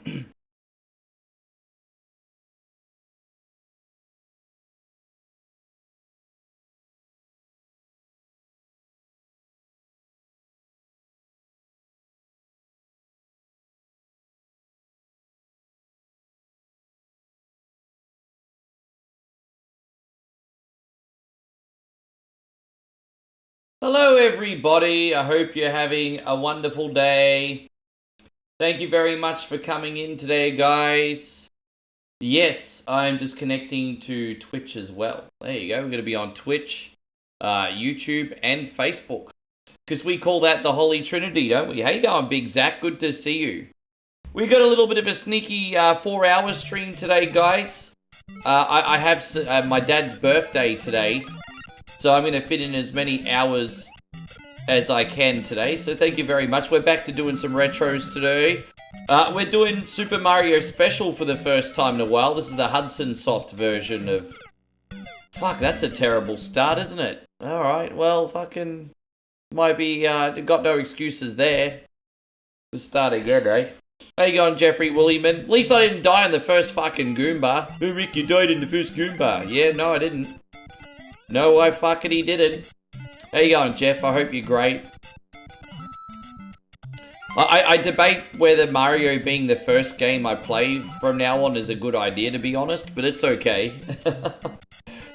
Hello everybody, I hope you're having a wonderful day. Thank you very much for coming in today, guys. Yes, I'm just connecting to Twitch as well. There you go, we're going to be on Twitch, YouTube, and Facebook. Because we call that the Holy Trinity, don't we? How you going, Big Zach? Good to see you. We got a little bit of a sneaky 4-hour stream today, guys. I have my dad's birthday today. So I'm going to fit in as many hours as I can today. So thank you very much. We're back to doing some retros today. We're doing Super Mario Special for the first time in a while. This is the Hudson Soft version of... Fuck, that's a terrible start, isn't it? Alright, well, fucking... Might be, got no excuses there. Let's start again, eh? How you going, Jeffrey Williman? At least I didn't die in the first fucking Goomba. Oh, Rick, you died in the first Goomba. Yeah, no, I didn't. No, I fuckity didn't. How you going, Jeff? I hope you're great. I debate whether Mario being the first game I play from now on is a good idea, to be honest, but it's okay.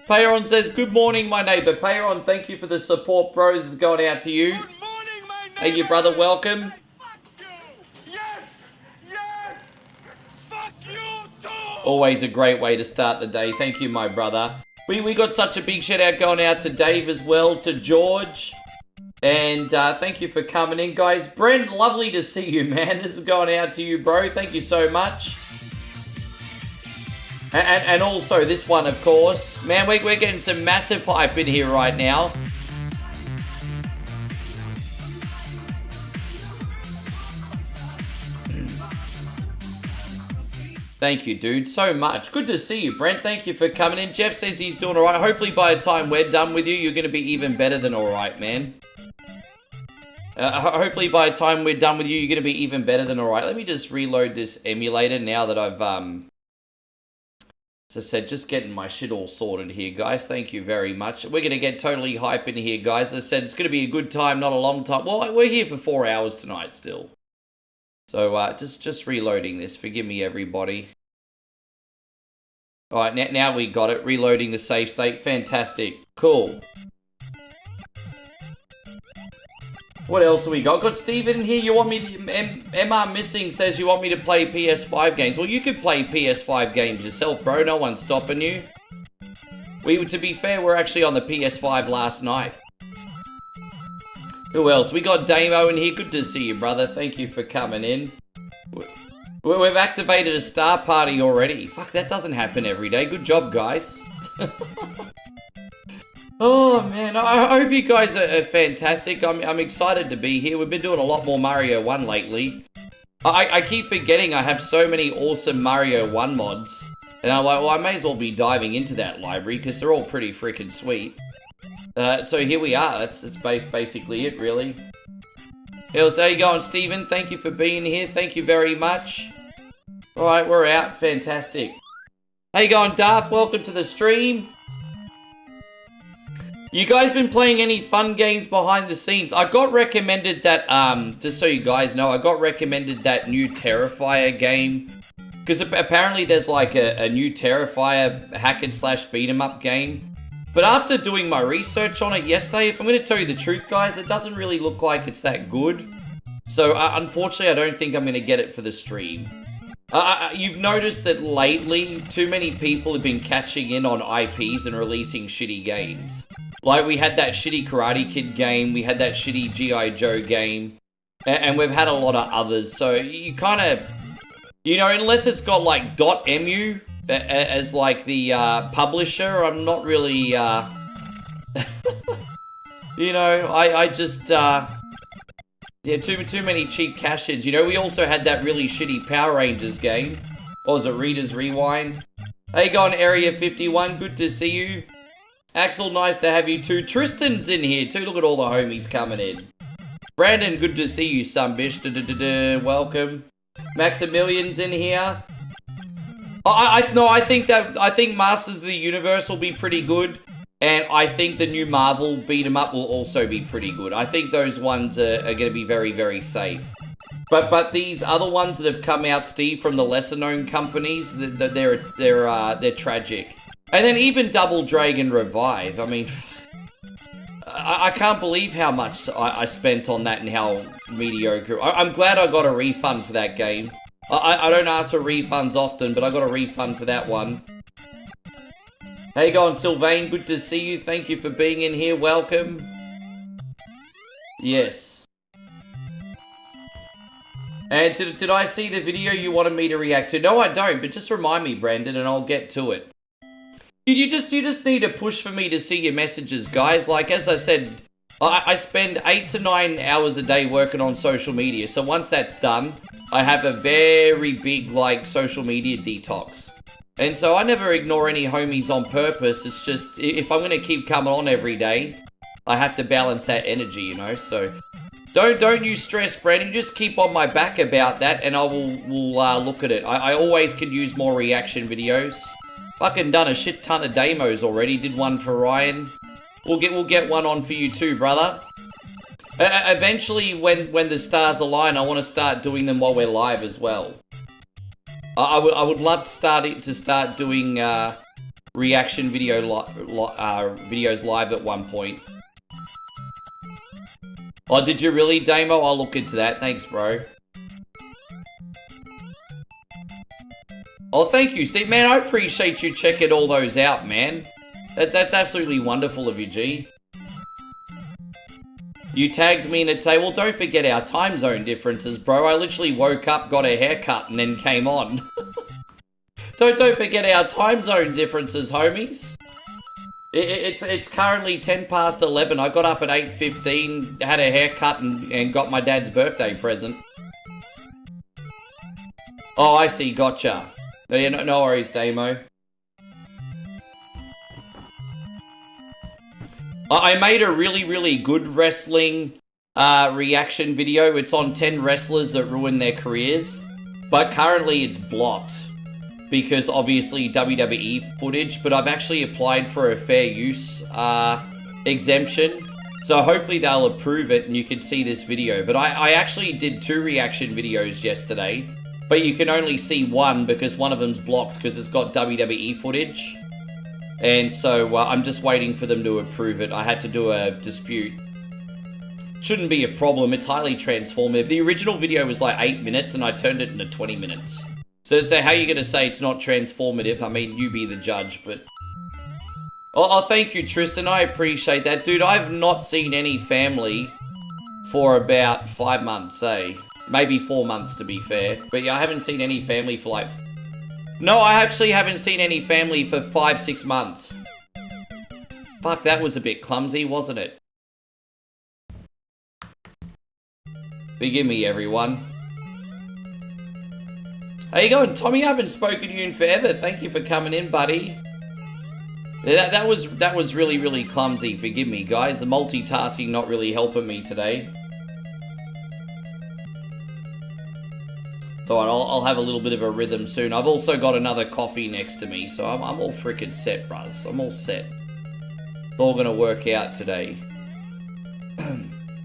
Payeron says, good morning, my neighbor. Payeron, thank you for the support, bros. Is going out to you. Good morning, my neighbor. Hey, you brother, welcome. Fuck you. Yes, yes. Fuck you too. Always a great way to start the day. Thank you, my brother. We got such a big shout out going out to Dave as well, to George. And thank you for coming in, guys. Brent, lovely to see you, man. This is going out to you, bro. Thank you so much. And also this one, of course. Man, we're getting some massive hype in here right now. Thank you, dude, so much. Good to see you, Brent. Thank you for coming in. Jeff says he's doing all right. Hopefully by the time we're done with you, you're going to be even better than all right, man. Hopefully by the time we're done with you, you're going to be even better than all right. Let me just reload this emulator now that I've, as I said, just getting my shit all sorted here, guys. Thank you very much. We're going to get totally hype in here, guys. As I said, it's going to be a good time, not a long time. Well, we're here for 4 hours tonight still. So, just reloading this. Forgive me, everybody. Alright, now we got it. Reloading the save state. Fantastic. Cool. What else have we got? Got Steven in here. You want me to... MR Missing says you want me to play PS5 games. Well, you could play PS5 games yourself, bro. No one's stopping you. To be fair, we're actually on the PS5 last night. Who else? We got Damo in here. Good to see you, brother. Thank you for coming in. We've activated a star party already. Fuck, that doesn't happen every day. Good job, guys. Oh, man. I hope you guys are fantastic. I'm excited to be here. We've been doing a lot more Mario 1 lately. I keep forgetting I have so many awesome Mario 1 mods. And I'm like, well, I may as well be diving into that library because they're all pretty freaking sweet. So here we are. That's basically it, really. How you going, Steven? Thank you for being here. Thank you very much. Alright, we're out. Fantastic. How you going, Darth? Welcome to the stream. You guys been playing any fun games behind the scenes? I got recommended that, just so you guys know, I got recommended that new Terrifier game. Because apparently there's like a new Terrifier hack and slash beat 'em up game. But after doing my research on it yesterday, if I'm going to tell you the truth, guys, it doesn't really look like it's that good. So, unfortunately, I don't think I'm going to get it for the stream. You've noticed that lately, too many people have been catching in on IPs and releasing shitty games. Like, we had that shitty Karate Kid game, we had that shitty G.I. Joe game, and we've had a lot of others. So, you kind of, you know, unless it's got, like, .mu... as like the publisher, I'm not really you know, I just yeah, too many cheap cash-ins. You know, we also had that really shitty Power Rangers game. What was it, Reader's Rewind? Hey, going Area 51, good to see you. Axel, nice to have you too. Tristan's in here too, look at all the homies coming in. Brandon, good to see you, son bish. Welcome. Maximilian's in here. I think Masters of the Universe will be pretty good, and I think the new Marvel beat 'em up will also be pretty good. I think those ones are going to be very, very safe. But these other ones that have come out, Steve, from the lesser known companies, they're tragic. And then even Double Dragon Revive. I mean, I can't believe how much I spent on that and how mediocre. I'm glad I got a refund for that game. I don't ask for refunds often, but I got a refund for that one. How you going, Sylvain? Good to see you. Thank you for being in here. Welcome. Yes. And did I see the video you wanted me to react to? No, I don't, but just remind me, Brandon, and I'll get to it. You just need to push for me to see your messages, guys. Like, as I said, I spend 8 to 9 hours a day working on social media. So once that's done, I have a very big, like, social media detox. And so I never ignore any homies on purpose. It's just, if I'm going to keep coming on every day, I have to balance that energy, you know? So don't you stress, Brandon. Just keep on my back about that, and I will look at it. I always could use more reaction videos. Fucking done a shit ton of demos already. Did one for Ryan. We'll get one on for you too, brother. Eventually, when the stars align, I want to start doing them while we're live as well. I would love to start doing reaction videos live at one point. Oh, did you really, Damo? I'll look into that. Thanks, bro. Oh, thank you. See, man, I appreciate you checking all those out, man. That's absolutely wonderful of you, G. You tagged me in a table. Well, don't forget our time zone differences, bro. I literally woke up, got a haircut, and then came on. Don't forget our time zone differences, homies. It's currently 10 past 11. I got up at 8:15, had a haircut, and got my dad's birthday present. Oh, I see. Gotcha. No worries, Damo. I made a really good wrestling reaction video. It's on 10 wrestlers that ruined their careers. But currently it's blocked. Because obviously WWE footage. But I've actually applied for a fair use exemption. So hopefully they'll approve it and you can see this video. But I actually did 2 reaction videos yesterday. But you can only see one because one of them's blocked because it's got WWE footage. And so I'm just waiting for them to approve it. I had to do a dispute. Shouldn't be a problem. It's highly transformative. The original video was like 8 minutes and I turned it into 20 minutes. So how are you going to say it's not transformative? I mean, you be the judge, but... Oh, thank you, Tristan. I appreciate that. Dude, I've not seen any family for about 5 months, eh? Maybe 4 months, to be fair. But yeah, I haven't seen any family for like... No, I actually haven't seen any family for 5-6 months. Fuck, that was a bit clumsy, wasn't it? Forgive me, everyone. How you going, Tommy? I haven't spoken to you in forever. Thank you for coming in, buddy. That was really clumsy. Forgive me, guys. The multitasking not really helping me today. So I'll have a little bit of a rhythm soon. I've also got another coffee next to me, so I'm all freaking set, bruz. I'm all set. It's all gonna work out today.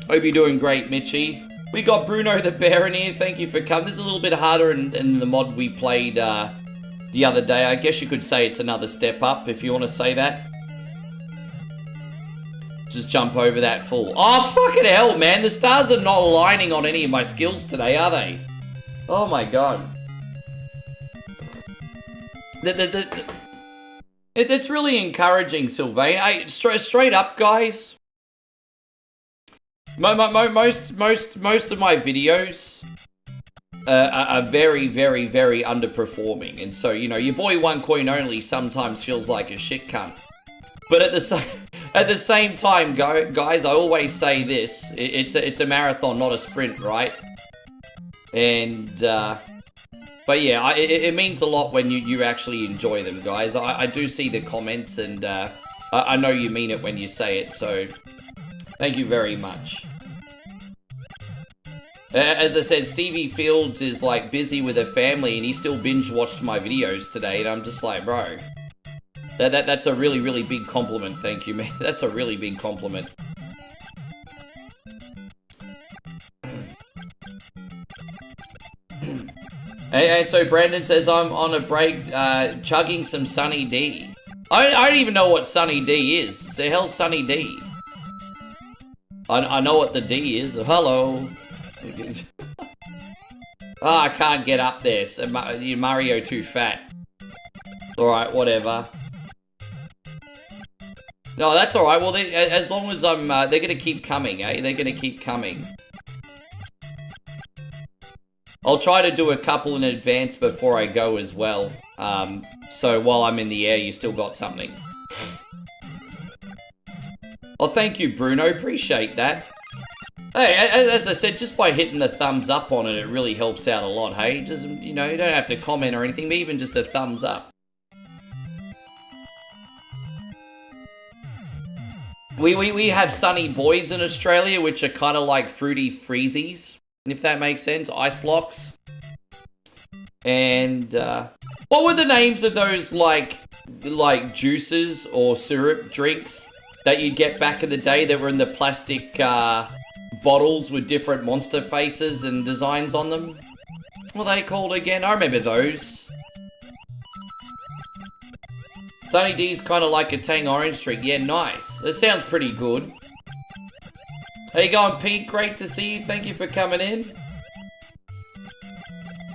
Hope you're doing great, Mitchie. We got Bruno the Bear in here. Thank you for coming. This is a little bit harder in the mod we played the other day. I guess you could say it's another step up, if you want to say that. Just jump over that full. Oh, fucking hell, man. The stars are not aligning on any of my skills today, are they? Oh, my God. It's really encouraging, Sylvain. Straight up, guys. Most of my videos are very underperforming. And so, you know, your boy One Coin Only sometimes feels like a shit cunt. But at the same time, guys, I always say this. It's a marathon, not a sprint, right? And, but yeah, it means a lot when you actually enjoy them, guys. I do see the comments, and I know you mean it when you say it, so thank you very much. As I said, Stevie Fields is like busy with her family and he still binge watched my videos today, and I'm just like, bro, that's a really, really big compliment. Thank you, man. That's a really big compliment. And so Brandon says, I'm on a break chugging some Sunny D. I don't even know what Sunny D is. The hell's Sunny D? I know what the D is. Hello. Oh, I can't get up there. So Mario too fat. Alright, whatever. No, that's alright. Well, as long as I'm... they're going to keep coming, eh? They're going to keep coming. I'll try to do a couple in advance before I go as well. So while I'm in the air, you still got something. Oh, thank you, Bruno. Appreciate that. Hey, as I said, just by hitting the thumbs up on it, it really helps out a lot, hey? Just, you know, you don't have to comment or anything, but even just a thumbs up. We have Sunny Boys in Australia, which are kind of like fruity freezies, if that makes sense. Ice blocks. And, what were the names of those, like juices or syrup drinks that you'd get back in the day that were in the plastic, bottles with different monster faces and designs on them? What are they called again? I remember those. Sunny D's kind of like a Tang orange drink. Yeah, nice. That sounds pretty good. How you going, Pete? Great to see you. Thank you for coming in.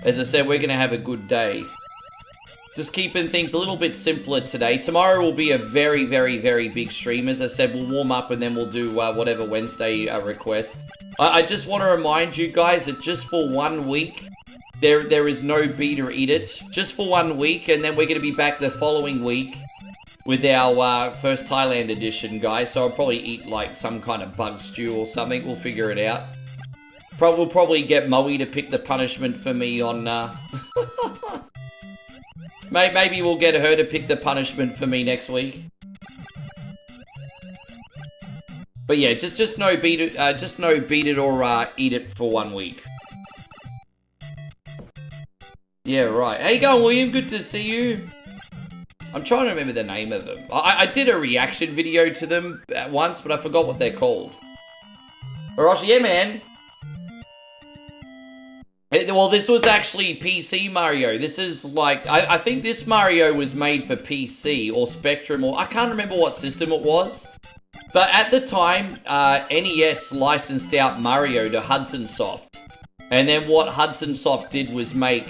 As I said, we're going to have a good day. Just keeping things a little bit simpler today. Tomorrow will be a very, very, very big stream. As I said, we'll warm up and then we'll do whatever Wednesday request. I just want to remind you guys that just for 1 week, there is no Beat or Eat It. Just for 1 week, and then we're going to be back the following week with our first Thailand edition, guys. So I'll probably eat like some kind of bug stew or something. We'll figure it out. We'll probably get Moe to pick the punishment for me on... Maybe we'll get her to pick the punishment for me next week. But yeah, just no beat it or eat it for 1 week. Yeah, right. How you going, William? Good to see you. I'm trying to remember the name of them. I did a reaction video to them once, but I forgot what they're called. Orochi, yeah, man. Well, this was actually PC Mario. This is like... I think this Mario was made for PC or Spectrum, or... I can't remember what system it was. But at the time, NES licensed out Mario to Hudson Soft. And then what Hudson Soft did was make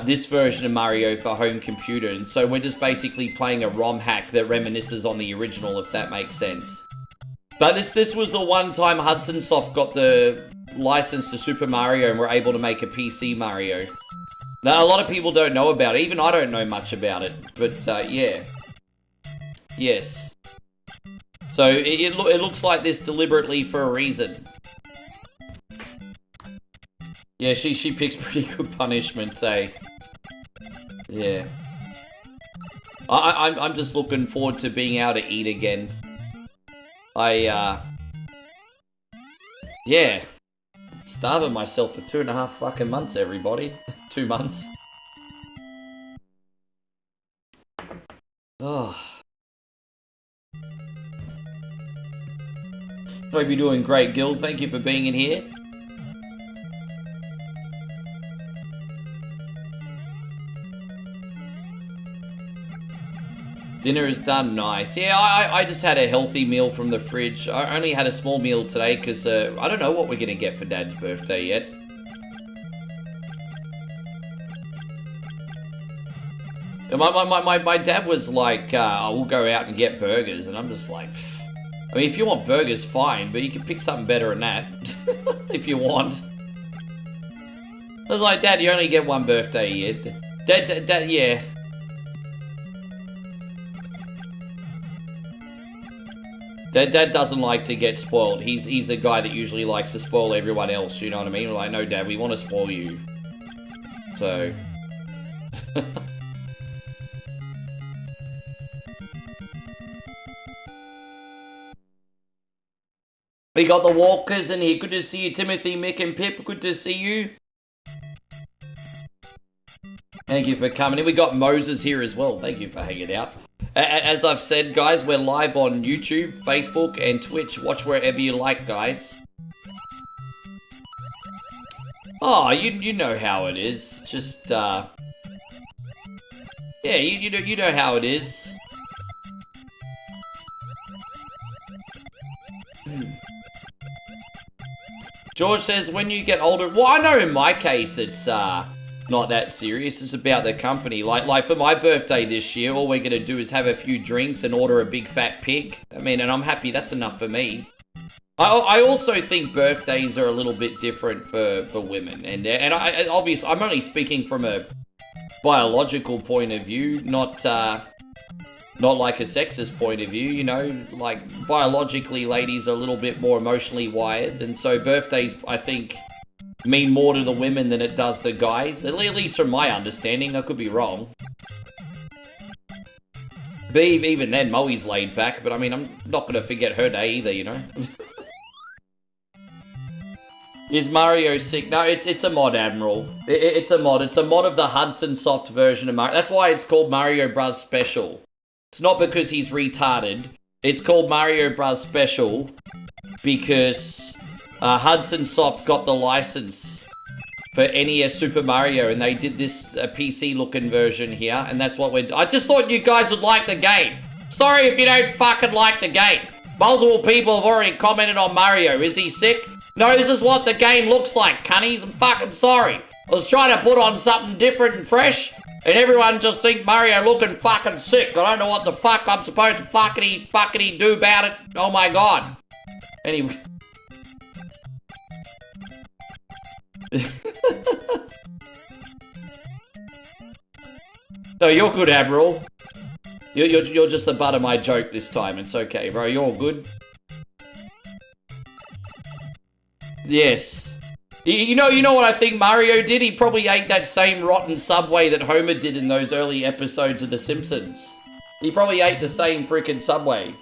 this version of Mario for home computer. And so we're just basically playing a ROM hack that reminisces on the original, if that makes sense. But this was the one time Hudson Soft got the license to Super Mario and were able to make a PC Mario. Now, a lot of people don't know about it. Even I don't know much about it. But, yeah. Yes. So, it looks like this deliberately for a reason. Yeah, she picks pretty good punishments, eh? Yeah. I'm just looking forward to being able to eat again. Yeah. Starving myself for 2.5 fucking months, everybody. 2 months. Oh. Hope you're doing great, Guild. Thank you for being in here. Dinner is done. Nice. Yeah, I just had a healthy meal from the fridge. I only had a small meal today because I don't know what we're going to get for Dad's birthday yet. My dad was like, I will go out and get burgers. And I'm just like, I mean, if you want burgers, fine. But you can pick something better than that. If you want. I was like, Dad, you only get one birthday a year. Dad, yeah. Dad doesn't like to get spoiled. He's the guy that usually likes to spoil everyone else, you know what I mean? We're like, no, Dad, we want to spoil you. So... We got the Walkers in here. Good to see you, Timothy, Mick, and Pip. Good to see you. Thank you for coming in. We got Moses here as well. Thank you for hanging out. As I've said, guys, we're live on YouTube, Facebook, and Twitch. Watch wherever you like, guys. Oh, you know how it is. Just, yeah, you know how it is. George says, when you get older... Well, I know in my case it's not that serious. It's about the company. Like for my birthday this year, all we're going to do is have a few drinks and order a big fat pig. I mean, and I'm happy. That's enough for me. I also think birthdays are a little bit different for women. And I obviously, I'm only speaking from a biological point of view, not like a sexist point of view, you know, like biologically ladies are a little bit more emotionally wired, and so birthdays, I think, mean more to the women than it does the guys, at least from my understanding. I could be wrong. But even then, Moe's laid back, but I mean, I'm not going to forget her day either, you know. Is Mario sick? No, it's a mod, Admiral. It's a mod. It's a mod of the Hudson Soft version of Mario. That's why it's called Mario Bros. Special. It's not because he's retarded. It's called Mario Bros. Special because Hudson Soft got the license for NES Super Mario, and they did this PC-looking version here, and that's what we're... I just thought you guys would like the game. Sorry if you don't fucking like the game. Multiple people have already commented on Mario. Is he sick? No, this is what the game looks like, cunnies. I'm fucking sorry. I was trying to put on something different and fresh, and everyone just think Mario looking fucking sick. I don't know what the fuck I'm supposed to fuckity do about it. Oh my god. Anyway. No, you're good, Admiral. You're just the butt of my joke this time. It's okay, bro. You're good. Yes. You know what I think Mario did? He probably ate that same rotten Subway that Homer did in those early episodes of The Simpsons. He probably ate the same freaking Subway.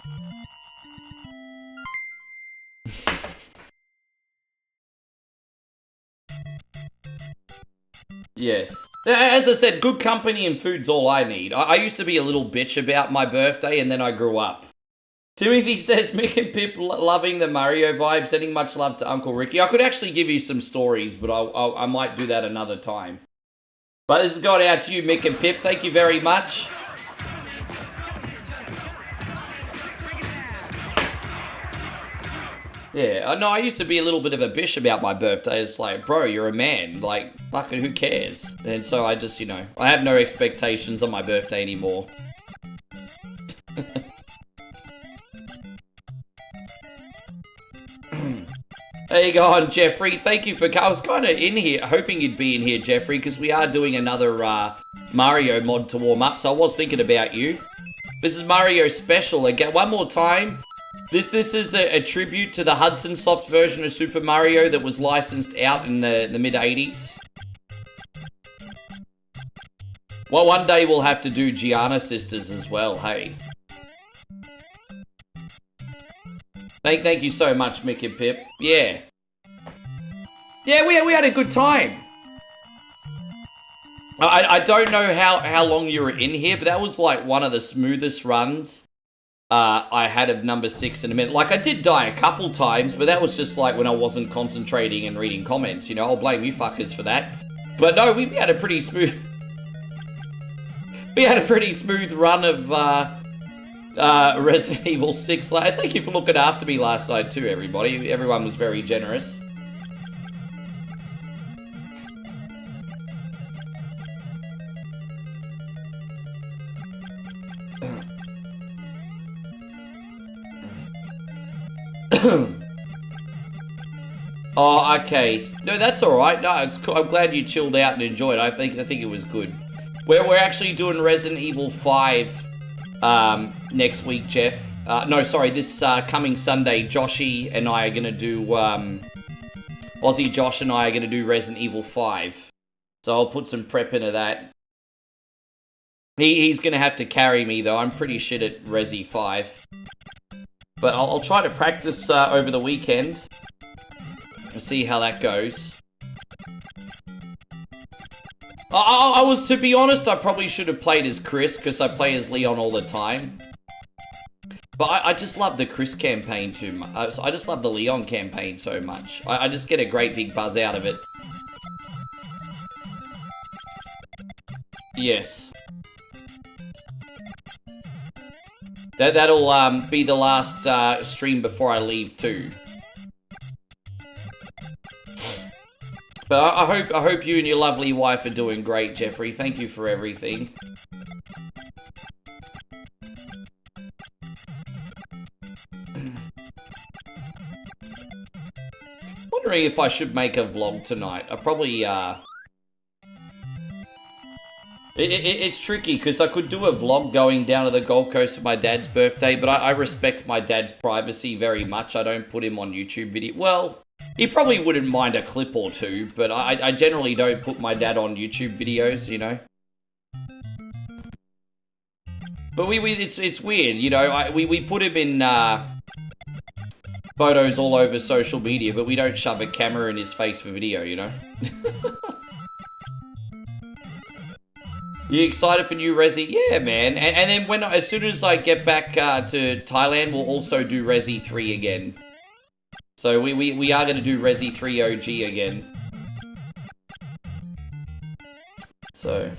Yes. As I said, good company and food's all I need. I used to be a little bitch about my birthday, and then I grew up. Timothy says, Mick and Pip loving the Mario vibe, sending much love to Uncle Ricky. I could actually give you some stories, but I might do that another time. But this has gone out to you, Mick and Pip. Thank you very much. Yeah, no, I used to be a little bit of a bitch about my birthday. It's like, bro, you're a man. Like, fucking who cares? And so I just, you know, I have no expectations on my birthday anymore. There you go on, Jeffrey. Thank you for... I was kind of in here, hoping you'd be in here, Jeffrey, because we are doing another Mario mod to warm up, so I was thinking about you. This is Mario Special. Again, one more time. This is a tribute to the Hudson Soft version of Super Mario that was licensed out in the mid-80s. Well, one day we'll have to do Gianna Sisters as well, hey. Thank you so much, Mick and Pip. Yeah. Yeah, we had a good time. I don't know how long you were in here, but that was like one of the smoothest runs I had of number 6 in a minute. Like, I did die a couple times, but that was just like when I wasn't concentrating and reading comments, you know? I'll blame you fuckers for that. But no, we had a pretty smooth... we had a pretty smooth run of Resident Evil 6. Thank you for looking after me last night too, everybody. Everyone was very generous. Oh, okay. No, that's alright. No, it's cool. I'm glad you chilled out and enjoyed it. I think it was good. We're actually doing Resident Evil 5 next week, Jeff. No, sorry, this coming Sunday, Joshy and I are going to do, Aussie Josh and I are going to do Resident Evil 5. So I'll put some prep into that. He's going to have to carry me, though. I'm pretty shit at Resi 5. But I'll try to practice over the weekend and see how that goes. I was, to be honest, I probably should have played as Chris, because I play as Leon all the time. But I just love the Chris campaign too much. I just love the Leon campaign so much. I just get a great big buzz out of it. Yes. That'll be the last stream before I leave too. But I hope you and your lovely wife are doing great, Jeffrey. Thank you for everything. Wondering if I should make a vlog tonight. I probably It's tricky because I could do a vlog going down to the Gold Coast for my dad's birthday, but I respect my dad's privacy very much. I don't put him on YouTube video. Well, he probably wouldn't mind a clip or two, but I generally don't put my dad on YouTube videos, you know. But it's weird, you know. We put him in photos all over social media, but we don't shove a camera in his face for video, you know. You excited for new Resi? Yeah, man. And then as soon as I get back to Thailand, we'll also do Resi 3 again. So we are going to do Resi 3 OG again. So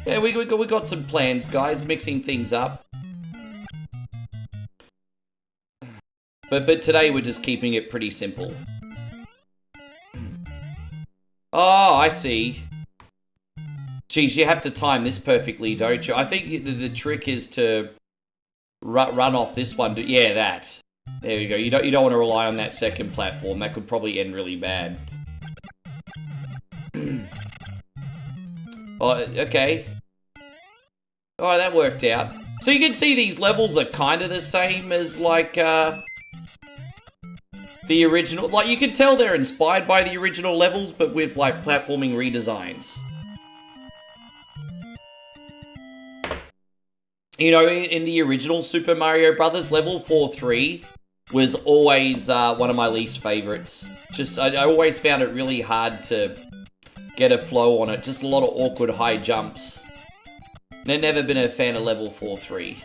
yeah, we got some plans, guys. Mixing things up. But today we're just keeping it pretty simple. Oh, I see. Geez, you have to time this perfectly, don't you? I think the trick is to run off this one. Yeah, that. There we go. You don't want to rely on that second platform. That could probably end really bad. Oh, okay. Oh, that worked out. So you can see these levels are kind of the same as, like, the original. Like, you can tell they're inspired by the original levels, but with, like, platforming redesigns. You know, in the original Super Mario Brothers, level 4-3 was always one of my least favorites. Just, I always found it really hard to get a flow on it. Just a lot of awkward high jumps. I've never been a fan of level 4-3.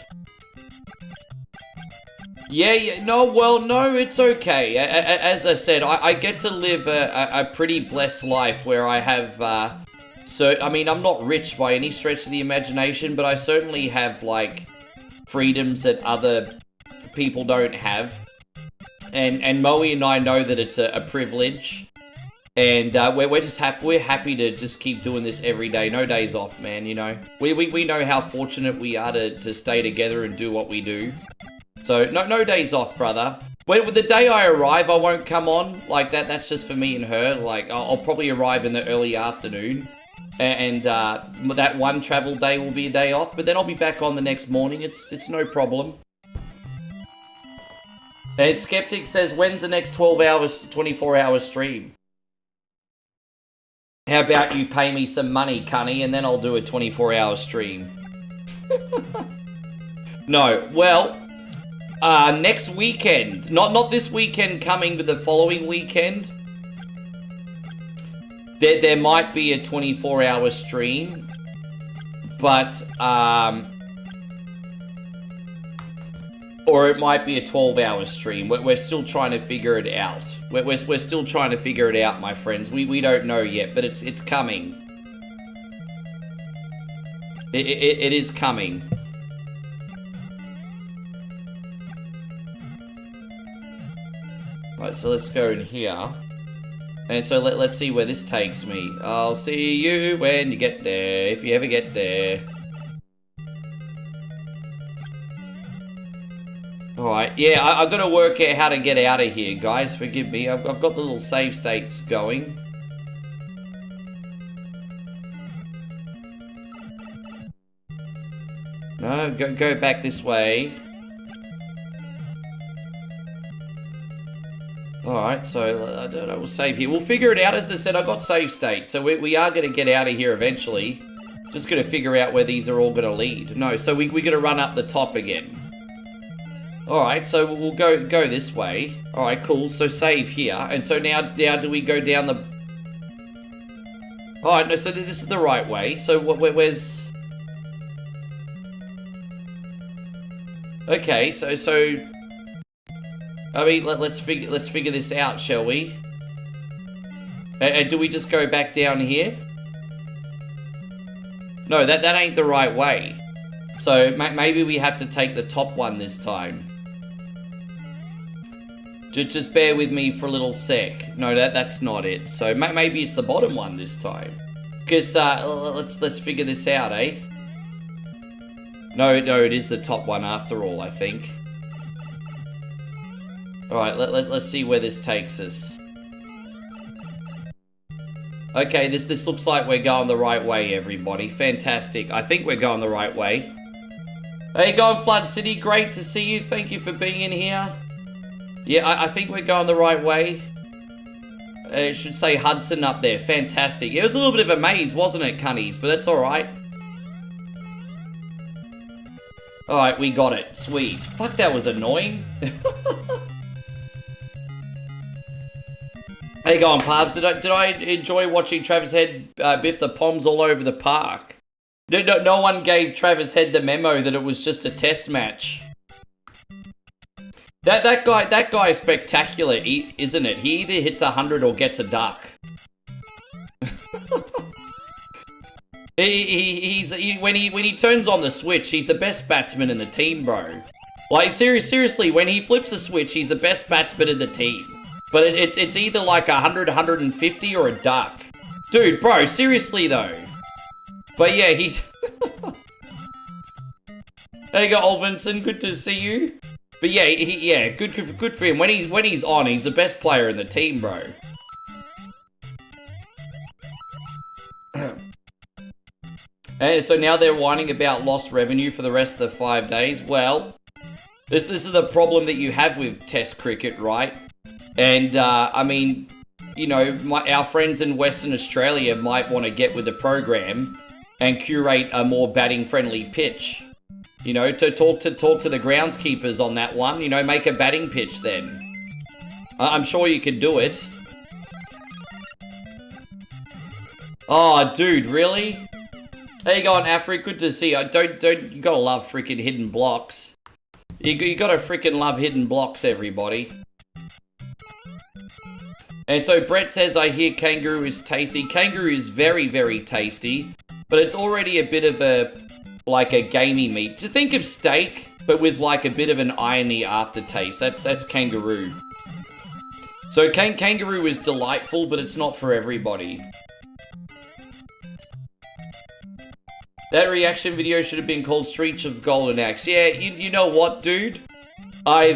Yeah, no, well, no, it's okay. As I said, I get to live a pretty blessed life where I have... So, I mean, I'm not rich by any stretch of the imagination, but I certainly have, like, freedoms that other people don't have. And Moe and I know that it's a privilege. And we're just we're happy to just keep doing this every day. No days off, man, you know. We know how fortunate we are to stay together and do what we do. So, no days off, brother. When the day I arrive, I won't come on. Like, that's just for me and her. Like, I'll probably arrive in the early afternoon. And that one travel day will be a day off, but then I'll be back on the next morning. It's no problem. And Skeptic says, when's the next 24-hour stream? How about you pay me some money, Cunny, and then I'll do a 24-hour stream. No, well, next weekend. Not this weekend coming, but the following weekend. There might be a 24-hour stream, but, or it might be a 12-hour stream. We're still trying to figure it out. We're still trying to figure it out, my friends. We don't know yet, but it's coming. It is coming. Right, so let's go in here. And so let's see where this takes me. I'll see you when you get there, if you ever get there. Alright, yeah, I've got to work out how to get out of here, guys. Forgive me, I've got the little save states going. No, go back this way. Alright, so I don't know, we'll save here. We'll figure it out. As I said, I got save state, so we are going to get out of here eventually. Just going to figure out where these are all going to lead. No, so we're going to run up the top again. Alright, so we'll go this way. Alright, cool. So save here. And so now do we go down the... Alright, no, so this is the right way. So where's... Okay, so I mean, let's figure this out, shall we? And do we just go back down here? No, that ain't the right way. So maybe we have to take the top one this time. Just bear with me for a little sec. No, that's not it. So maybe it's the bottom one this time. Because let's figure this out, eh? No, it is the top one after all, I think. Alright, let's see where this takes us. Okay, this looks like we're going the right way, everybody. Fantastic. I think we're going the right way. How you going, Flood City? Great to see you. Thank you for being in here. Yeah, I think we're going the right way. It should say Hudson up there. Fantastic. It was a little bit of a maze, wasn't it, cunnies? But that's alright. Alright, we got it. Sweet. Fuck, that was annoying. How you going, Pubs? Did I enjoy watching Travis Head biff the poms all over the park? No one gave Travis Head the memo that it was just a test match. That guy is spectacular, isn't it? He either hits 100 or gets a duck. When he turns on the switch, he's the best batsman in the team, bro. Like seriously, when he flips a switch, he's the best batsman in the team. But it's either like 100, 150 or a duck. Dude, bro, seriously though. But yeah, he's... There you go, Olvinson, good to see you. But yeah, good for him. When he's on, he's the best player in the team, bro. And so now they're whining about lost revenue for the rest of the 5 days. Well, this is the problem that you have with Test cricket, right? And, I mean, you know, our friends in Western Australia might want to get with the program and curate a more batting-friendly pitch. You know, to talk to the groundskeepers on that one. You know, make a batting pitch then. I'm sure you could do it. Oh, dude, really? How you going, Afrik? Good to see you. You gotta love freaking hidden blocks. You gotta freaking love hidden blocks, everybody. And so Brett says, I hear kangaroo is tasty. Kangaroo is very, very tasty. But it's already a bit of like a gamey meat. To think of steak, but with like a bit of an irony aftertaste. That's kangaroo. So kangaroo is delightful, but it's not for everybody. That reaction video should have been called Streets of Golden Axe. Yeah, you know what, dude? I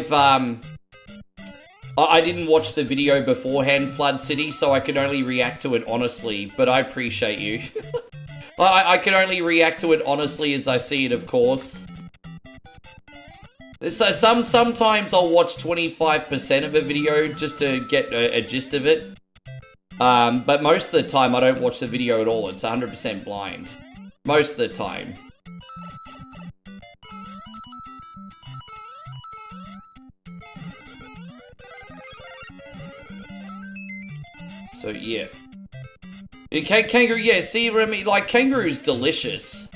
didn't watch the video beforehand, Flood City, so I can only react to it honestly, but I appreciate you. I can only react to it honestly as I see it, of course. So sometimes I'll watch 25% of a video just to get a gist of it. But most of the time I don't watch the video at all. It's 100% blind. Most of the time. So yeah. Kangaroo, yeah, see, Remy, like, kangaroo's delicious.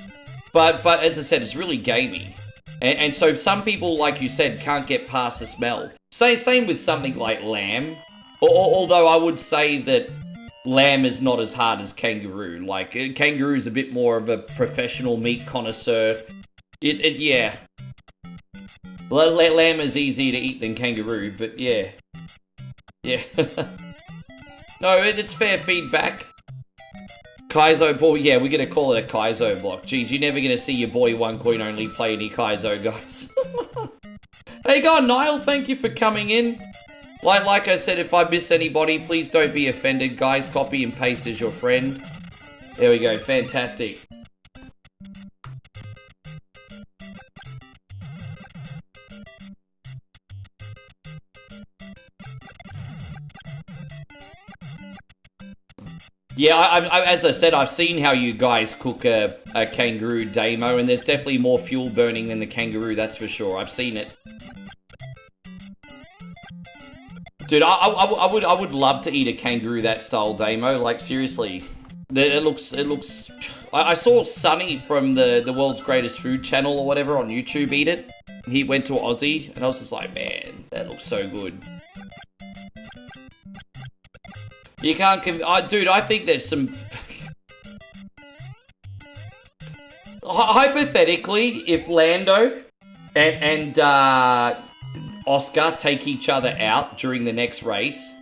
But as I said, it's really gamey. And so some people, like you said, can't get past the smell. Same with something like lamb. Although I would say that lamb is not as hard as kangaroo. Like, kangaroo is a bit more of a professional meat connoisseur. Yeah. Lamb is easier to eat than kangaroo, but yeah. Yeah. No, it's fair feedback. Kaizo ball, yeah, we're gonna call it a Kaizo block. Geez, you're never gonna see your boy One Coin Only play any Kaizo, guys. Hey, God, Niall, thank you for coming in. Like I said, if I miss anybody, please don't be offended, guys. Copy and paste as your friend. There we go, fantastic. Yeah, as I said, I've seen how you guys cook a kangaroo damo, and there's definitely more fuel burning than the kangaroo, that's for sure. I've seen it. Dude, I would love to eat a kangaroo that style demo. Like seriously, it looks. I saw Sonny from the World's Greatest Food channel or whatever on YouTube eat it. He went to Aussie, and I was just like, man, that looks so good. You can't. Dude, I think there's some. Hypothetically, if Lando and Oscar take each other out during the next race,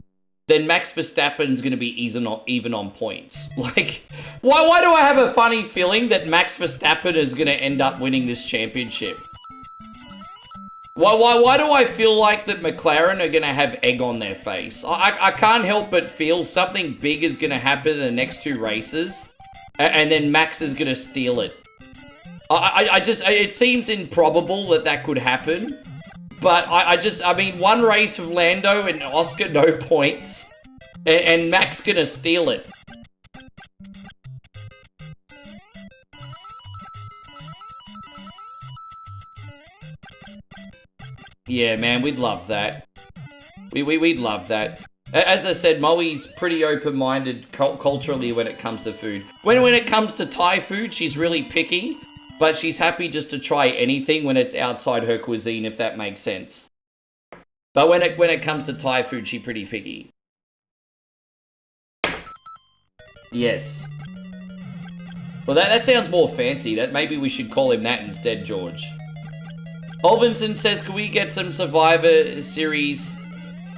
then Max Verstappen's going to be even on points. Like, why do I have a funny feeling that Max Verstappen is going to end up winning this championship? Why do I feel like that McLaren are going to have egg on their face? I can't help but feel something big is going to happen in the next two races, and then Max is going to steal it. It seems improbable that could happen. But I mean, one race with Lando and Oscar, no points. And Max gonna steal it. Yeah, man, we'd love that. We'd love that. As I said, Moe's pretty open-minded culturally when it comes to food. When it comes to Thai food, she's really picky. But she's happy just to try anything when it's outside her cuisine, if that makes sense. But when it comes to Thai food, she's pretty picky. Yes. Well, that sounds more fancy. That maybe we should call him that instead, George. Olvinson says, can we get some Survivor Series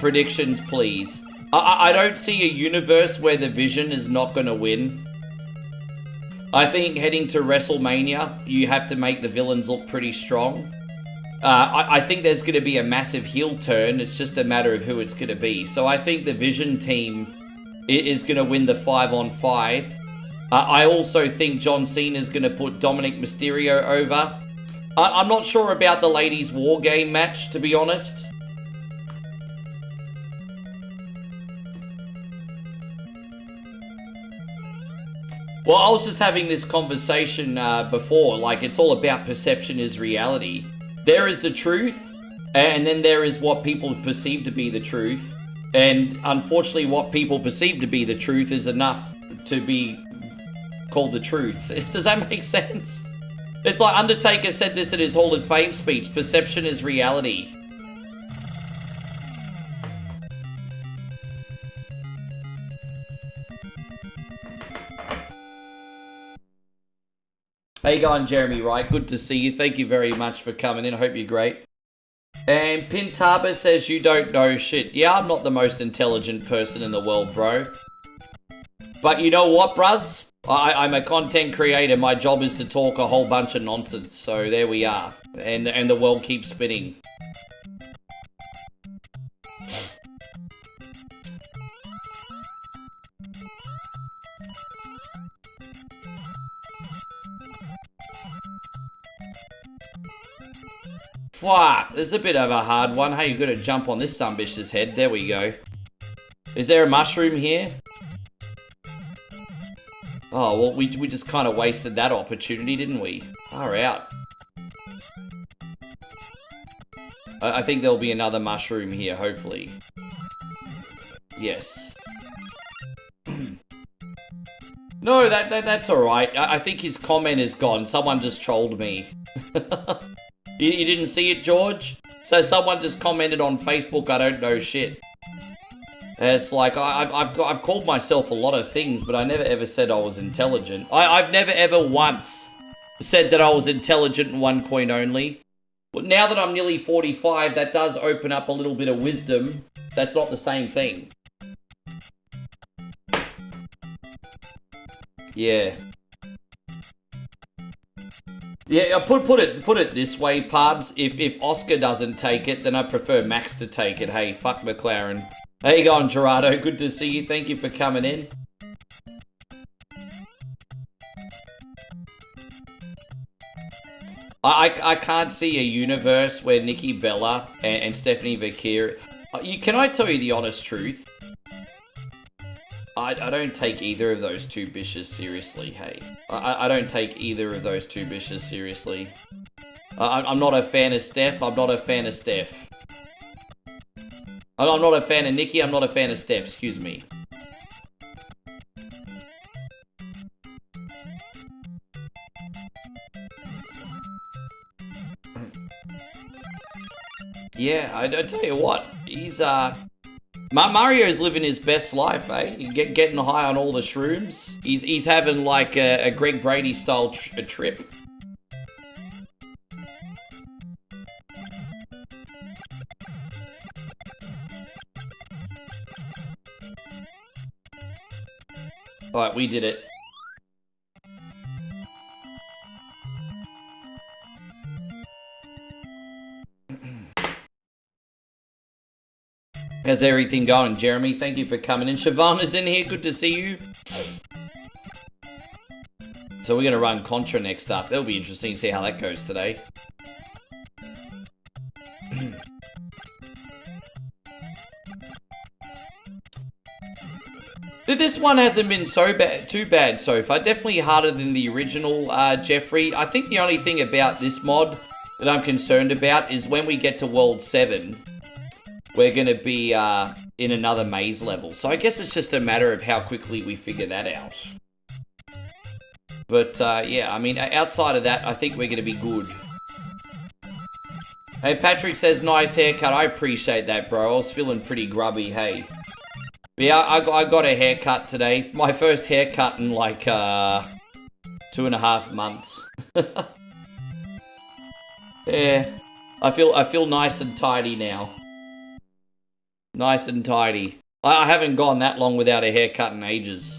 predictions, please? I don't see a universe where the Vision is not going to win. I think heading to WrestleMania, you have to make the villains look pretty strong. I think there's going to be a massive heel turn. It's just a matter of who it's going to be. So I think the Vision team is going to win the 5-on-5. I also think John Cena is going to put Dominic Mysterio over. I'm not sure about the ladies' War Game match, to be honest. Well, I was just having this conversation before, like it's all about perception is reality. There is the truth, and then there is what people perceive to be the truth. And unfortunately, what people perceive to be the truth is enough to be called the truth. Does that make sense? It's like Undertaker said this in his Hall of Fame speech, perception is reality. How you going, Jeremy Wright? Good to see you. Thank you very much for coming in. I hope you're great. And Pintaba says you don't know shit. Yeah, I'm not the most intelligent person in the world, bro. But you know what, bruz? I'm a content creator. My job is to talk a whole bunch of nonsense. So there we are. And the world keeps spinning. Fuck, this is a bit of a hard one. Hey, you've got to jump on this sumbish's head. There we go. Is there a mushroom here? Oh, well, we just kind of wasted that opportunity, didn't we? Far out. I think there'll be another mushroom here, hopefully. Yes. No, that's alright. I think his comment is gone. Someone just trolled me. You didn't see it, George? So someone just commented on Facebook, I don't know shit. It's like, I've called myself a lot of things, but I never ever said I was intelligent. I've never ever once said that I was intelligent in one coin only. But now that I'm nearly 45, that does open up a little bit of wisdom. That's not the same thing. Yeah. Yeah, put it this way, Pubs. If Oscar doesn't take it, then I prefer Max to take it. Hey, fuck McLaren. How you going, Gerardo? Good to see you. Thank you for coming in. I can't see a universe where Nikki Bella and Stephanie Vakir... Can I tell you the honest truth? I don't take either of those two bitches seriously, hey. I don't take either of those two bitches seriously. I'm not a fan of Steph. I'm not a fan of Steph. I'm not a fan of Nikki, I'm not a fan of Steph, excuse me. Yeah, I tell you what, he's, Mario's living his best life, eh? Getting high on all the shrooms. He's having like a Greg Brady style trip. Alright, we did it. How's everything going, Jeremy? Thank you for coming in. Siobhana's in here. Good to see you. So we're going to run Contra next up. That'll be interesting to see how that goes today. This one hasn't been too bad so far. Definitely harder than the original, Jeffrey. I think the only thing about this mod that I'm concerned about is when we get to World 7... we're going to be in another maze level. So I guess it's just a matter of how quickly we figure that out. But, yeah, I mean, outside of that, I think we're going to be good. Hey, Patrick says, nice haircut. I appreciate that, bro. I was feeling pretty grubby, hey. But yeah, I got a haircut today. My first haircut in, like, 2.5 months. Yeah, I feel nice and tidy now. Nice and tidy. I haven't gone that long without a haircut in ages.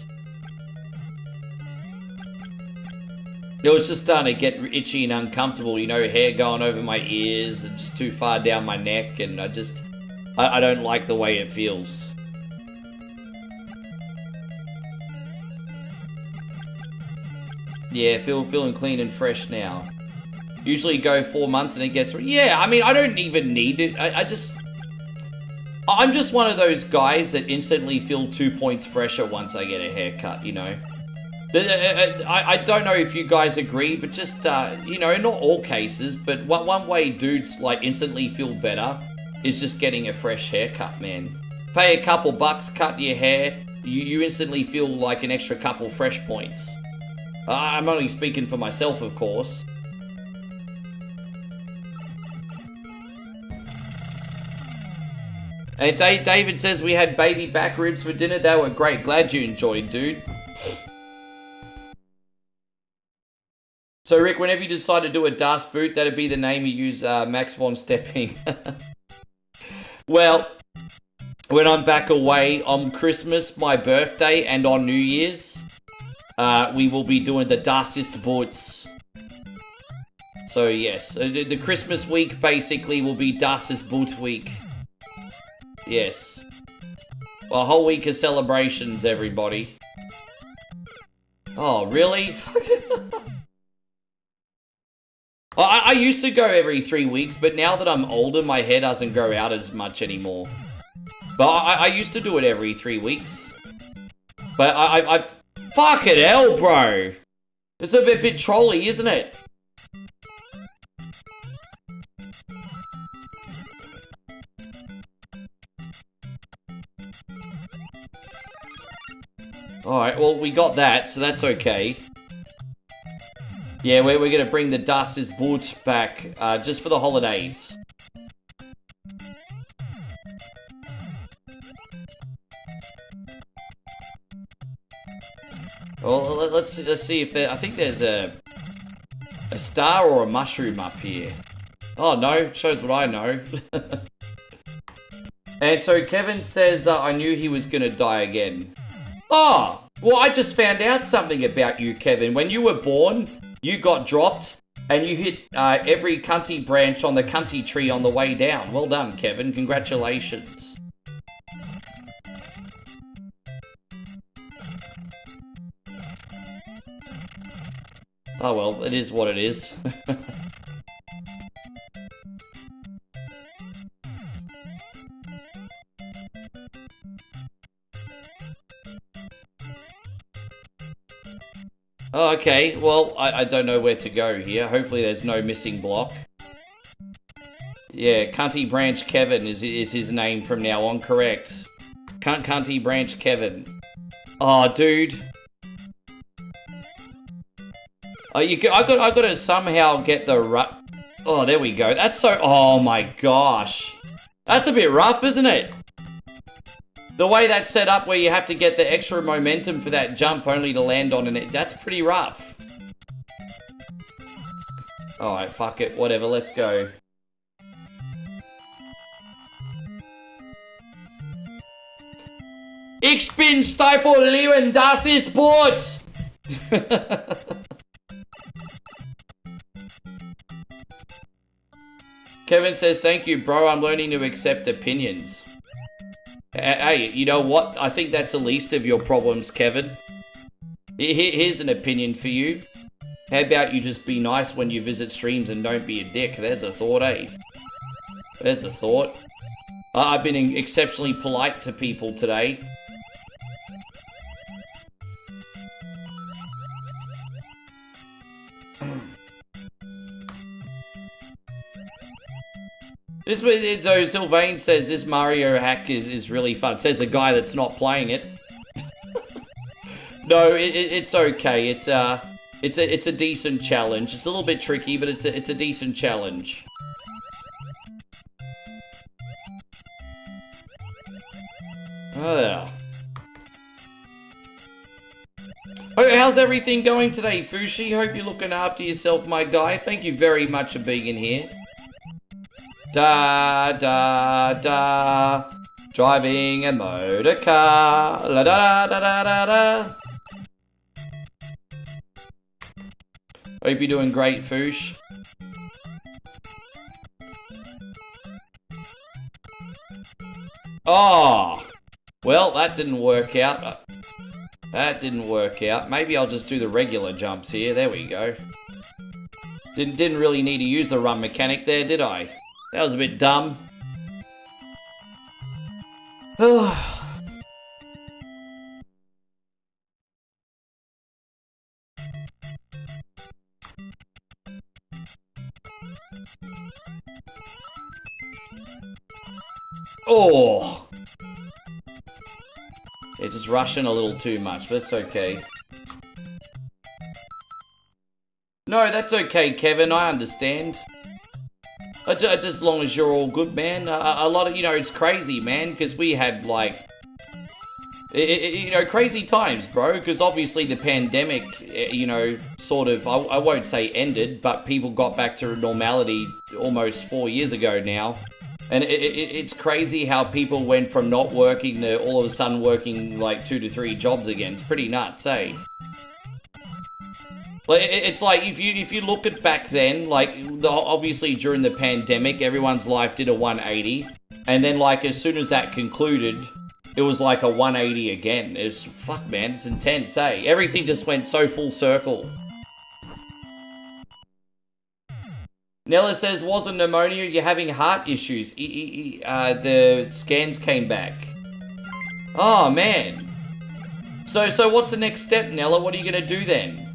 It was just starting to get itchy and uncomfortable, you know, hair going over my ears and just too far down my neck, and I don't like the way it feels. Yeah, feeling clean and fresh now. Usually go 4 months and it gets... Yeah, I mean, I don't even need it. I'm just one of those guys that instantly feel 2 points fresher once I get a haircut, you know. I don't know if you guys agree, but just, you know, not all cases, but one way dudes, like, instantly feel better is just getting a fresh haircut, man. Pay a couple bucks, cut your hair, you instantly feel like an extra couple fresh points. I'm only speaking for myself, of course. And David says we had baby back ribs for dinner. They were great. Glad you enjoyed, dude. So, Rick, whenever you decide to do a Das Boot, that'd be the name you use, Max von Stepping. Well, when I'm back away on Christmas, my birthday, and on New Year's, we will be doing the Das ist Boots. So, yes, the Christmas week, basically, will be Das ist Boot week. Yes. A whole week of celebrations, everybody. Oh, really? I used to go every 3 weeks, but now that I'm older, my hair doesn't grow out as much anymore. But I used to do it every 3 weeks. But I fucking hell, bro! It's a bit trolly, isn't it? Alright, well, we got that, so that's okay. Yeah, we're going to bring the Das ist Boot back, just for the holidays. Well, let's see if there... I think there's a star or a mushroom up here. Oh, no, shows what I know. And so Kevin says, I knew he was going to die again. Oh, well, I just found out something about you, Kevin. When you were born, you got dropped, and you hit every cunty branch on the cunty tree on the way down. Well done, Kevin. Congratulations. Oh, well, it is what it is. Oh, okay, well, I don't know where to go here. Hopefully there's no missing block. Yeah, Cunty Branch Kevin is his name from now on, correct. Cunty Branch Kevin. Oh, dude. Oh, I gotta somehow get the Oh, there we go. That's so... Oh my gosh. That's a bit rough, isn't it? The way that's set up where you have to get the extra momentum for that jump only to land on it, that's pretty rough. Alright, fuck it. Whatever, let's go. Ich bin Steifel Leben, das ist Boot! Kevin says, thank you, bro. I'm learning to accept opinions. Hey, you know what? I think that's the least of your problems, Kevin. Here's an opinion for you. How about you just be nice when you visit streams and don't be a dick? There's a thought, eh? There's a thought. I've been exceptionally polite to people today. So Sylvain says this Mario hack is really fun. Says a guy that's not playing it. No, it's okay. It's a decent challenge. It's a little bit tricky, but it's a decent challenge. Oh. How's everything going today, Fushi? Hope you're looking after yourself, my guy. Thank you very much for being in here. Da da da, driving a motor car. La da da da da da. Hope you're doing great, Foosh. Oh, well, that didn't work out. That didn't work out. Maybe I'll just do the regular jumps here. There we go. Didn't really need to use the run mechanic there, did I? That was a bit dumb. Oh! They're just rushing a little too much, but that's okay. No, that's okay, Kevin. I understand. Just as long as you're all good, man. A lot of, you know, it's crazy, man, because we had, like, you know, crazy times, bro, because obviously the pandemic, you know, sort of, I won't say ended, but people got back to normality almost 4 years ago now. And it's crazy how people went from not working to all of a sudden working, like, 2 to 3 jobs again. It's pretty nuts, eh? It's like, if you look at back then, like, obviously during the pandemic, everyone's life did a 180. And then, like, as soon as that concluded, it was like a 180 again. It's, fuck, man, it's intense, eh? Everything just went so full circle. Nella says, wasn't pneumonia, you're having heart issues. The scans came back. Oh, man. So what's the next step, Nella? What are you going to do then?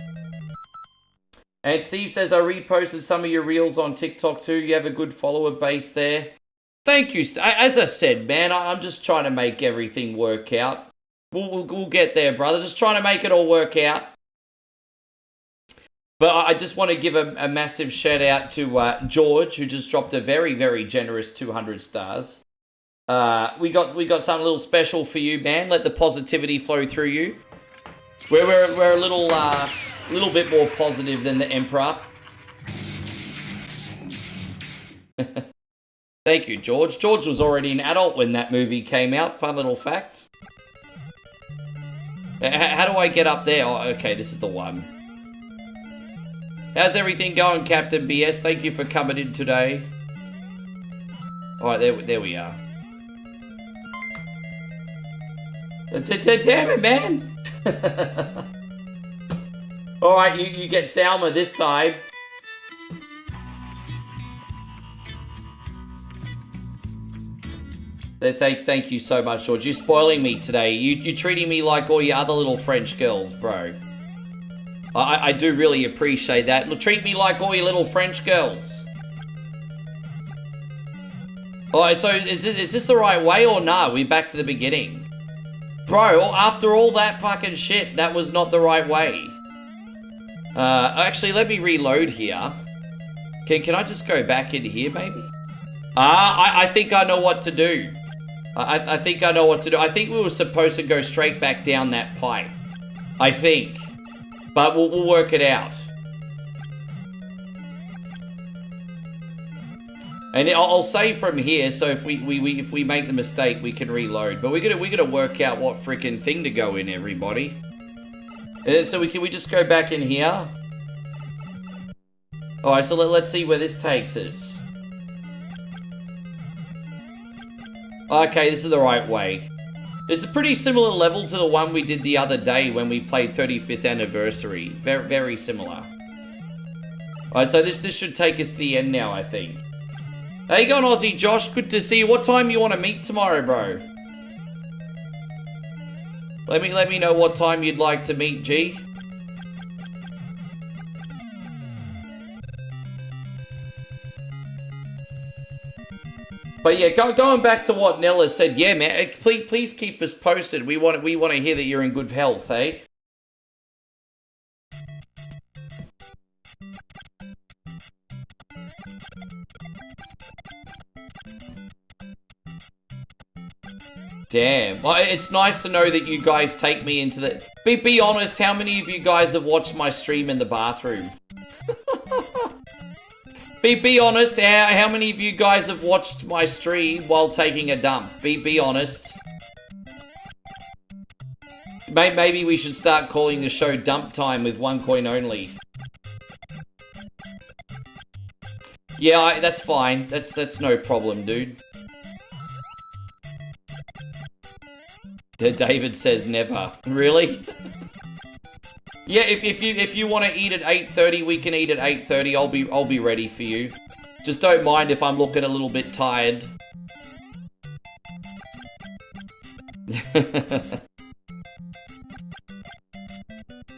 And Steve says, I reposted some of your reels on TikTok too. You have a good follower base there. Thank you. As I said, man, I'm just trying to make everything work out. We'll get there, brother. Just trying to make it all work out. But I just want to give a massive shout out to George, who just dropped a very, very generous 200 stars. We got something a little special for you, man. Let the positivity flow through you. We're a little bit more positive than the Emperor. Thank you, George. George was already an adult when that movie came out. Fun little fact. How do I get up there? Oh, okay, this is the one. How's everything going, Captain BS? Thank you for coming in today. Alright, there we are. Damn it, man! Alright, you get Salma this time. Thank you so much, George. You're spoiling me today. You're treating me like all your other little French girls, bro. I do really appreciate that. Treat me like all your little French girls. Alright, so is this the right way or nah? We're back to the beginning. Bro, after all that fucking shit, that was not the right way. Actually, let me reload here. Can I just go back in here, maybe? I think I know what to do. I think I know what to do. I think we were supposed to go straight back down that pipe. I think. But we'll work it out. And I'll save from here, so if we make the mistake, we can reload. But we gotta work out what freaking thing to go in, everybody. So we just go back in here? Alright, so let's see where this takes us. Okay, this is the right way. This is a pretty similar level to the one we did the other day when we played 35th Anniversary. Very, very similar. Alright, so this should take us to the end now, I think. How you going, Aussie Josh? Good to see you. What time you want to meet tomorrow, bro? Let me know what time you'd like to meet, G. But yeah, going back to what Nella said, yeah, man, please keep us posted. We want to hear that you're in good health, eh? Damn. Well, it's nice to know that you guys take me into the... Be honest, how many of you guys have watched my stream in the bathroom? Be honest, how many of you guys have watched my stream while taking a dump? Be honest. Maybe we should start calling the show Dump Time with 1 coin only. Yeah, that's fine. That's no problem, dude. David says never. Really? Yeah, if you want to eat at 8:30, we can eat at 8:30. I'll be ready for you. Just don't mind if I'm looking a little bit tired.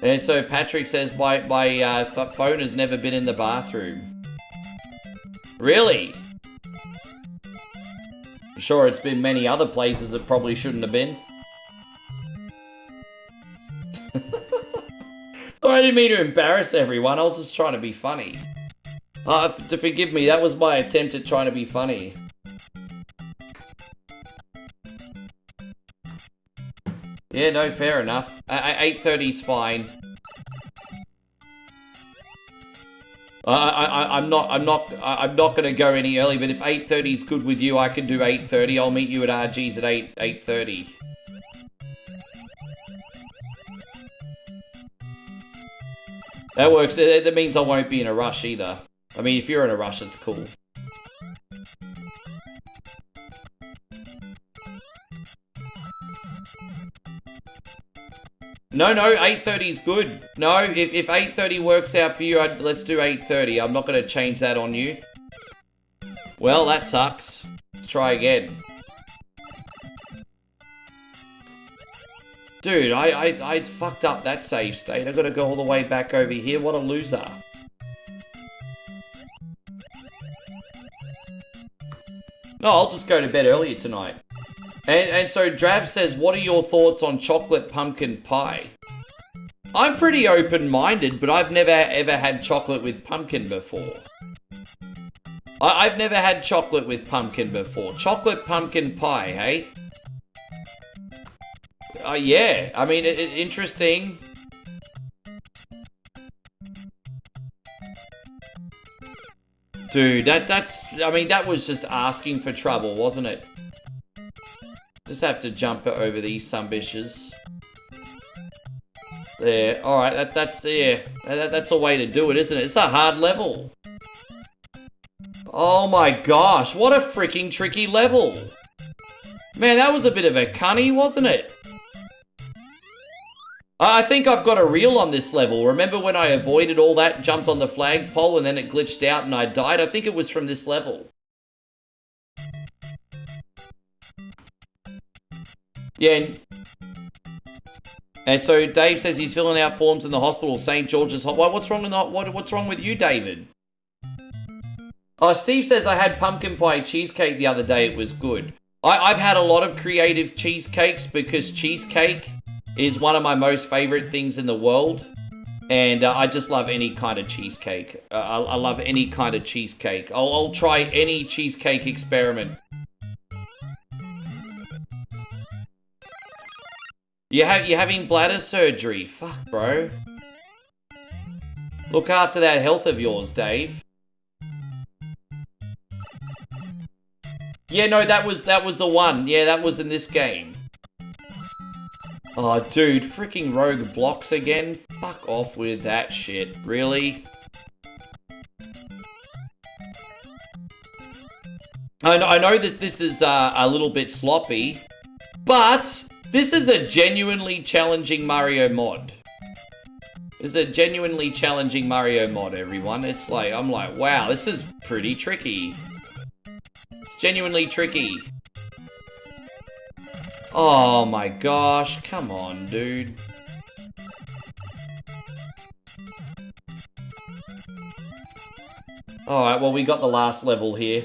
And so Patrick says my phone has never been in the bathroom. Really? I'm sure it's been many other places it probably shouldn't have been. Sorry, I didn't mean to embarrass everyone. I was just trying to be funny. To forgive me, that was my attempt at trying to be funny. Yeah, no, fair enough. 8:30's fine. I'm not gonna go any early. But if 8:30's good with you, I can do 8:30. I'll meet you at RG's at 8:30. That works. That means I won't be in a rush either. I mean, if you're in a rush, it's cool. No, 8:30 is good. No, if 8:30 works out for you, let's do 8:30. I'm not going to change that on you. Well, that sucks. Let's try again. Dude, I fucked up that save state. I gotta go all the way back over here. What a loser. No, I'll just go to bed earlier tonight. And so Drav says, what are your thoughts on chocolate pumpkin pie? I'm pretty open-minded, but I've never ever had chocolate with pumpkin before. I've never had chocolate with pumpkin before. Chocolate pumpkin pie, hey? Yeah, I mean, interesting. Dude, I mean, that was just asking for trouble, wasn't it? Just have to jump over these sumbitches. There, alright, that's a way to do it, isn't it? It's a hard level. Oh my gosh, what a freaking tricky level. Man, that was a bit of a cunny, wasn't it? I think I've got a reel on this level. Remember when I avoided all that, jumped on the flagpole, and then it glitched out and I died? I think it was from this level. Yeah. And so Dave says he's filling out forms in the hospital, St. George's Hospital. What's wrong with you, David? Oh, Steve says I had pumpkin pie cheesecake the other day. It was good. I've had a lot of creative cheesecakes because cheesecake is one of my most favorite things in the world. And I just love any kind of cheesecake. I love any kind of cheesecake. I'll try any cheesecake experiment. You're having bladder surgery. Fuck, bro. Look after that health of yours, Dave. Yeah, no, that was the one. Yeah, that was in this game. Oh, dude, freaking rogue blocks again. Fuck off with that shit. Really? I know that this is a little bit sloppy, but this is a genuinely challenging Mario mod. This is a genuinely challenging Mario mod, everyone. It's like, I'm like, wow, this is pretty tricky. It's genuinely tricky. Oh my gosh, come on, dude. Alright, well, we got the last level here.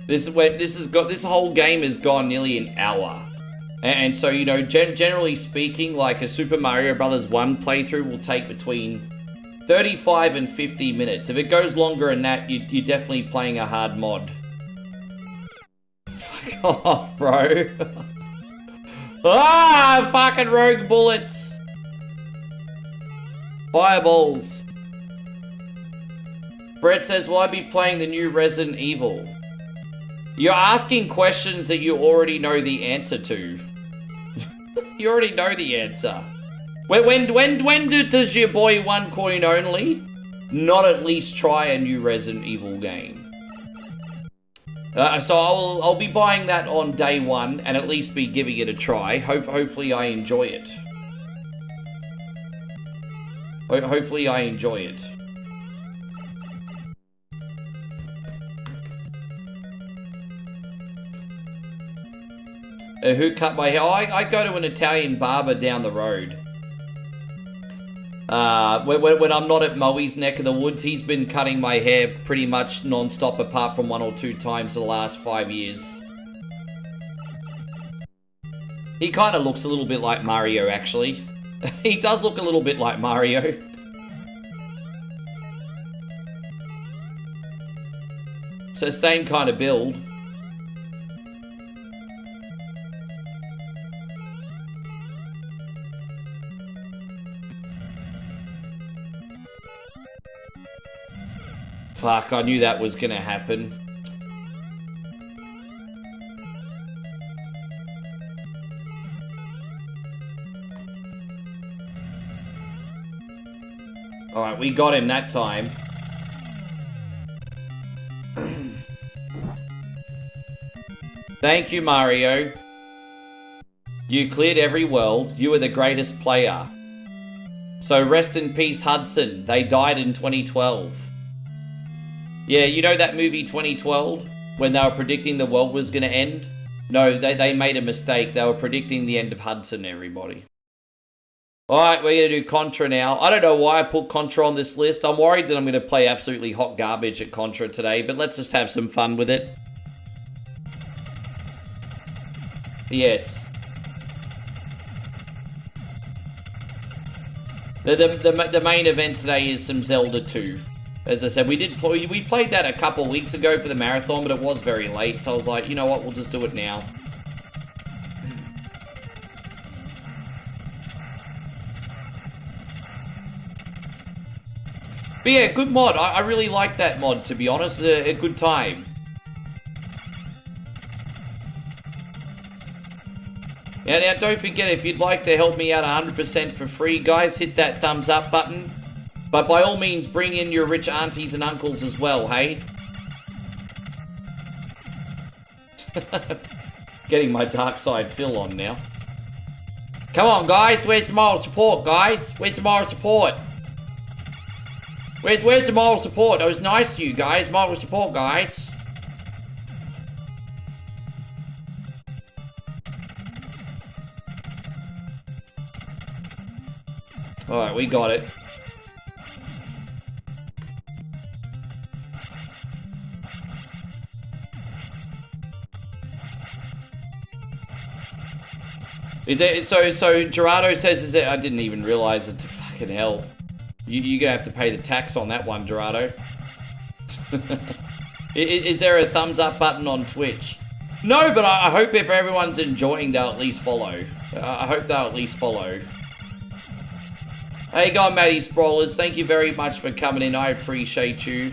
This whole game has gone nearly an hour. And so, you know, generally speaking, like a Super Mario Bros. 1 playthrough will take between 35 and 50 minutes. If it goes longer than that, you're definitely playing a hard mod. Fuck off, bro. Ah, fucking rogue bullets. Fireballs. Brett says, will I be playing the new Resident Evil? You're asking questions that you already know the answer to. You already know the answer. When does your boy one coin only not at least try a new Resident Evil game? So I'll be buying that on day one and at least be giving it a try. Hopefully I enjoy it. Hopefully I enjoy it. Who cut my hair? Oh, I go to an Italian barber down the road. When I'm not at Moe's neck of the woods, he's been cutting my hair pretty much non-stop apart from 1 or 2 times for the last 5 years. He kind of looks a little bit like Mario, actually. He does look a little bit like Mario. So same kind of build. Fuck, I knew that was gonna happen. Alright, we got him that time. Thank you, Mario. You cleared every world. You were the greatest player. So rest in peace, Hudson. They died in 2012. Yeah, you know that movie 2012? When they were predicting the world was going to end? No, they made a mistake. They were predicting the end of Hudson, everybody. Alright, we're going to do Contra now. I don't know why I put Contra on this list. I'm worried that I'm going to play absolutely hot garbage at Contra today, but let's just have some fun with it. Yes. The main event today is some Zelda 2. As I said, we played that a couple of weeks ago for the marathon, but it was very late, so I was like, you know what, we'll just do it now. But yeah, good mod. I really like that mod, to be honest. A good time. Yeah, now don't forget, if you'd like to help me out 100% for free, guys, hit that thumbs up button. But by all means, bring in your rich aunties and uncles as well, hey? Getting my dark side fill on now. Come on, guys. Where's the moral support, guys? Where's the moral support? Where's the moral support? That was nice to you guys. Moral support, guys. Alright, we got it. Is it so Gerardo says is that I didn't even realize it. Fucking hell. You're gonna have to pay the tax on that one, Gerardo. Is there a thumbs up button on Twitch? No, but I hope if everyone's enjoying, they'll at least follow. I hope they'll at least follow. Hey, go Matty Sprawlers. Thank you very much for coming in. I appreciate you.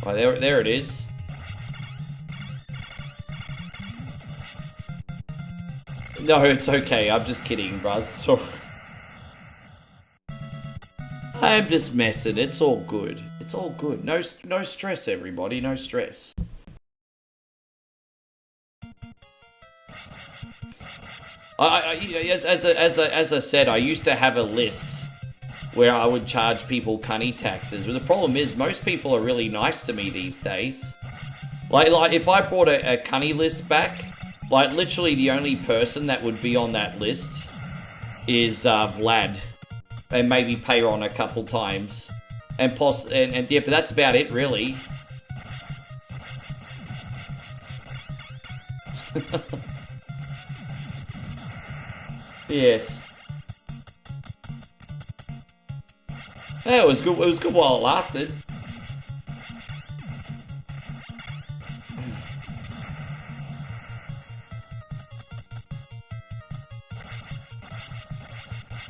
Oh, there it is. No, it's okay. I'm just kidding, bruh. So I'm just messing. It's all good. It's all good. No stress, everybody. No stress. As I said, I used to have a list where I would charge people cunny taxes. But the problem is, most people are really nice to me these days. Like if I brought a cunny list back, like literally the only person that would be on that list is Vlad, and maybe Payron a couple times, and yeah, but that's about it really. Yes. Yeah, it was good. It was good while it lasted.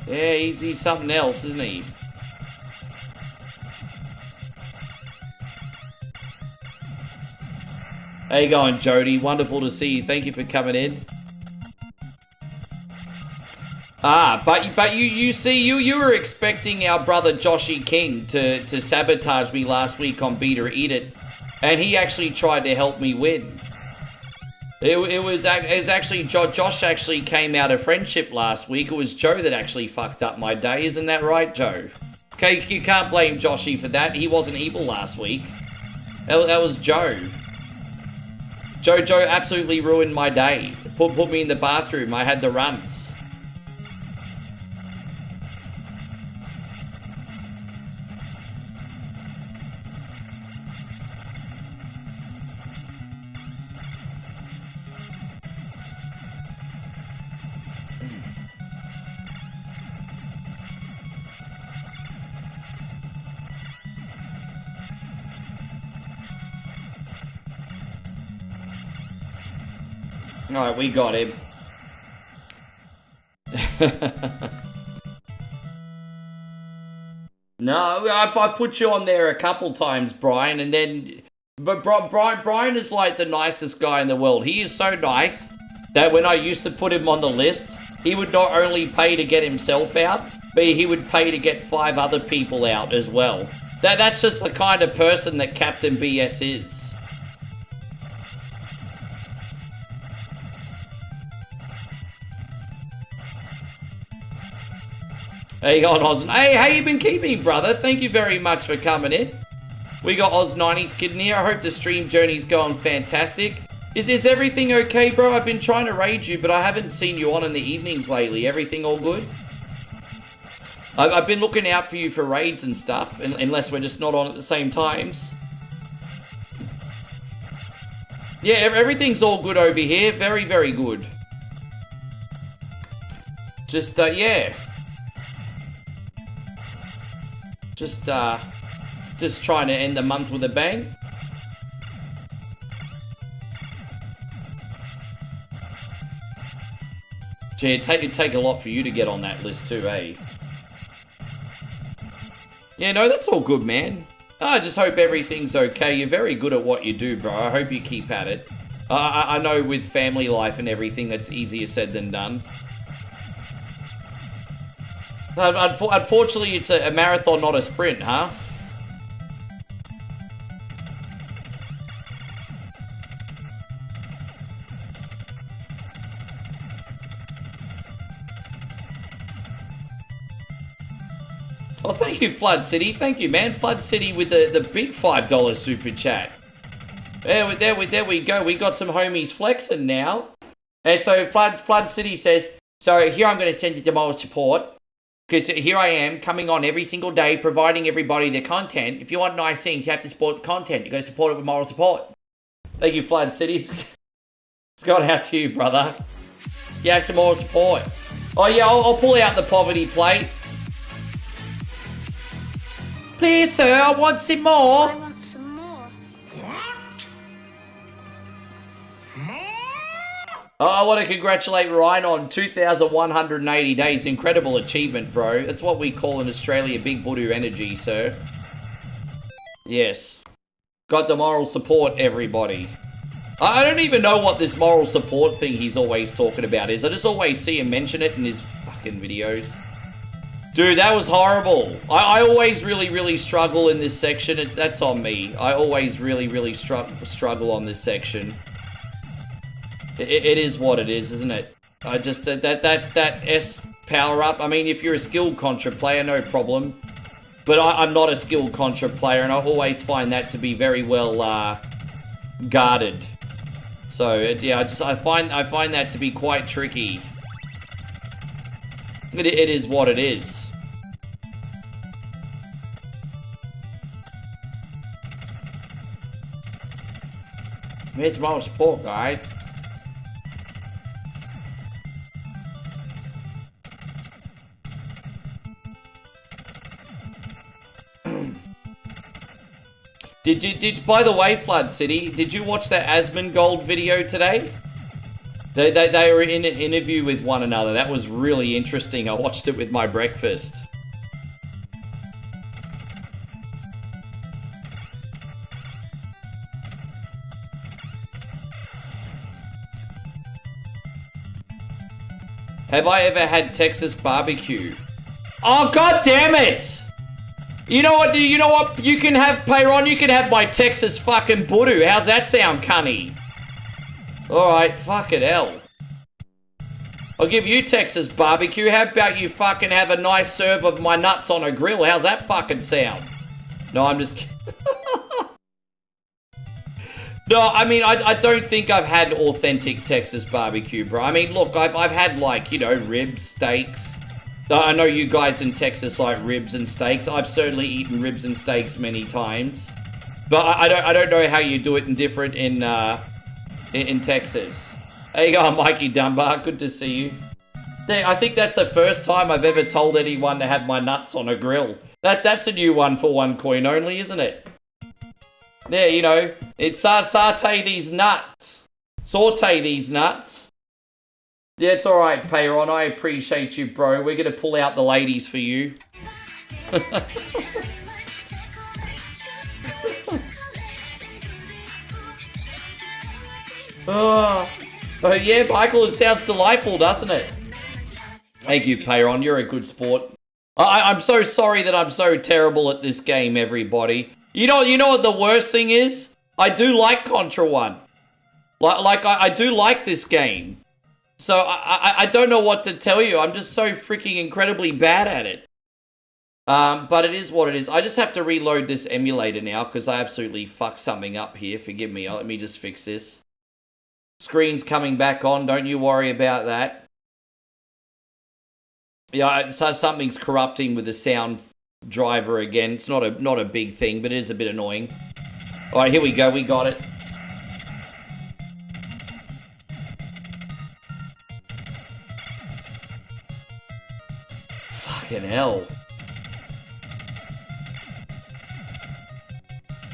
Yeah, he's something else, isn't he? How you going, Jody? Wonderful to see you. Thank you for coming in. Ah, but you see, you were expecting our brother Joshy King to sabotage me last week on Beat or Eat It, and he actually tried to help me win. It was actually Josh actually came out of friendship last week. It was Joe that actually fucked up my day, isn't that right, Joe? Okay, you can't blame Joshy for that. He wasn't evil last week. That was Joe. Joe absolutely ruined my day. Put me in the bathroom. I had the runs. Alright, we got him. No, I put you on there a couple times, Brian, and then... But Brian is like the nicest guy in the world. He is so nice that when I used to put him on the list, he would not only pay to get himself out, but he would pay to get 5 other people out as well. That's just the kind of person that Captain BS is. How you going, Oz? Hey, how you been keeping, brother? Thank you very much for coming in. We got Oz90s Kid in here. I hope the stream journey's going fantastic. Is everything okay, bro? I've been trying to raid you, but I haven't seen you on in the evenings lately. Everything all good? I've been looking out for you for raids and stuff, unless we're just not on at the same times. Yeah, everything's all good over here. Very, very good. Just, yeah. Just trying to end the month with a bang. Gee, it'd take a lot for you to get on that list too, eh? Yeah, no, that's all good, man. I just hope everything's okay. You're very good at what you do, bro. I hope you keep at it. I know with family life and everything, that's easier said than done. Unfortunately, it's a marathon, not a sprint, huh? Oh, thank you, Flood City. Thank you, man. Flood City with the big $5 super chat. There we go. We got some homies flexing now. And so Flood City says, so here I'm going to send you to moral support. Because here I am, coming on every single day, providing everybody their content. If you want nice things, you have to support the content. You've got to support it with moral support. Thank you, Flood City. It's gone out to you, brother. You have some moral support. Oh, yeah, I'll pull out the poverty plate. Please, sir, I want some more. I want some more. What? More? I want to congratulate Ryan on 2,180 days. Incredible achievement, bro. That's what we call in Australia big voodoo energy, sir. Yes. Got the moral support, everybody. I don't even know what this moral support thing he's always talking about is. I just always see him mention it in his fucking videos. Dude, that was horrible. I always really struggle in this section. That's on me. I always really struggle on this section. It is what it is, isn't it? I just said that S power up. I mean, if you're a skilled Contra player, no problem. But I'm not a skilled Contra player, and I always find that to be very well guarded. So yeah, I find that to be quite tricky. It is what it is. Where's moral support, guys? Did by the way, Flood City, did you watch that Asmongold video today? They were in an interview with one another. That was really interesting. I watched it with my breakfast. Have I ever had Texas barbecue? Oh, god damn it! You know what, you know what? You can have, Payron, you can have my Texas fucking budu. How's that sound, cunny? Alright, fucking hell. I'll give you Texas barbecue. How about you fucking have a nice serve of my nuts on a grill? How's that fucking sound? No, I'm just kidding. No, I mean, I don't think I've had authentic Texas barbecue, bro. I mean, look, I've had, like, you know, ribs, steaks. I know you guys in Texas like ribs and steaks. I've certainly eaten ribs and steaks many times. But I don't know how you do it in different in Texas. There you go, Mikey Dunbar. Good to see you. I think that's the first time I've ever told anyone to have my nuts on a grill. That's a new one for one coin only, isn't it? There, you know, it's saute these nuts. Saute these nuts. Yeah, it's alright, Payron. I appreciate you, bro. We're going to pull out the ladies for you. Oh, yeah, Michael, it sounds delightful, doesn't it? Thank you, Payron. You're a good sport. I'm so sorry that I'm so terrible at this game, everybody. You know what the worst thing is? I do like Contra 1. I do like this game. So I don't know what to tell you. I'm just so freaking incredibly bad at it. But it is what it is. I just have to reload this emulator now because I absolutely fucked something up here. Forgive me. Let me just fix this. Screen's coming back on. Don't you worry about that. Yeah, so something's corrupting with the sound driver again. It's not a big thing, but it is a bit annoying. All right, here we go. We got it. Fucking hell.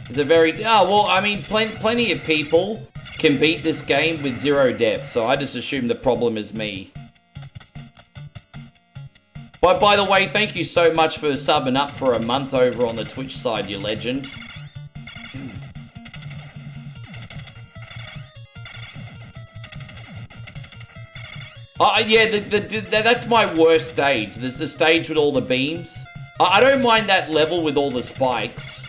It's a very... Oh, well, I mean, plenty of people can beat this game with 0 deaths, so I just assume the problem is me. But by the way, thank you so much for subbing up for a month over on the Twitch side, you legend. Yeah, that's my worst stage. There's the stage with all the beams. I don't mind that level with all the spikes.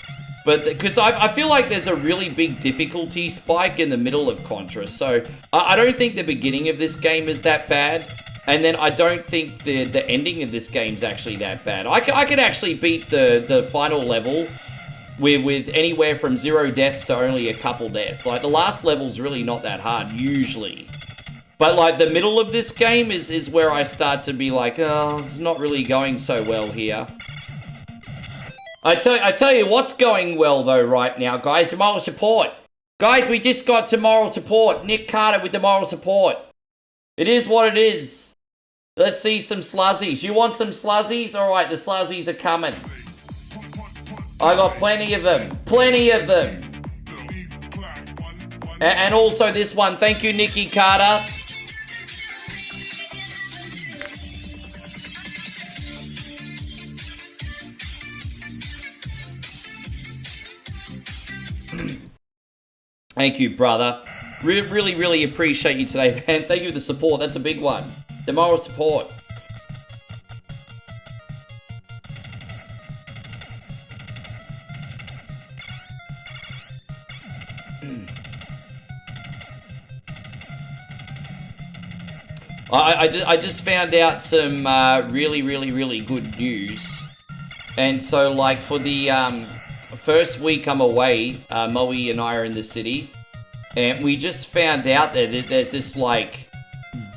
But because I feel like there's a really big difficulty spike in the middle of Contra. So I don't think the beginning of this game is that bad. And then I don't think the ending of this game's actually that bad. I could actually beat the final level with anywhere from 0 deaths to only a couple deaths. Like, the last level's really not that hard, usually. But, like, the middle of this game is where I start to be like, oh, it's not really going so well here. I tell you what's going well, though, right now, guys. The moral support. Guys, we just got some moral support. Nick Carter with the moral support. It is what it is. Let's see some sluzzies. You want some sluzzies? Alright, the sluzzies are coming. I got plenty of them. Plenty of them. And also this one. Thank you, Nicky Carter. Thank you, brother. Really, really appreciate you today, man. Thank you for the support. That's a big one. The moral support. I just found out some really good news. And so, like, for the first week I'm away, Moe and I are in the city, and we just found out that there's this, like,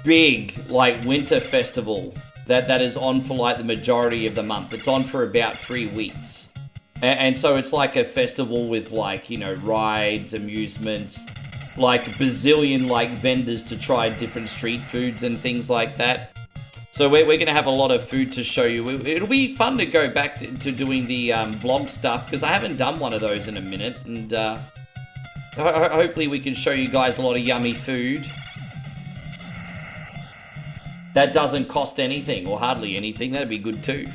big, like, winter festival that is on for, like, the majority of the month. It's on for about 3 weeks. And so it's like a festival with, like, you know, rides, amusements, like bazillion, like, vendors to try different street foods and things like that. So we're going to have a lot of food to show you. It'll be fun to go back to doing the vlog stuff, because I haven't done one of those in a minute. And hopefully we can show you guys a lot of yummy food. That doesn't cost anything, or hardly anything. That'd be good too.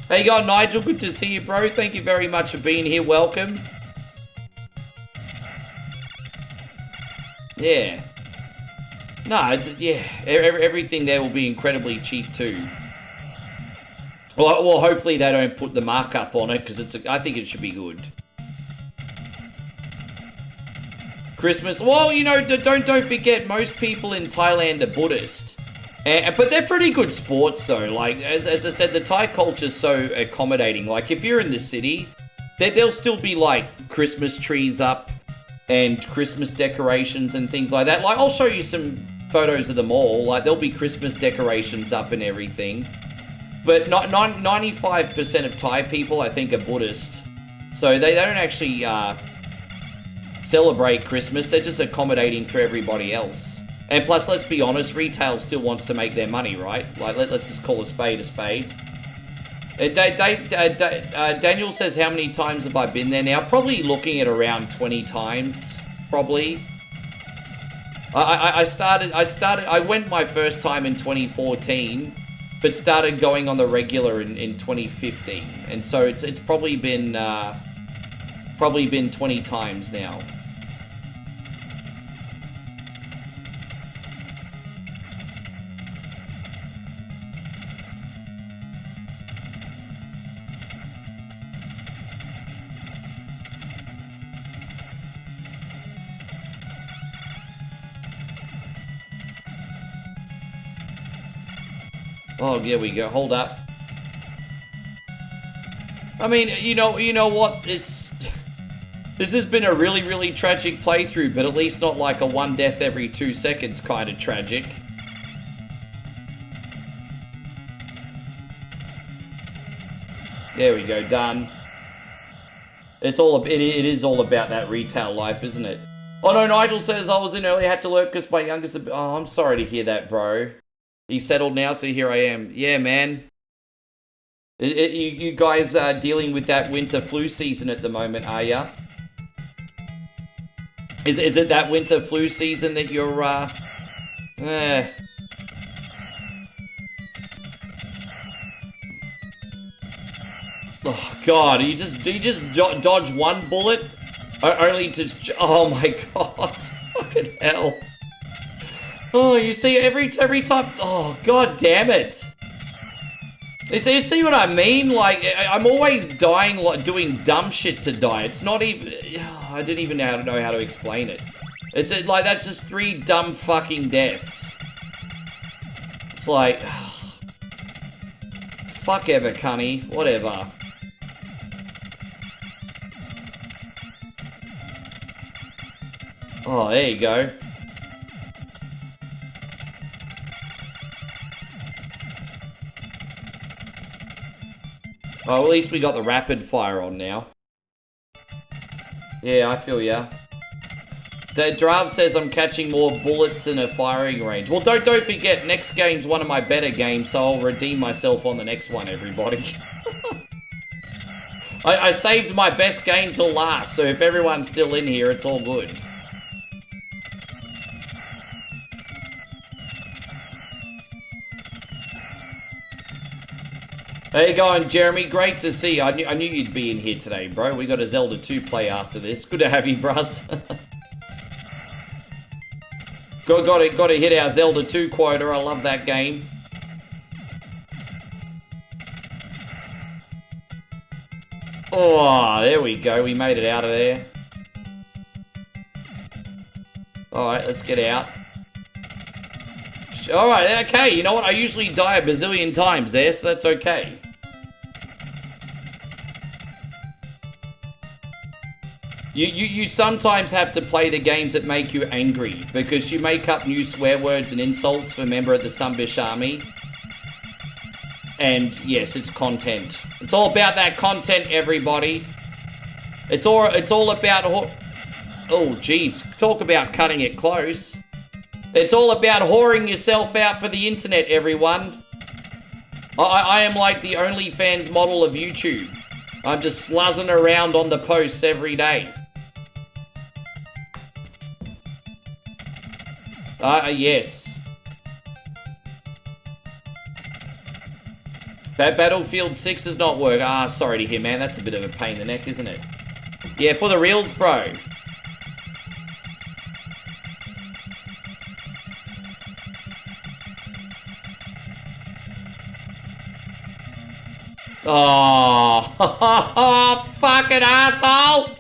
Hey, you go, Nigel. Good to see you, bro. Thank you very much for being here. Welcome. Yeah. No, yeah. Everything there will be incredibly cheap too. Well, hopefully they don't put the markup on it, because I think it should be good. Christmas. Well, you know, don't forget, most people in Thailand are Buddhist, but they're pretty good sports though. Like, as I said, the Thai culture's so accommodating. Like, if you're in the city, there'll still be, like, Christmas trees up and Christmas decorations and things like that. Like, I'll show you some photos of the mall. Like, there'll be Christmas decorations up and everything. But 95% of Thai people, I think, are Buddhist. So they don't actually celebrate Christmas. They're just accommodating for everybody else. And plus, let's be honest, retail still wants to make their money, right? Like, let's just call a spade a spade. Daniel says, how many times have I been there now? Probably looking at around 20 times, probably. I went my first time in 2014, but started going on the regular in 2015. And so it's probably been 20 times now. Oh, here we go. Hold up. I mean, you know what? This has been a really tragic playthrough, but at least not like a 1 death every 2 seconds kind of tragic. There we go. Done. It is all about that retail life, isn't it? Oh no, Nigel says I was in early, had to lurk because my youngest. Oh, I'm sorry to hear that, bro. He's settled now, so here I am. Yeah, man. You guys are dealing with that winter flu season at the moment, are ya? Is it that winter flu season that you're, Oh, God, you just dodge one bullet? Only to... Oh, my God. Fucking hell. Oh, you see, every time... Oh, god damn it. You see what I mean? Like, I'm always dying, like, doing dumb shit to die. It's not even... I didn't even know how to explain it. It's like, that's just 3 dumb fucking deaths. It's like... Fuck ever, cunny. Whatever. Oh, there you go. Oh, at least we got the rapid fire on now. Yeah, I feel ya. The draft says I'm catching more bullets in a firing range. Well, don't forget, next game's one of my better games, so I'll redeem myself on the next one, everybody. I saved my best game till last, so if everyone's still in here, it's all good. How you going, Jeremy? Great to see you. I knew you'd be in here today, bro. We got a Zelda 2 play after this. Good to have you, bruz. got to hit our Zelda 2 quota. I love that game. Oh, there we go. We made it out of there. Alright, let's get out. Alright, okay. You know what? I usually die a bazillion times there, so that's okay. You sometimes have to play the games that make you angry, because you make up new swear words and insults for a member of the Sunbish Army. And yes, it's content. It's all about that content, everybody. It's all about... Oh, jeez. Talk about cutting it close. It's all about whoring yourself out for the internet, everyone. I am like the OnlyFans model of YouTube. I'm just sluzzing around on the posts every day. Yes. Battlefield 6 does not work. Sorry to hear, man. That's a bit of a pain in the neck, isn't it? Yeah, for the reals, bro. Oh, fucking asshole!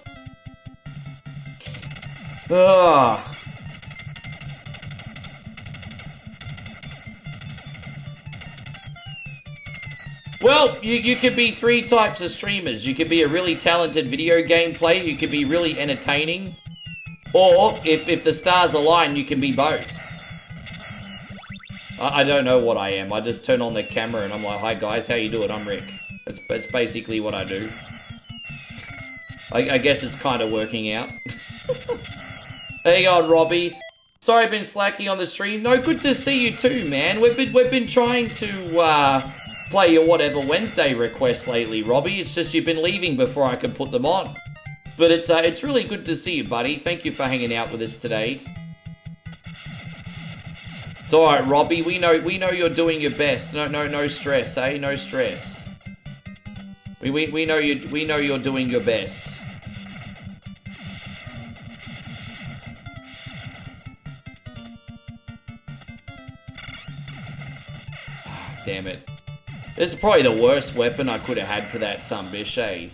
Ugh. Well, you could be 3 types of streamers. You could be a really talented video game player, you could be really entertaining, or if the stars align, you can be both. I don't know what I am. I just turn on the camera and I'm like, hi guys, how you doing? I'm Rick. That's basically what I do. I guess it's kind of working out. There you go, Robbie. Sorry I've been slacking on the stream. No, good to see you too, man. We've been trying to play your whatever Wednesday requests lately, Robbie. It's just you've been leaving before I could put them on. But it's really good to see you, buddy. Thank you for hanging out with us today. It's alright, Robbie. We know you're doing your best. No stress, eh? No stress. We know you're doing your best. Damn it. This is probably the worst weapon I could have had for that sunbish, eh?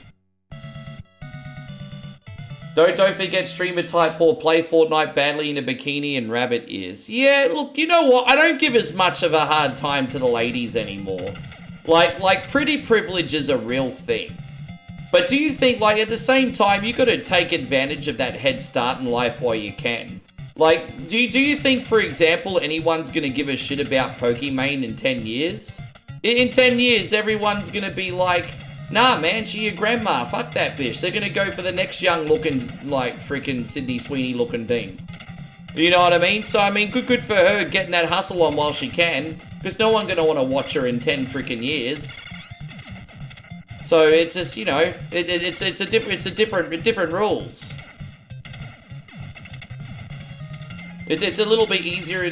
Don't forget streamer type 4, play Fortnite badly in a bikini and rabbit ears. Yeah, look, you know what? I don't give as much of a hard time to the ladies anymore. Like pretty privilege is a real thing. But do you think, like, at the same time, you got to take advantage of that head start in life while you can? Like, do you think, for example, anyone's going to give a shit about Pokimane in 10 years? In 10 years, everyone's going to be like, nah, man, she your grandma. Fuck that bitch. They're going to go for the next young-looking, like, freaking Sydney Sweeney-looking thing. You know what I mean? So, I mean, good for her getting that hustle on while she can. Because no one's going to want to watch her in 10 freaking years. So, it's just, you know, it's different rules. It's a little bit easier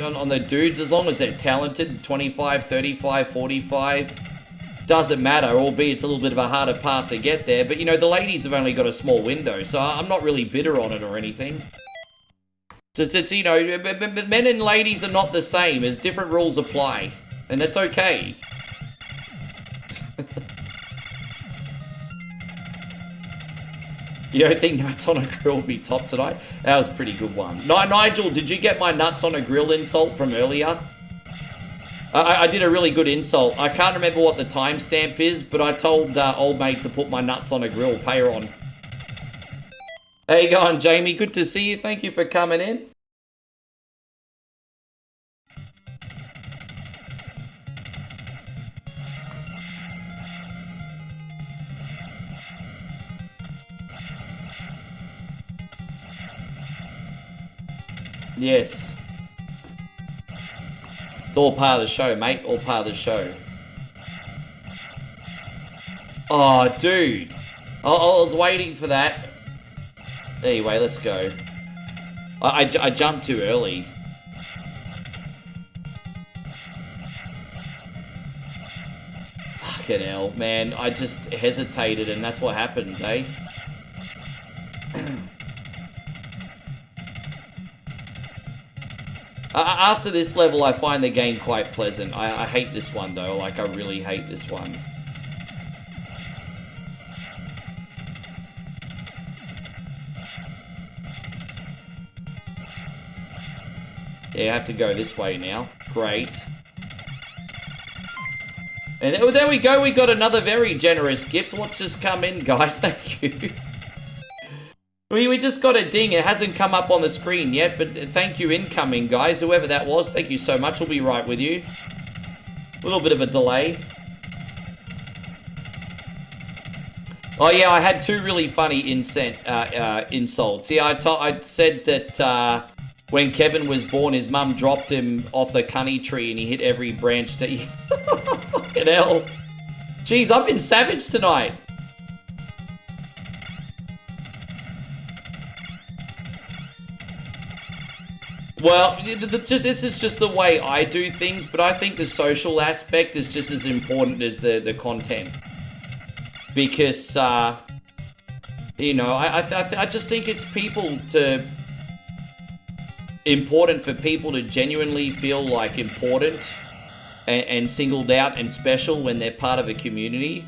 on the dudes as long as they're talented. 25, 35, 45. Doesn't matter, albeit it's a little bit of a harder path to get there. But, you know, the ladies have only got a small window, so I'm not really bitter on it or anything. So it's you know, men and ladies are not the same. As different rules apply, and that's okay. You don't think nuts on a grill will be top tonight? That was a pretty good one. Nigel, did you get my nuts on a grill insult from earlier? I did a really good insult. I can't remember what the timestamp is, but I told old mate to put my nuts on a grill. Pay her on. How you going, Jamie? Good to see you. Thank you for coming in. Yes. It's all part of the show, mate. All part of the show. Oh, dude. I was waiting for that. Anyway, let's go. I jumped too early. Fucking hell, man. I just hesitated and that's what happens, eh? After this level, I find the game quite pleasant. I hate this one, though. Like, I really hate this one. Yeah, I have to go this way now. Great. And there we go. We got another very generous gift. What's just come in, guys? Thank you. We just got a ding. It hasn't come up on the screen yet, but thank you incoming, guys. Whoever that was, thank you so much. We'll be right with you. A little bit of a delay. Oh, yeah, I had two really funny insults. Yeah, I said that when Kevin was born, his mum dropped him off the cunny tree and he hit every branch to... Fucking hell. Jeez, I've been savage tonight. Well, this is just the way I do things, but I think the social aspect is just as important as the content. Because, you know, I just think it's important for people to genuinely feel like important and singled out and special when they're part of a community.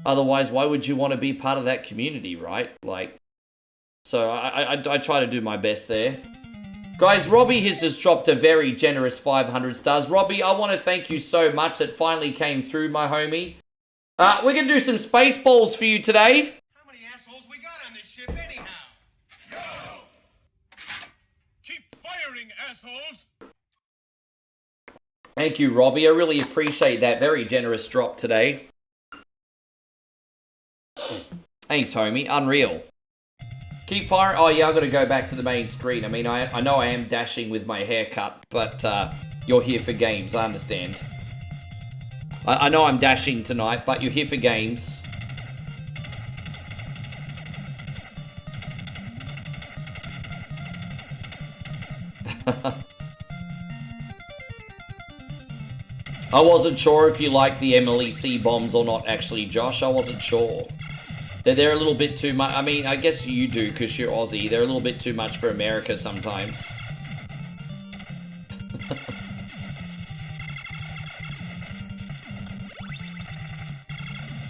Otherwise, why would you want to be part of that community, right? Like, so I try to do my best there. Guys, Robbie has just dropped a very generous 500 stars. Robbie, I want to thank you so much. It finally came through, my homie. We're going to do some space balls for you today. How many assholes we got on this ship anyhow? Go! Keep firing, assholes! Thank you, Robbie. I really appreciate that. Very generous drop today. Thanks, homie. Unreal. Keep firing. Oh, yeah, I've got to go back to the main screen. I mean, I know I am dashing with my haircut, but you're here for games. I understand. I know I'm dashing tonight, but you're here for games. I wasn't sure if you like the MLEC bombs or not, actually, Josh. I wasn't sure. They're a little bit too much. I mean, I guess you do because you're Aussie. They're a little bit too much for America sometimes.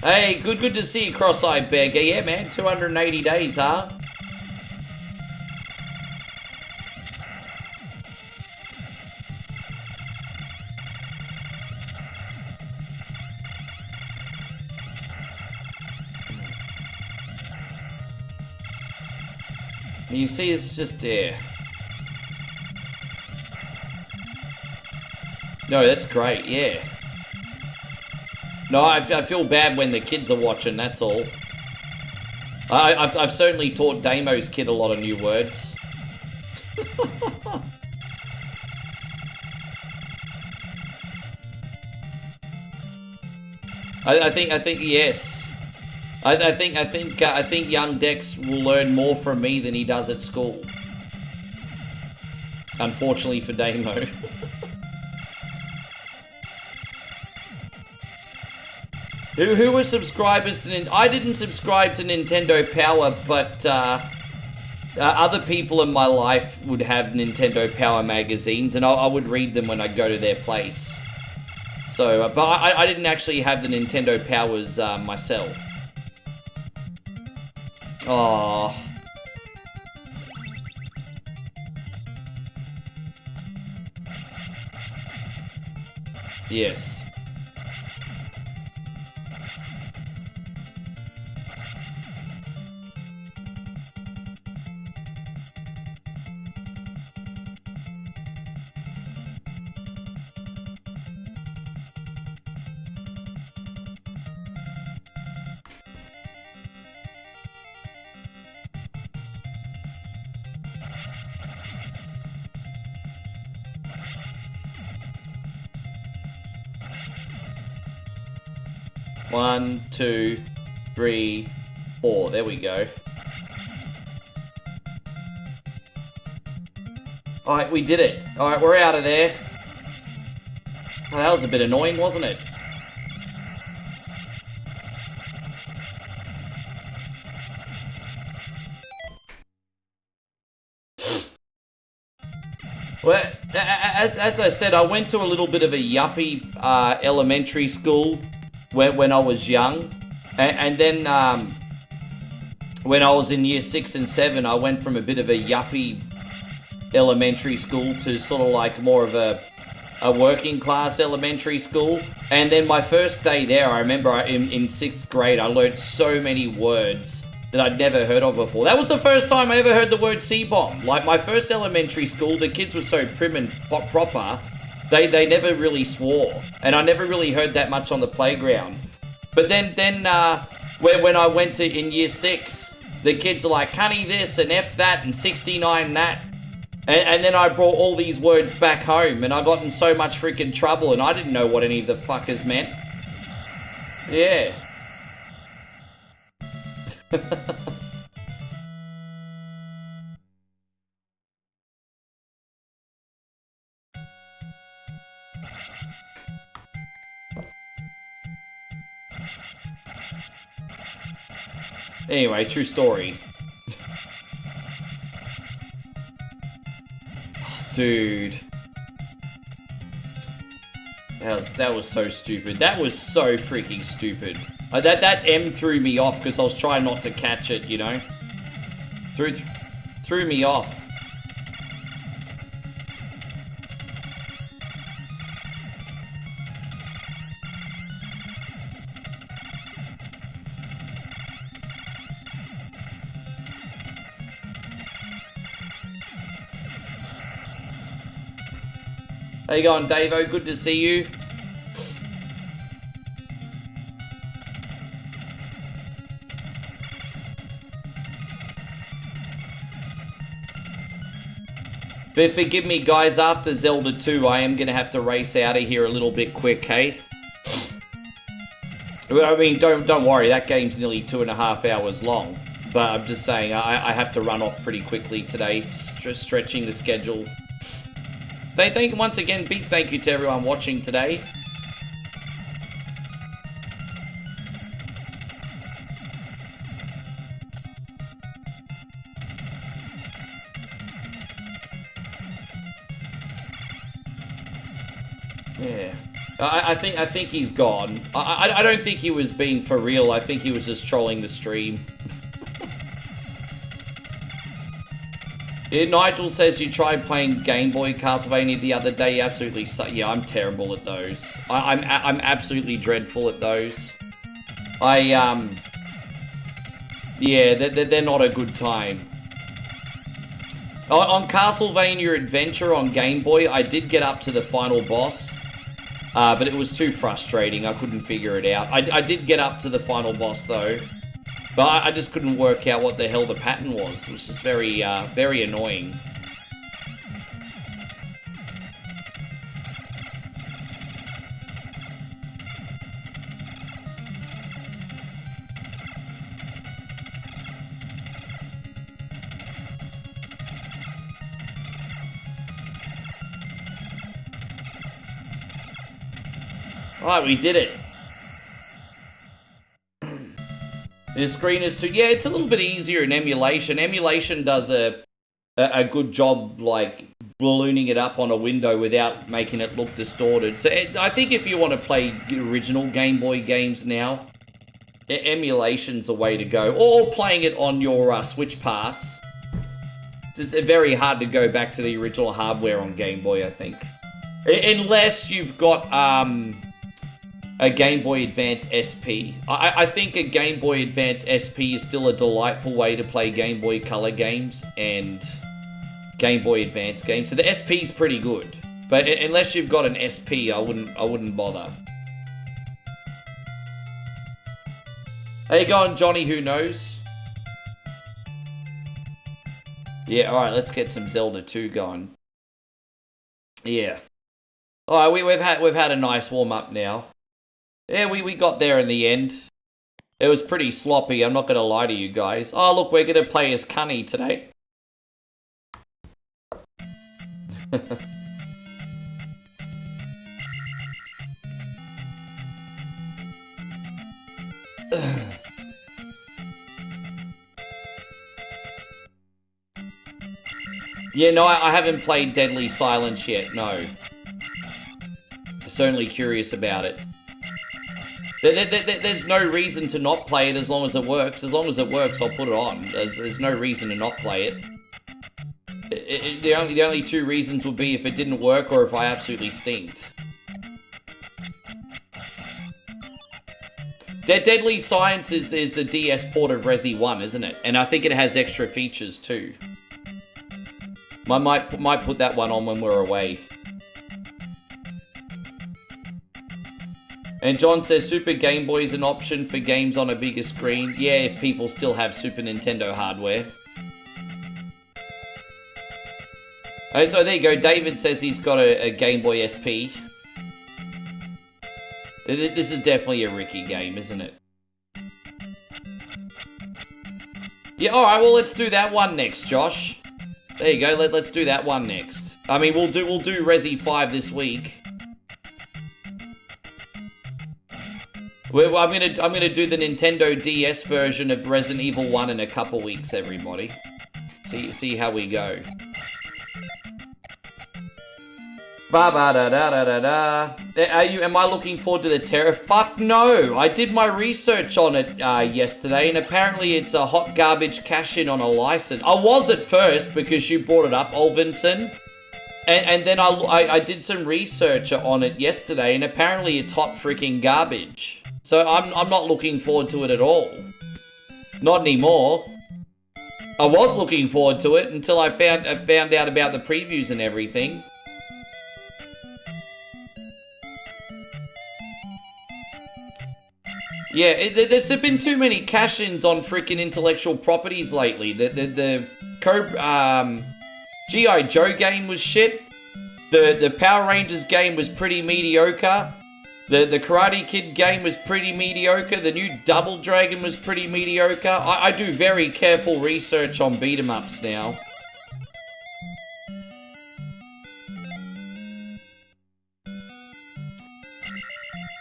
Hey, good to see you, Cross-Eyed Beggar. Yeah, man, 280 days, huh? You see, it's just there. No, that's great, yeah. No, I feel bad when the kids are watching, that's all. I've certainly taught Damo's kid a lot of new words. I think yes. I think young Dex will learn more from me than he does at school. Unfortunately for Damo. Who were subscribers to I didn't subscribe to Nintendo Power, but Other people in my life would have Nintendo Power magazines, and I would read them when I go to their place. So, but I didn't actually have the Nintendo Powers myself. Oh. Yes. One, two, three, four. There we go. Alright, we did it. Alright, we're out of there. Oh, that was a bit annoying, wasn't it? Well, as I said, I went to a little bit of a yuppie elementary school when I was young, and then when I was in year 6 and 7, I went from a bit of a yuppie elementary school to sort of like more of a working class elementary school. And then my first day there, I remember in 6th grade, I learned so many words that I'd never heard of before. That was the first time I ever heard the word C-bomb. Like my first elementary school, the kids were so prim and proper, they never really swore. And I never really heard that much on the playground. But then when I went to in year 6, the kids are like, cunny this and F that and 69 that. And then I brought all these words back home and I got in so much freaking trouble and I didn't know what any of the fuckers meant. Yeah. Anyway, true story. Dude. That was so stupid. That was so freaking stupid. That M threw me off because I was trying not to catch it, you know? Threw me off. How you going, Davo? Good to see you. But forgive me, guys, after Zelda 2, I am going to have to race out of here a little bit quick, hey? I mean, don't worry, that game's nearly 2.5 hours long. But I'm just saying, I have to run off pretty quickly today, stretching the schedule. Once again, big thank you to everyone watching today. Yeah, I think he's gone. I don't think he was being for real. I think he was just trolling the stream. Yeah, Nigel says you tried playing Game Boy Castlevania the other day. Absolutely, yeah, I'm terrible at those. I'm absolutely dreadful at those. Yeah, they're not a good time. On Castlevania Adventure on Game Boy, I did get up to the final boss, but it was too frustrating. I couldn't figure it out. I did get up to the final boss though. But I just couldn't work out what the hell the pattern was. It was just very, very annoying. Alright, we did it. The screen is too... Yeah, it's a little bit easier in emulation. Emulation does a good job, like, ballooning it up on a window without making it look distorted. So I think if you want to play original Game Boy games now, emulation's a way to go. Or playing it on your Switch Pass. It's very hard to go back to the original hardware on Game Boy, I think. Unless you've got a Game Boy Advance SP. I think a Game Boy Advance SP is still a delightful way to play Game Boy Color games and Game Boy Advance games. So the SP is pretty good. But unless you've got an SP, I wouldn't bother. How you going, Johnny? Who knows? Yeah, alright, let's get some Zelda 2 going. Yeah. Alright, we've had a nice warm-up now. Yeah, we got there in the end. It was pretty sloppy, I'm not going to lie to you guys. Oh, look, we're going to play as Cunny today. Yeah, no, I haven't played Deadly Silence yet, no. Certainly curious about it. There's no reason to not play it as long as it works. As long as it works, I'll put it on. There's no reason to not play it. The only two reasons would be if it didn't work or if I absolutely stinked. Deadly Science is the DS port of Resi 1, isn't it? And I think it has extra features too. I might put that one on when we're away. And John says Super Game Boy is an option for games on a bigger screen. Yeah, if people still have Super Nintendo hardware. Oh, so there you go. David says he's got a Game Boy SP. This is definitely a Ricky game, isn't it? Yeah, alright, well let's do that one next, Josh. There you go, let's do that one next. I mean, we'll do Resi 5 this week. I'm gonna do the Nintendo DS version of Resident Evil 1 in a couple weeks, everybody. See how we go. Ba-ba-da-da-da-da-da. Am I looking forward to the Terror? Fuck no! I did my research on it yesterday, and apparently it's a hot garbage cash-in on a license. I was at first, because you brought it up, Olvinson. And then I did some research on it yesterday, and apparently it's hot freaking garbage. So I'm not looking forward to it at all. Not anymore. I was looking forward to it until I found out about the previews and everything. Yeah, there's been too many cash-ins on freaking intellectual properties lately. The G.I. Joe game was shit. The Power Rangers game was pretty mediocre. The Karate Kid game was pretty mediocre. The new Double Dragon was pretty mediocre. I do very careful research on beat-em-ups now.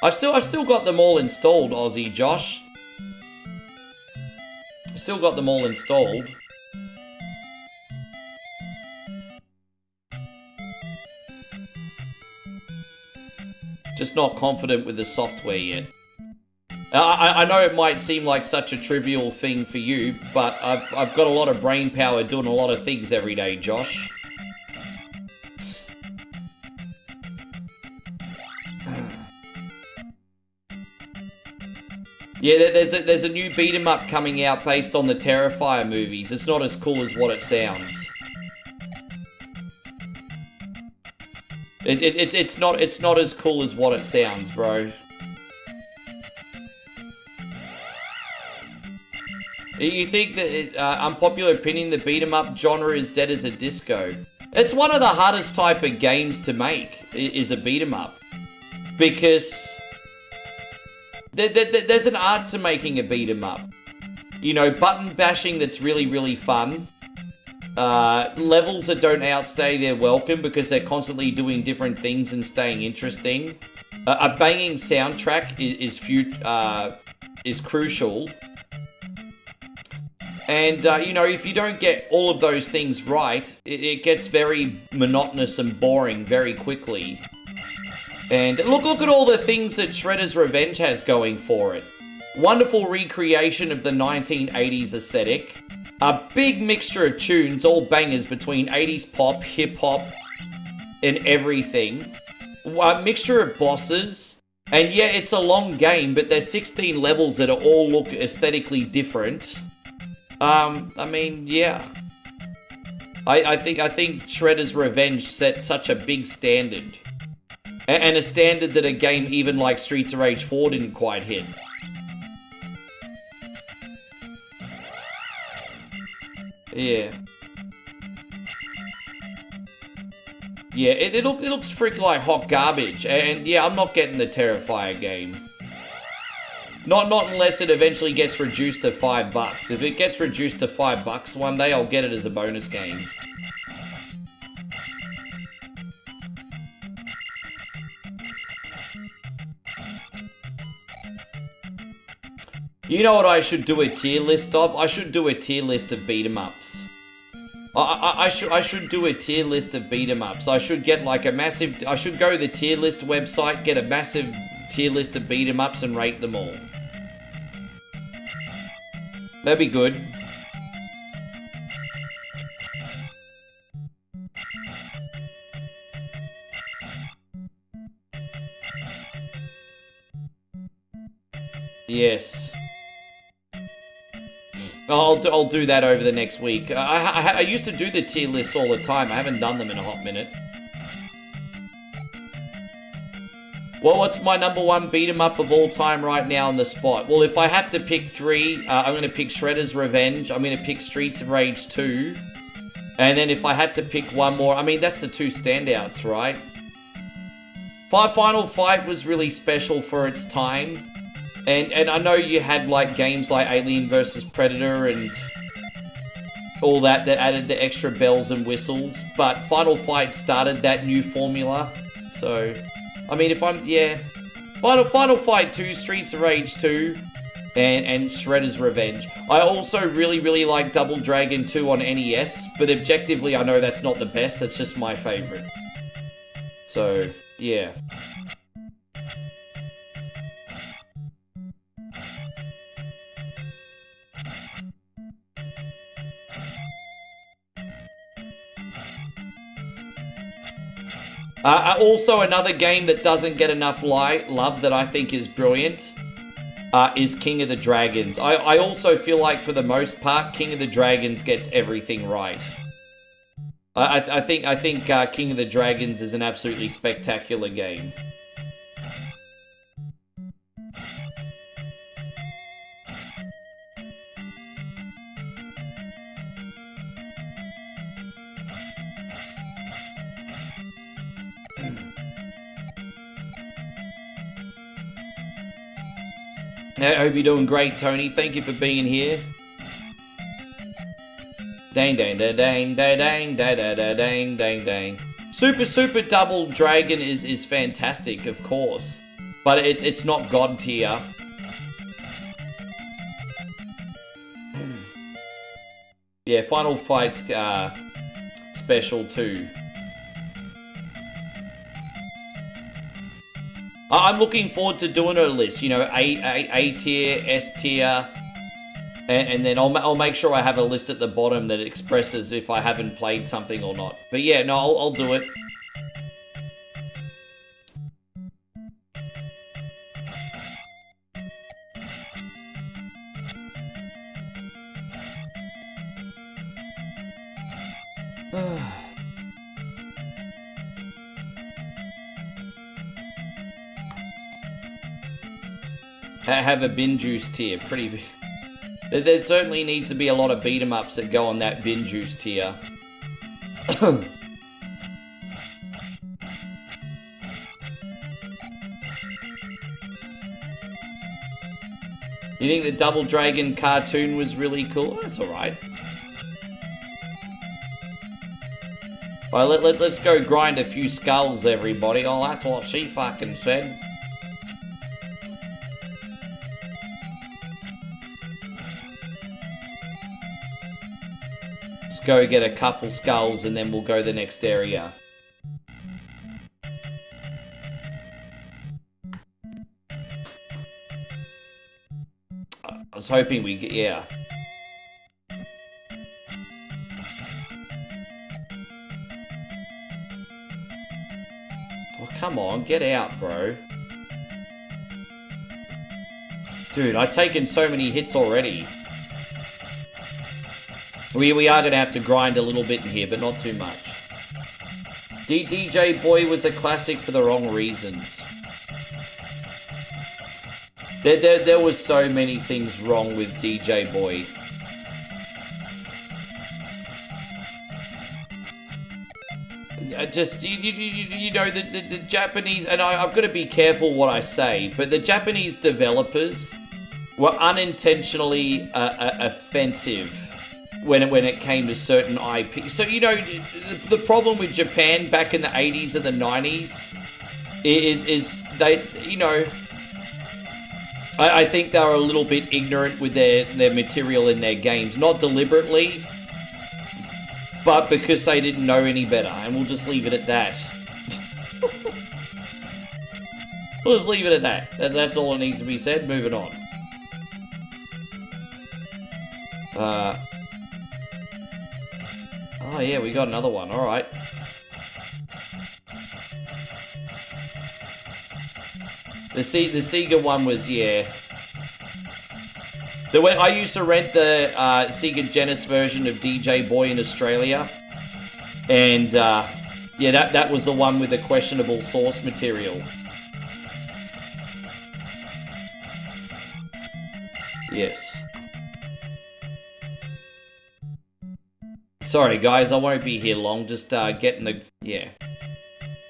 I've still got them all installed, Aussie Josh. Still got them all installed. Just not confident with the software yet. I know it might seem like such a trivial thing for you, but I've got a lot of brain power doing a lot of things every day, Josh. Yeah, there's a new beat-em-up coming out based on the Terrifier movies. It's not as cool as what it sounds. It's not as cool as what it sounds, bro. You think that unpopular opinion, the beat-em-up genre is dead as a disco? It's one of the hardest type of games to make. Is a beat-em-up, because there's an art to making a beat-em-up. You know, button bashing that's really, really fun. Levels that don't outstay their welcome because they're constantly doing different things and staying interesting. A banging soundtrack is crucial. And, you know, if you don't get all of those things right, it gets very monotonous and boring very quickly. And look at all the things that Shredder's Revenge has going for it. Wonderful recreation of the 1980s aesthetic. A big mixture of tunes, all bangers between 80s pop, hip-hop, and everything. A mixture of bosses. And yeah, it's a long game, but there's 16 levels that all look aesthetically different. I mean, yeah. I think Shredder's Revenge set such a big standard. And a standard that a game even like Streets of Rage 4 didn't quite hit. Yeah. Yeah, it looks freaking like hot garbage. And yeah, I'm not getting the Terrifier game. Not unless it eventually gets reduced to $5. If it gets reduced to $5 one day, I'll get it as a bonus game. You know what I should do a tier list of? I should do a tier list of beat-em-ups. I should do a tier list of beat-em-ups. I should get like a massive... I should go to the tier list website, get a massive tier list of beat-em-ups and rate them all. That'd be good. Yes. I'll do that over the next week. I used to do the tier lists all the time. I haven't done them in a hot minute. Well, what's my number one beat-em-up of all time right now on the spot? Well, if I have to pick three, I'm going to pick Shredder's Revenge. I'm going to pick Streets of Rage 2. And then if I had to pick one more, I mean, that's the two standouts, right? Final Fight was really special for its time. And I know you had like games like Alien vs Predator and all that added the extra bells and whistles, but Final Fight started that new formula. So, I mean, if I'm, yeah, Final Fight 2, Streets of Rage 2, and Shredder's Revenge. I also really like Double Dragon 2 on NES, but objectively I know that's not the best, that's just my favorite. So, yeah. Also, another game that doesn't get enough love that I think is brilliant is King of the Dragons. I also feel like, for the most part, King of the Dragons gets everything right. I think King of the Dragons is an absolutely spectacular game. I hope you're doing great, Tony. Thank you for being here. Dang, dang, dang, dang, dang, dang, dang, dang, dang, dang. Super Double Dragon is fantastic, of course, but it's not God tier. Yeah, Final Fight's special too. I'm looking forward to doing a list, you know, A tier, S tier, and then I'll make sure I have a list at the bottom that expresses if I haven't played something or not. But yeah, no, I'll do it. Have a bin juice tier, pretty big. There certainly needs to be a lot of beat 'em ups that go on that bin juice tier. You think the Double Dragon cartoon was really cool? That's alright. Alright, let's go grind a few skulls, everybody. Oh, that's what she fucking said. Just go get a couple skulls and then we'll go the next area. I was hoping we get, yeah. Oh, come on, get out, bro. Dude, I've taken so many hits already. We are going to have to grind a little bit in here, but not too much. DJ Boy was a classic for the wrong reasons. There was so many things wrong with DJ Boy. Just, you know, the Japanese, and I've got to be careful what I say, but the Japanese developers were unintentionally offensive when it came to certain IP. So, you know, the problem with Japan back in the 80s and the 90s is they, you know, I think they were a little bit ignorant with their material in their games. Not deliberately, but because they didn't know any better. And we'll just leave it at that. We'll just leave it at that. That's all that needs to be said. Moving on. Oh yeah, we got another one. All right. The Sega one was, yeah. I used to rent the Sega Genesis version of DJ Boy in Australia, and yeah, that was the one with the questionable source material. Yes. Sorry guys, I won't be here long, just getting the, yeah.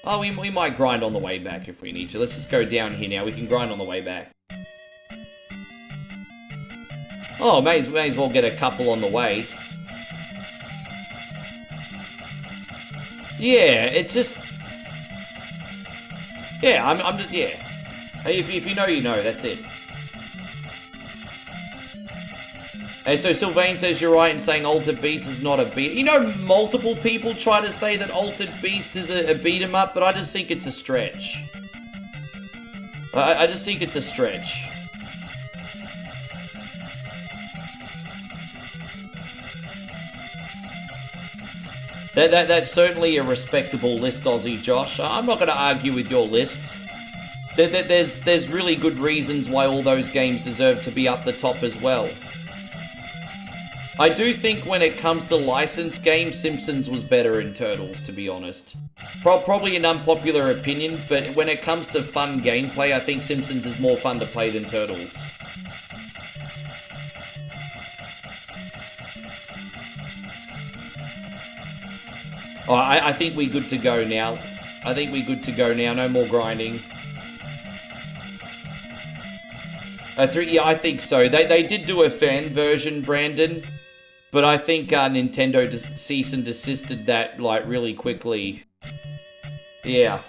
Oh, we might grind on the way back if we need to. Let's just go down here now, we can grind on the way back. Oh, may as well get a couple on the way. Yeah, it just, yeah, I'm just, yeah. If you know, you know, that's it. And so Sylvain says you're right in saying Altered Beast is not a beat. You know, multiple people try to say that Altered Beast is a beat 'em up, but I just think it's a stretch. I just think it's a stretch. That's certainly a respectable list, Aussie Josh. I'm not going to argue with your list. There's really good reasons why all those games deserve to be up the top as well. I do think when it comes to licensed games, Simpsons was better in Turtles, to be honest. Probably an unpopular opinion, but when it comes to fun gameplay, I think Simpsons is more fun to play than Turtles. Oh, I think we're good to go now. I think we're good to go now. No more grinding. Yeah, I think so. They did do a fan version, Brandon. But I think Nintendo just cease and desisted that, like, really quickly. Yeah.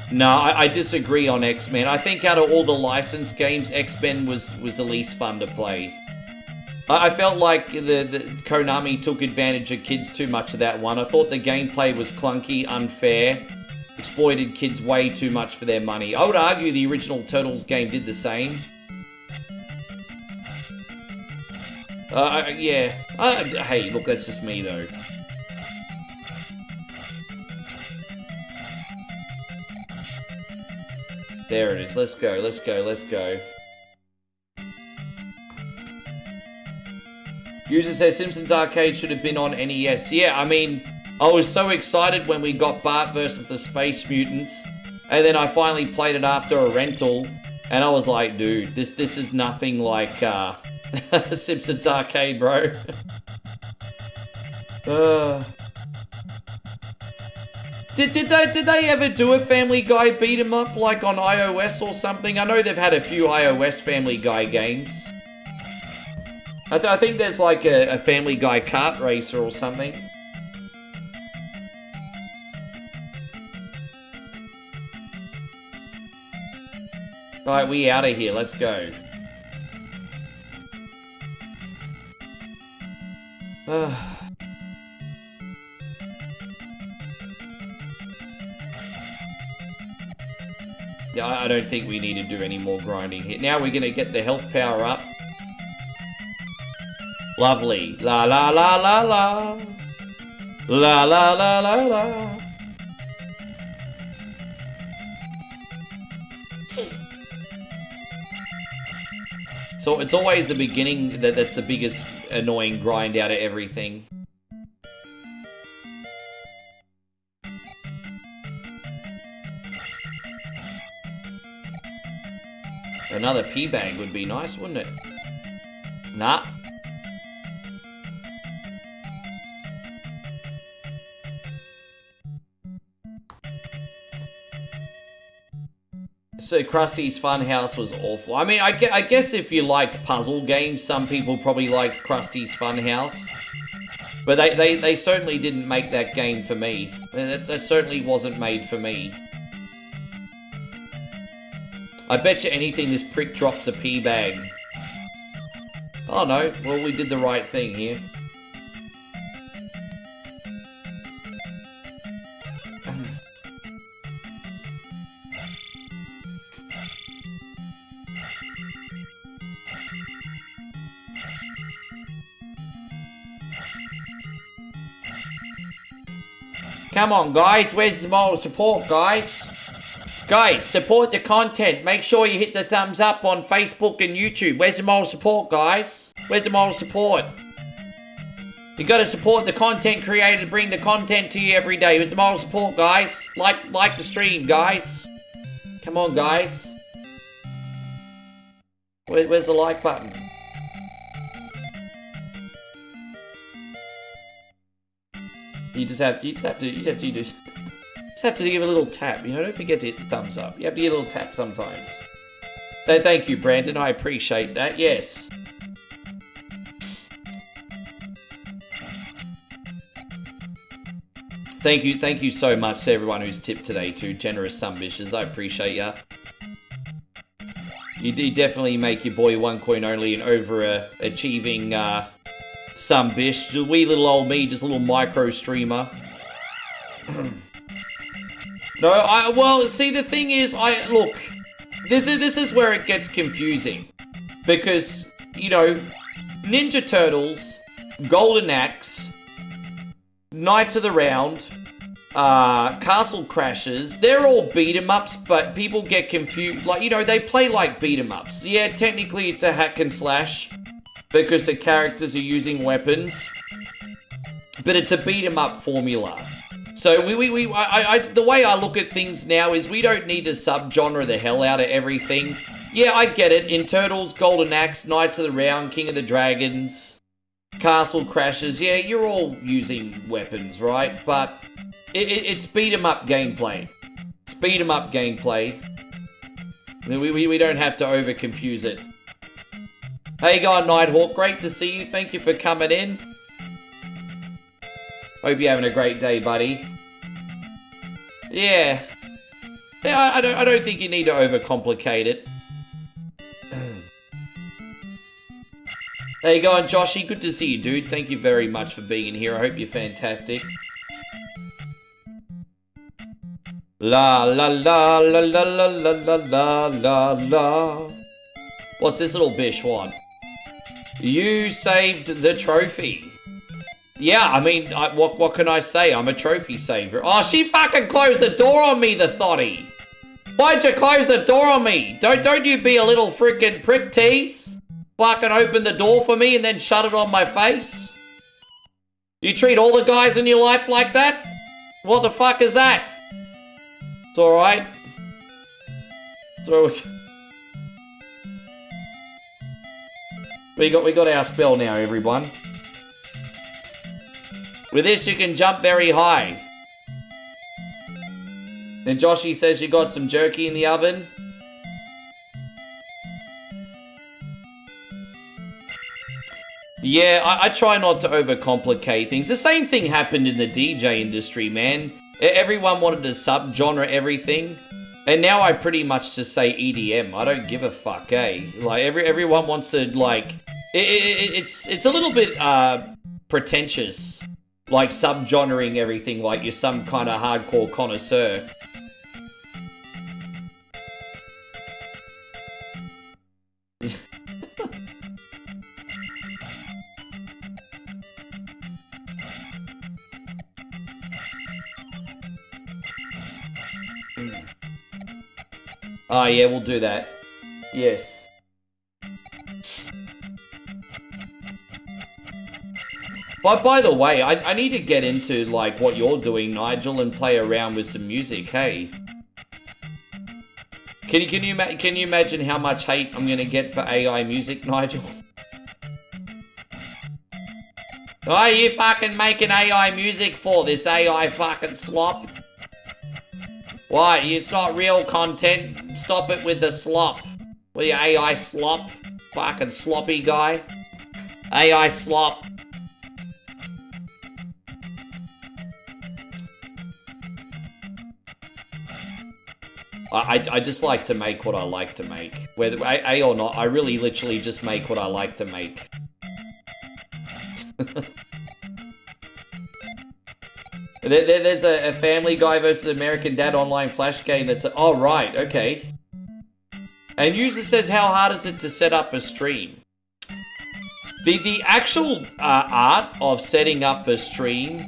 No, I disagree on X-Men. I think out of all the licensed games, X-Men was the least fun to play. I felt like the Konami took advantage of kids too much of that one. I thought the gameplay was clunky, unfair, exploited kids way too much for their money. I would argue the original Turtles game did the same. Yeah. Hey, look, that's just me though. There it is. Let's go, let's go, let's go. User says Simpsons Arcade should have been on NES. Yeah, I mean, I was so excited when we got Bart versus the Space Mutants, and then I finally played it after a rental, and I was like, dude, this is nothing like Simpsons Arcade, bro. Did they ever do a Family Guy beat 'em up like on iOS or something? I know they've had a few iOS Family Guy games. I think there's like a Family Guy kart racer or something. Alright, we out of here. Let's go. Yeah, I don't think we need to do any more grinding here. Now we're going to get the health power up. Lovely. La la la la la. La la la la la. So it's always the beginning that's the biggest annoying grind out of everything. Another pea bag would be nice, wouldn't it? Nah. So Krusty's Funhouse was awful. I mean, I guess if you liked puzzle games, some people probably liked Krusty's Funhouse. But they certainly didn't make that game for me. That certainly wasn't made for me. I bet you anything this prick drops a pea bag. Oh no, well we did the right thing here. Come on guys, where's the moral support guys? Guys, support the content. Make sure you hit the thumbs up on Facebook and YouTube. Where's the moral support, guys? Where's the moral support? You gotta support the content creator to bring the content to you every day. Where's the moral support, guys? Like the stream, guys. Come on, guys. Where's the like button? You just have to give a little tap, you know, don't forget to hit the thumbs up. You have to get a little tap sometimes. Thank you, Brandon, I appreciate that, yes. Thank you so much to everyone who's tipped today too, generous sumbishers, I appreciate ya. You definitely make your boy one coin only an overachieving sumbish. Wee little old me, just a little micro streamer. No, well, see, the thing is, look, this is where it gets confusing. Because, you know, Ninja Turtles, Golden Axe, Knights of the Round, Castle Crashers, they're all beat-em-ups, but people get confused. Like, you know, they play like beat-em-ups. Yeah, technically it's a hack and slash, because the characters are using weapons, but it's a beat-em-up formula. So the way I look at things now is we don't need to subgenre the hell out of everything. Yeah, I get it. In Turtles, Golden Axe, Knights of the Round, King of the Dragons, Castle Crashers, yeah, you're all using weapons, right? But it's beat-em-up gameplay. It's beat-em-up gameplay. We don't have to over-confuse it. Hey, guy Nighthawk, great to see you. Thank you for coming in. Hope you're having a great day, buddy. Yeah. I don't think you need to overcomplicate it. There you go, Joshy. Good to see you, dude. Thank you very much for being here. I hope you're fantastic. La la la la la la la la la la. What's this little bish want? You saved the trophy. Yeah, I mean, what can I say? I'm a trophy saver. Oh, she fucking closed the door on me, the thotty. Why'd you close the door on me? Don't you be a little freaking prick tease. Fucking open the door for me and then shut it on my face. You treat all the guys in your life like that? What the fuck is that? It's alright. So we got our spell now, everyone. With this, you can jump very high. And Joshy says you got some jerky in the oven. Yeah, I try not to overcomplicate things. The same thing happened in the DJ industry, man. Everyone wanted to subgenre everything. And now I pretty much just say EDM. I don't give a fuck, eh? Like, everyone wants to, like... It's a little bit, pretentious. Like, subgenring everything like you're some kind of hardcore connoisseur. Oh, yeah, we'll do that. Yes. But by the way, I need to get into, like, what you're doing, Nigel, and play around with some music, hey? Can you imagine how much hate I'm gonna get for AI music, Nigel? What are you fucking making AI music for, this AI fucking slop? What, it's not real content? Stop it with the slop. What are you, AI slop? Fucking sloppy guy. AI slop. I just like to make what I like to make. Whether A or not, I really literally just make what I like to make. There's a Family Guy versus American Dad online flash game that's... Oh, right, okay. And user says, how hard is it to set up a stream? The actual art of setting up a stream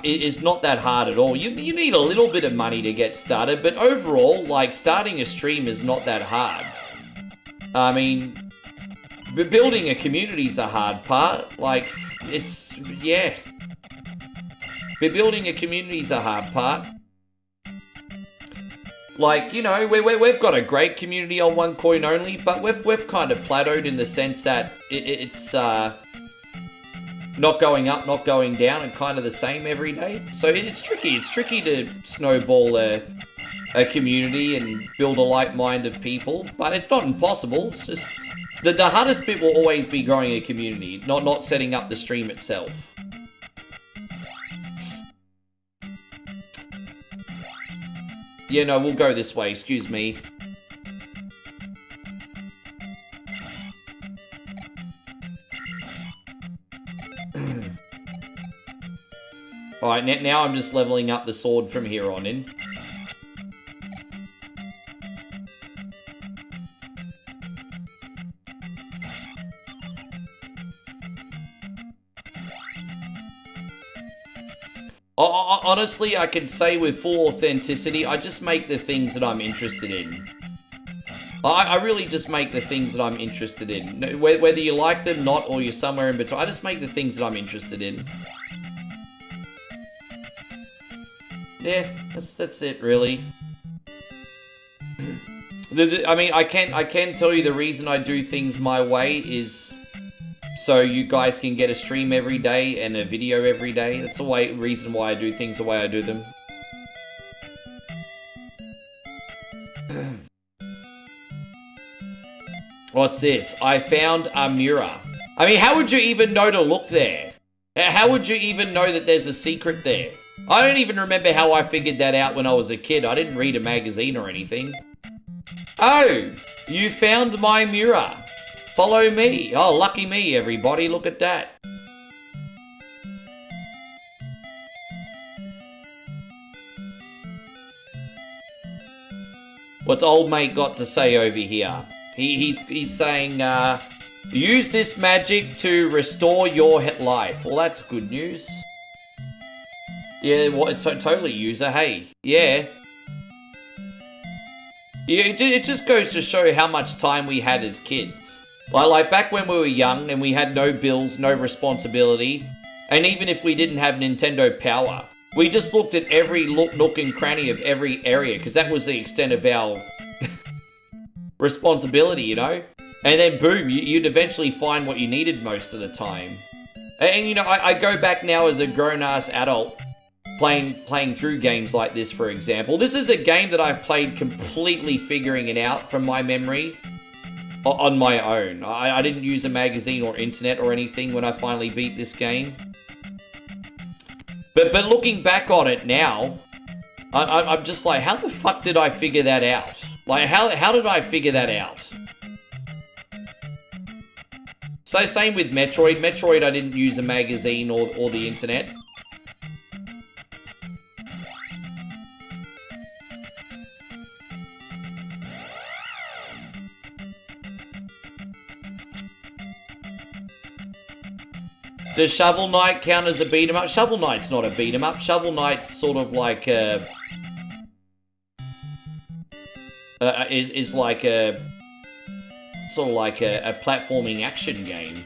is not that hard at all. You need a little bit of money to get started, but overall, like, starting a stream is not that hard. I mean, building a community is the hard part. Like, it's... yeah. But building a community is a hard part. Like, you know, we've got a great community on One Coin Only, but we've kind of plateaued in the sense that it's not going up, not going down, and kind of the same every day. So it's tricky. It's tricky to snowball a community and build a like mind of people, but it's not impossible. It's just the hardest bit will always be growing a community, not setting up the stream itself. Yeah, no, we'll go this way, excuse me. Alright, now I'm just leveling up the sword from here on in. Honestly, I can say with full authenticity, I just make the things that I'm interested in. I really just make the things that I'm interested in. Whether you like them, not, or you're somewhere in between, I just make the things that I'm interested in. Yeah, that's it, really. I mean, I can tell you the reason I do things my way is so you guys can get a stream every day and a video every day. That's the reason why I do things the way I do them. What's this? I found a mirror. I mean, how would you even know to look there? How would you even know that there's a secret there? I don't even remember how I figured that out when I was a kid. I didn't read a magazine or anything. Oh, you found my mirror. Follow me. Oh, lucky me, everybody. Look at that. What's old mate got to say over here? He's saying, use this magic to restore your life. Well, that's good news. Yeah, well, it's totally user. Hey, yeah. Yeah, it just goes to show how much time we had as kids. Like back when we were young and we had no bills, no responsibility, and even if we didn't have Nintendo Power, we just looked at every nook and cranny of every area, because that was the extent of our responsibility, you know? And then boom, you'd eventually find what you needed most of the time. And you know, I go back now as a grown-ass adult, playing through games like this, for example. This is a game that I played completely figuring it out from my memory on my own. I didn't use a magazine or internet or anything when I finally beat this game. But looking back on it now, I'm just like, how the fuck did I figure that out? Like, how did I figure that out? So same with Metroid. Metroid, I didn't use a magazine or the internet. Does Shovel Knight count as a beat 'em up? Shovel Knight's not a beat 'em up. Shovel Knight's sort of like a is like a sort of like a platforming action game.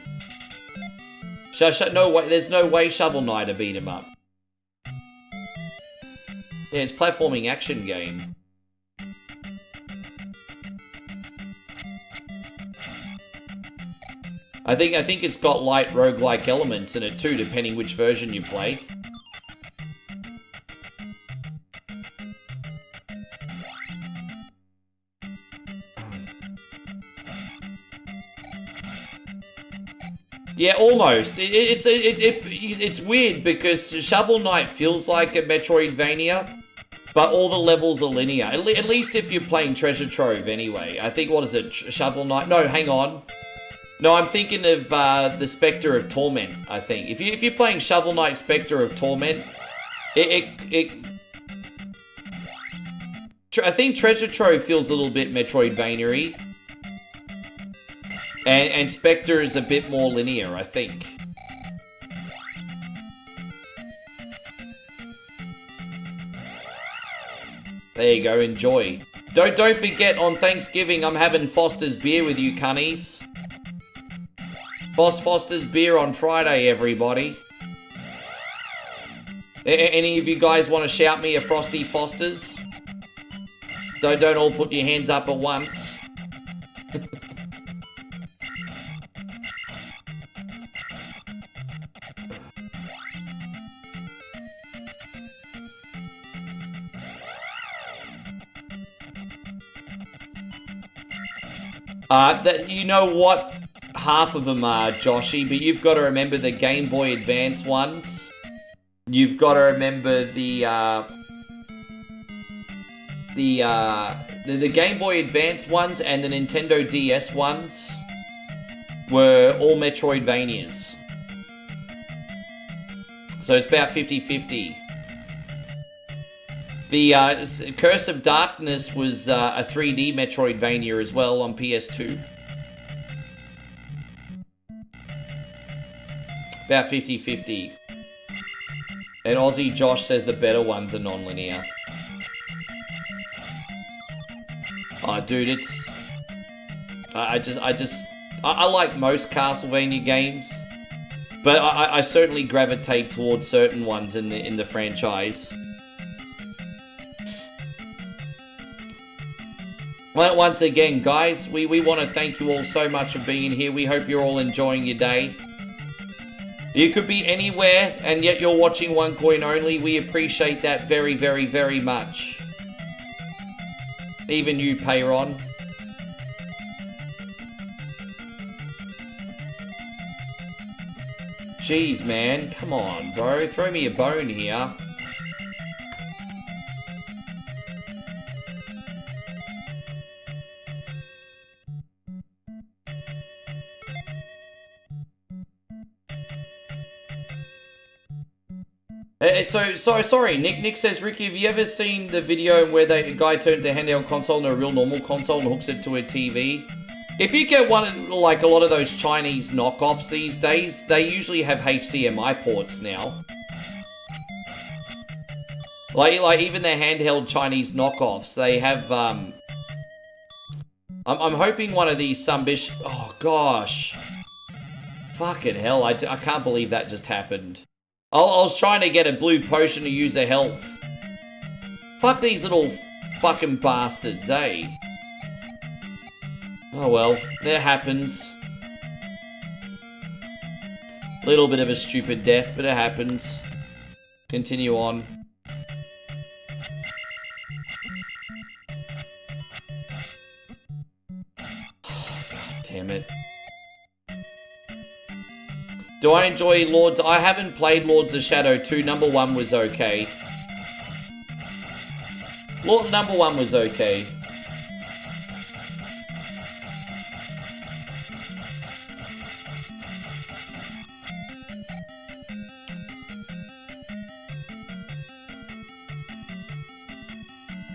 No way, there's no way Shovel Knight a beat 'em up. Yeah, it's platforming action game. I think it's got light roguelike elements in it too, depending which version you play. Yeah, almost. It's weird because Shovel Knight feels like a Metroidvania, but all the levels are linear. At least if you're playing Treasure Trove, anyway. I think, what is it? Shovel Knight? No, hang on. No, I'm thinking of the Spectre of Torment, I think. If you're playing Shovel Knight Spectre of Torment, I think Treasure Trove feels a little bit Metroidvania-y. And Spectre is a bit more linear, I think. There you go, enjoy. Don't forget, on Thanksgiving, I'm having Foster's beer with you, cunnies. Foster's beer on Friday, everybody. Any of you guys want to shout me a Frosty Foster's? Don't all put your hands up at once. You know what? Half of them are, Joshy, but you've got to remember the Game Boy Advance ones. You've got to remember the Game Boy Advance ones and the Nintendo DS ones were all Metroidvanias. So it's about 50-50. The Curse of Darkness was a 3D Metroidvania as well on PS2. About 50-50. And Aussie Josh says the better ones are non-linear. Oh, dude, it's... I like most Castlevania games, but I certainly gravitate towards certain ones in the franchise. Well, once again, guys, we want to thank you all so much for being here. We hope you're all enjoying your day. You could be anywhere, and yet you're watching One Coin Only. We appreciate that very, very, very much. Even you, Payron. Jeez, man. Come on, bro. Throw me a bone here. So sorry, Nick says, Ricky, have you ever seen the video where the guy turns a handheld console into a real normal console and hooks it to a TV? If you get one, like a lot of those Chinese knockoffs these days, they usually have HDMI ports now. Like even their handheld Chinese knockoffs, they have, I'm hoping one of these Sumbish, oh gosh. Fucking hell, I can't believe that just happened. I was trying to get a blue potion to use a health. Fuck these little fucking bastards, eh? Oh well, that happens. Little bit of a stupid death, but it happens. Continue on. Oh, God damn it. Do I enjoy Lords? I haven't played Lords of Shadow 2. Number 1 was okay. Well, number 1 was okay.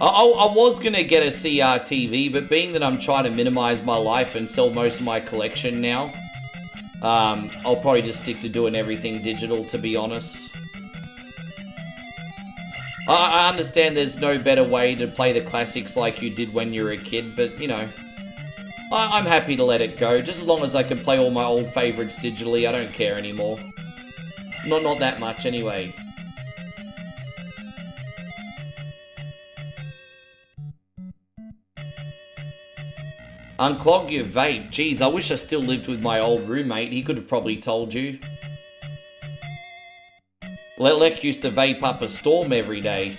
I was going to get a CRTV, but being that I'm trying to minimize my life and sell most of my collection now, I'll probably just stick to doing everything digital, to be honest. I understand there's no better way to play the classics like you did when you were a kid, but, you know, I'm happy to let it go. Just as long as I can play all my old favorites digitally, I don't care anymore. Not that much, anyway. Unclog your vape. Jeez, I wish I still lived with my old roommate. He could have probably told you. Lek used to vape up a storm every day.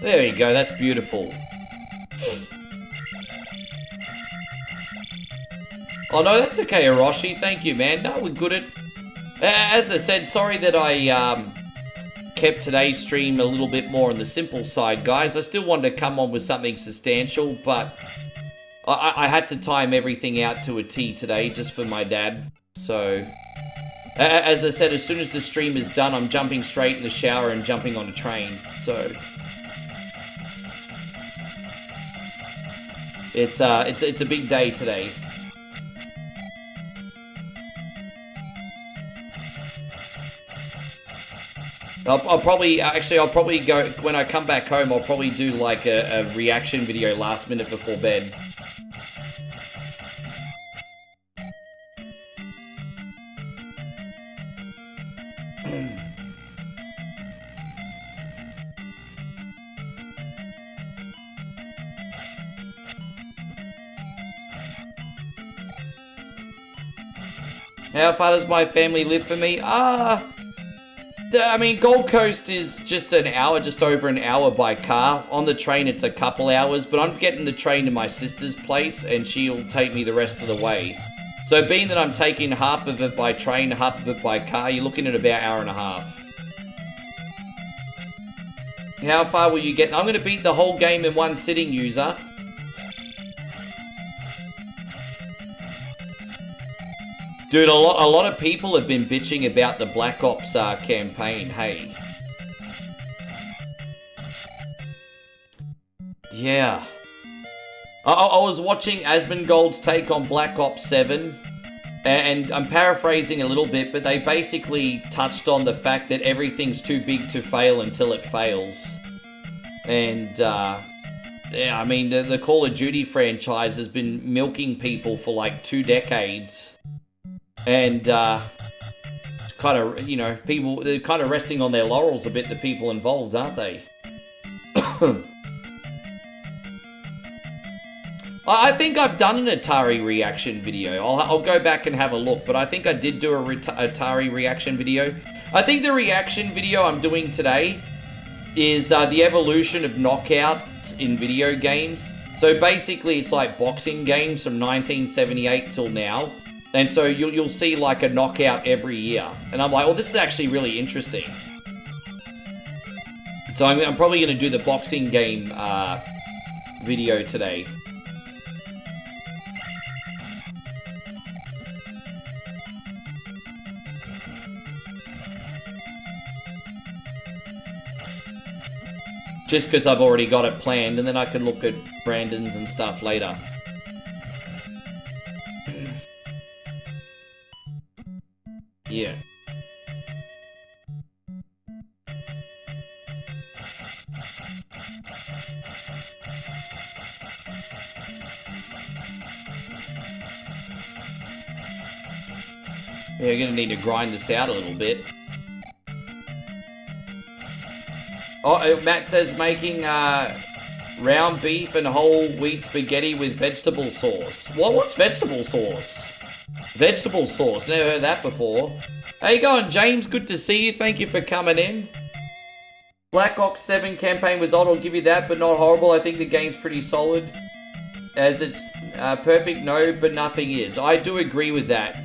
There you go, that's beautiful. Oh no, that's okay, Hiroshi. Thank you, man. No, we're good at... As I said, sorry that I kept today's stream a little bit more on the simple side, guys. I still wanted to come on with something substantial, but I had to time everything out to a T today just for my dad. So, as I said, as soon as the stream is done, I'm jumping straight in the shower and jumping on a train. So... It's a big day today. I'll probably go, when I come back home, I'll probably do like a reaction video last minute before bed. How far does my family live for me? I mean, Gold Coast is just an hour, just over an hour by car. On the train, it's a couple hours, but I'm getting the train to my sister's place, and she'll take me the rest of the way. So being that I'm taking half of it by train, half of it by car, you're looking at about an hour and a half. How far will you get? I'm going to beat the whole game in one sitting, user. Dude, a lot of people have been bitching about the Black Ops campaign, hey. Yeah. I was watching Asmongold's take on Black Ops 7, and I'm paraphrasing a little bit, but they basically touched on the fact that everything's too big to fail until it fails. And, yeah, I mean, the Call of Duty franchise has been milking people for like 2 decades. And, kind of, you know, people, they're kind of resting on their laurels a bit, the people involved, aren't they? I think I've done an Atari reaction video. I'll go back and have a look, but I think I did do a Atari reaction video. I think the reaction video I'm doing today is the evolution of knockouts in video games. So basically, it's like boxing games from 1978 till now. And so you'll see like a knockout every year. And I'm like, well, this is actually really interesting. So I'm probably going to do the boxing game video today. Just because I've already got it planned, and then I can look at Brandon's and stuff later. Yeah. Yeah, you're gonna need to grind this out a little bit. Oh, Matt says making round beef and whole wheat spaghetti with vegetable sauce. What's vegetable sauce? Vegetable sauce, never heard that before. How you going, James? Good to see you. Thank you for coming in. Black Ops 7 campaign was odd, I'll give you that, but not horrible. I think the game's pretty solid. As it's perfect, no, but nothing is. I do agree with that.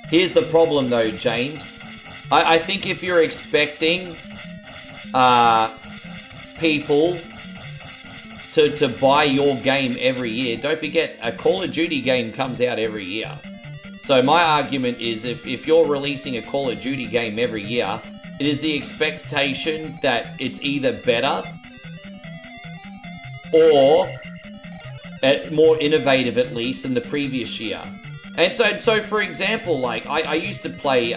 Here's the problem though, James. I think if you're expecting people to buy your game every year, don't forget a Call of Duty game comes out every year. So my argument is if you're releasing a Call of Duty game every year, it is the expectation that it's either better or more innovative at least than the previous year. And so for example, like I used to play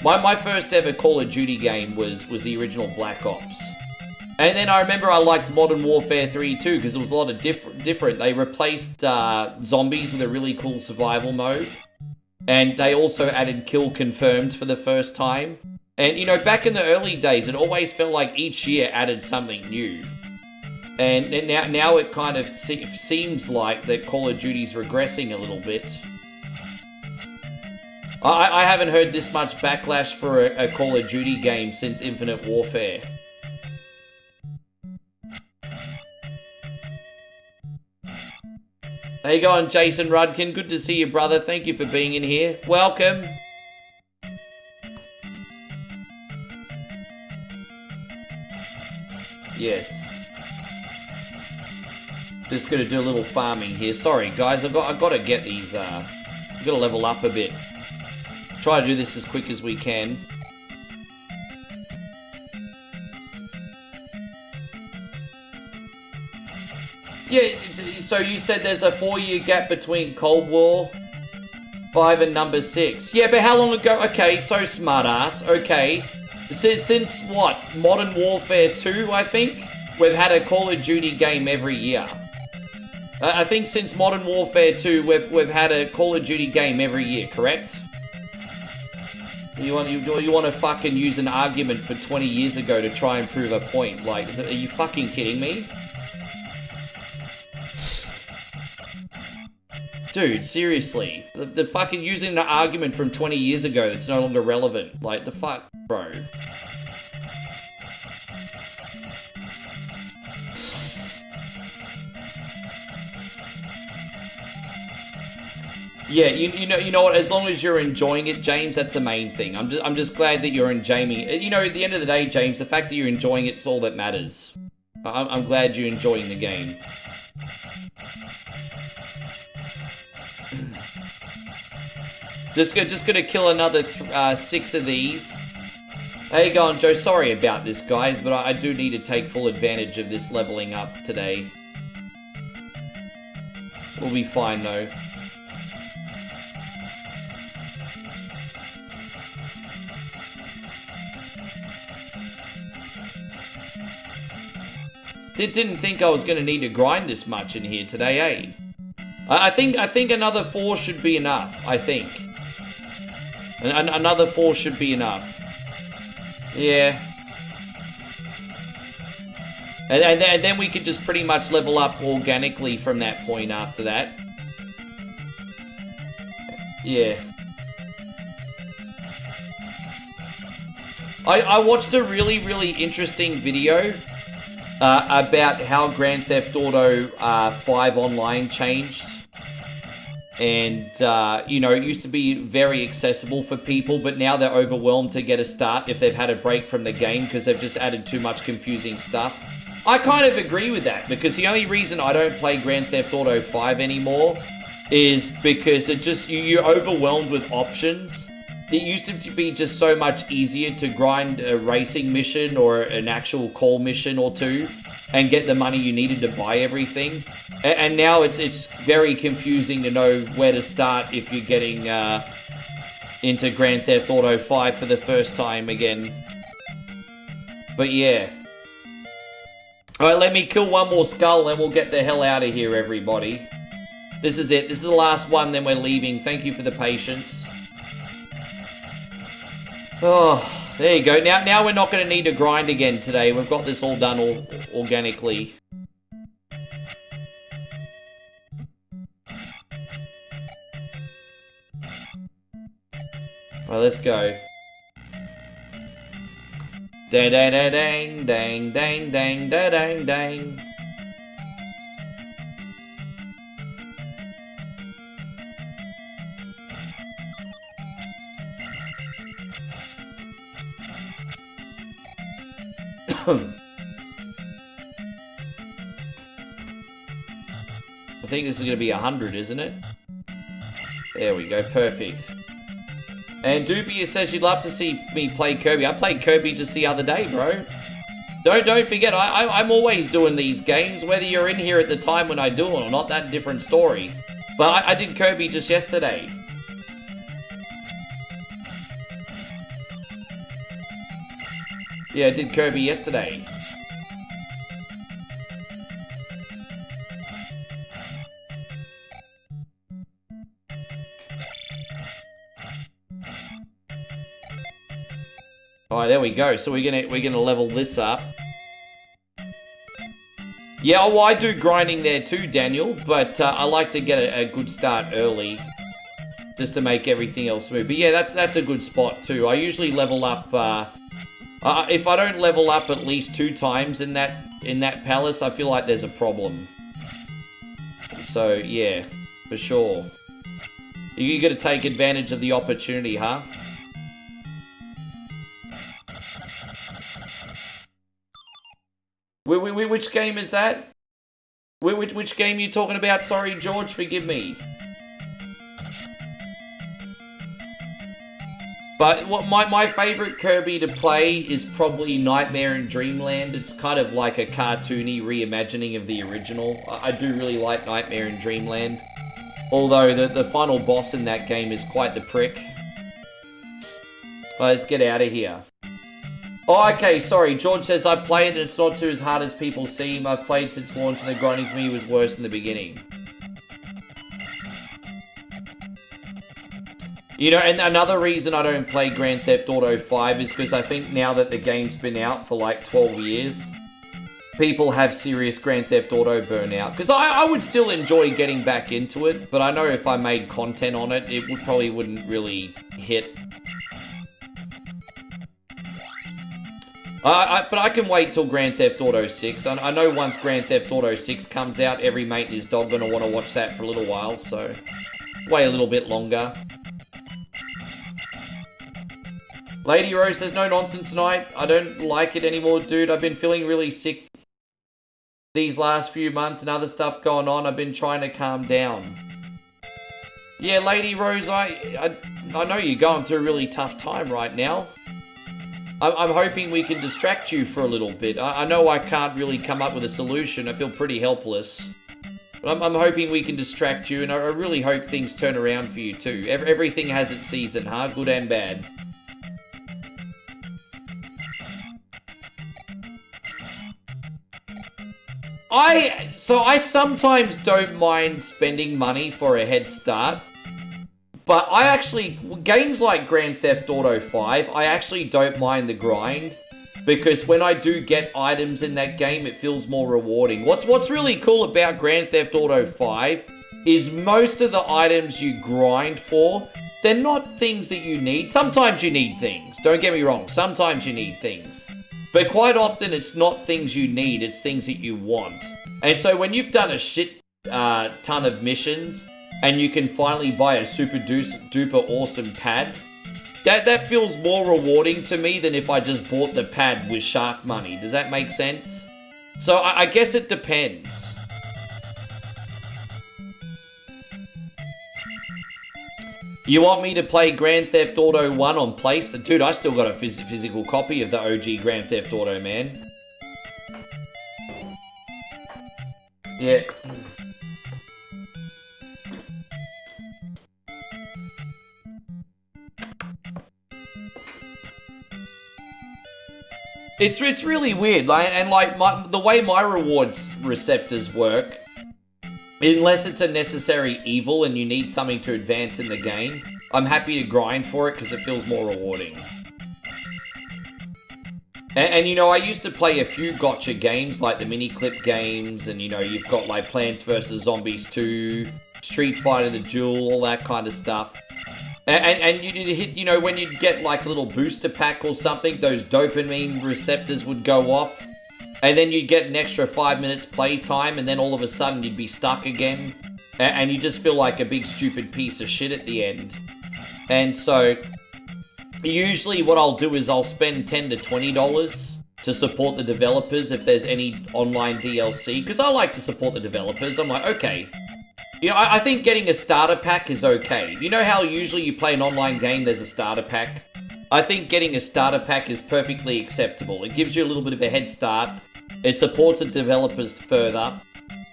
my first ever Call of Duty game was the original Black Ops. And then I remember I liked Modern Warfare 3 too, because it was a lot of different. They replaced zombies with a really cool survival mode. And they also added kill confirmed for the first time. And, you know, back in the early days, it always felt like each year added something new. And now it kind of seems like that Call of Duty's regressing a little bit. I haven't heard this much backlash for a Call of Duty game since Infinite Warfare. How you going, Jason Rudkin? Good to see you, brother. Thank you for being in here. Welcome. Yes. Just gonna do a little farming here. Sorry, guys. I've got to get these. I've got to level up a bit. Try to do this as quick as we can. Yeah, so you said there's a 4-year gap between Cold War 5 and number 6. Yeah, but how long ago? Okay, so smartass. Okay. Since what? Modern Warfare 2, I think? We've had a Call of Duty game every year. I think since Modern Warfare 2, we've had a Call of Duty game every year, correct? You want to fucking use an argument for 20 years ago to try and prove a point? Like, are you fucking kidding me? Dude, seriously. The fucking using an argument from 20 years ago that's no longer relevant. Like, the fuck, bro. Yeah, you know what? As long as you're enjoying it, James, that's the main thing. I'm just glad that you're enjoying it. You know, at the end of the day, James, the fact that you're enjoying it's all that matters. I'm glad you're enjoying the game. Just gonna kill another 6 of these. How you going, Joe? Sorry about this, guys, but I do need to take full advantage of this leveling up today. We'll be fine, though. Didn't think I was gonna need to grind this much in here today, eh? I think another 4 should be enough, I think. Another 4 should be enough. Yeah. And then we could just pretty much level up organically from that point after that. Yeah. I watched a really interesting video about how Grand Theft Auto 5 Online changed. And, you know, it used to be very accessible for people, but now they're overwhelmed to get a start if they've had a break from the game because they've just added too much confusing stuff. I kind of agree with that, because the only reason I don't play Grand Theft Auto 5 anymore is because it just, you're overwhelmed with options. it used to be just so much easier to grind a racing mission or an actual call mission or two and get the money you needed to buy everything. And now it's very confusing to know where to start if you're getting into Grand Theft Auto 5 for the first time again. But yeah. Alright, let me kill one more skull and we'll get the hell out of here, everybody. This is it. This is the last one, then we're leaving. Thank you for the patience. Oh, there you go. Now we're not going to need to grind again today. We've got this all done organically. Well, let's go. Dang, dang, dang, dang, dang, dang, dang, dang, dang. I think this is going to be 100, isn't it? There we go, perfect. And Dubious says you'd love to see me play Kirby. I played Kirby just the other day, bro. Don't forget, I'm always doing these games, whether you're in here at the time when I do it or not, that's a different story. But I did Kirby just yesterday. Yeah, I did Kirby yesterday. Alright, there we go. So we're gonna level this up. Yeah, well, I do grinding there too, Daniel, but I like to get a good start early, just to make everything else move. But yeah, that's a good spot too. I usually level up. If I don't level up at least 2 times in that palace, I feel like there's a problem. So yeah, for sure. You got to take advantage of the opportunity, huh? Which game is that? Which game are you talking about? Sorry, George, forgive me. But what my favorite Kirby to play is probably Nightmare in Dreamland. It's kind of like a cartoony reimagining of the original. I do really like Nightmare in Dreamland. Although the final boss in that game is quite the prick. Well, let's get out of here. Oh, okay, sorry. George says, I played and it's not too as hard as people seem. I've played since launch and the grinding for me was worse in the beginning. You know, and another reason I don't play Grand Theft Auto 5 is because I think now that the game's been out for like 12 years, people have serious Grand Theft Auto burnout. Because I would still enjoy getting back into it, but I know if I made content on it, it probably wouldn't really hit. But I can wait till Grand Theft Auto 6. I know once Grand Theft Auto 6 comes out, every mate and his dog gonna want to watch that for a little while, so wait a little bit longer. Lady Rose says, no nonsense tonight. I don't like it anymore, dude. I've been feeling really sick these last few months and other stuff going on. I've been trying to calm down. Yeah, Lady Rose, I know you're going through a really tough time right now. I'm hoping we can distract you for a little bit. I know I can't really come up with a solution. I feel pretty helpless. But I'm hoping we can distract you, and I really hope things turn around for you too. Everything has its season, huh? Good and bad. I sometimes don't mind spending money for a head start. But games like Grand Theft Auto 5, I actually don't mind the grind. Because when I do get items in that game, it feels more rewarding. What's really cool about Grand Theft Auto 5 is most of the items you grind for, they're not things that you need. Sometimes you need things, don't get me wrong, sometimes you need things. But quite often it's not things you need, it's things that you want. And so when you've done a shit ton of missions, and you can finally buy a super duper awesome pad, that feels more rewarding to me than if I just bought the pad with shark money. Does that make sense? So I guess it depends. You want me to play Grand Theft Auto 1 on PlayStation? Dude, I still got a physical copy of the OG Grand Theft Auto, man. Yeah. It's really weird, like, and like the way my rewards receptors work, unless it's a necessary evil and you need something to advance in the game, I'm happy to grind for it because it feels more rewarding. And you know, I used to play a few gotcha games like the mini clip games, and you know, you've got like Plants vs Zombies 2, Street Fighter the Duel, all that kind of stuff. And you hit, you know, when you'd get like a little booster pack or something, those dopamine receptors would go off. And then you'd get an extra 5 minutes playtime, and then all of a sudden you'd be stuck again. And you just feel like a big stupid piece of shit at the end. And so, usually what I'll do is I'll spend $10 to $20 to support the developers if there's any online DLC. Because I like to support the developers. I'm like, okay. You know, I think getting a starter pack is okay. You know how usually you play an online game, there's a starter pack? I think getting a starter pack is perfectly acceptable. It gives you a little bit of a head start. It supports the developers further.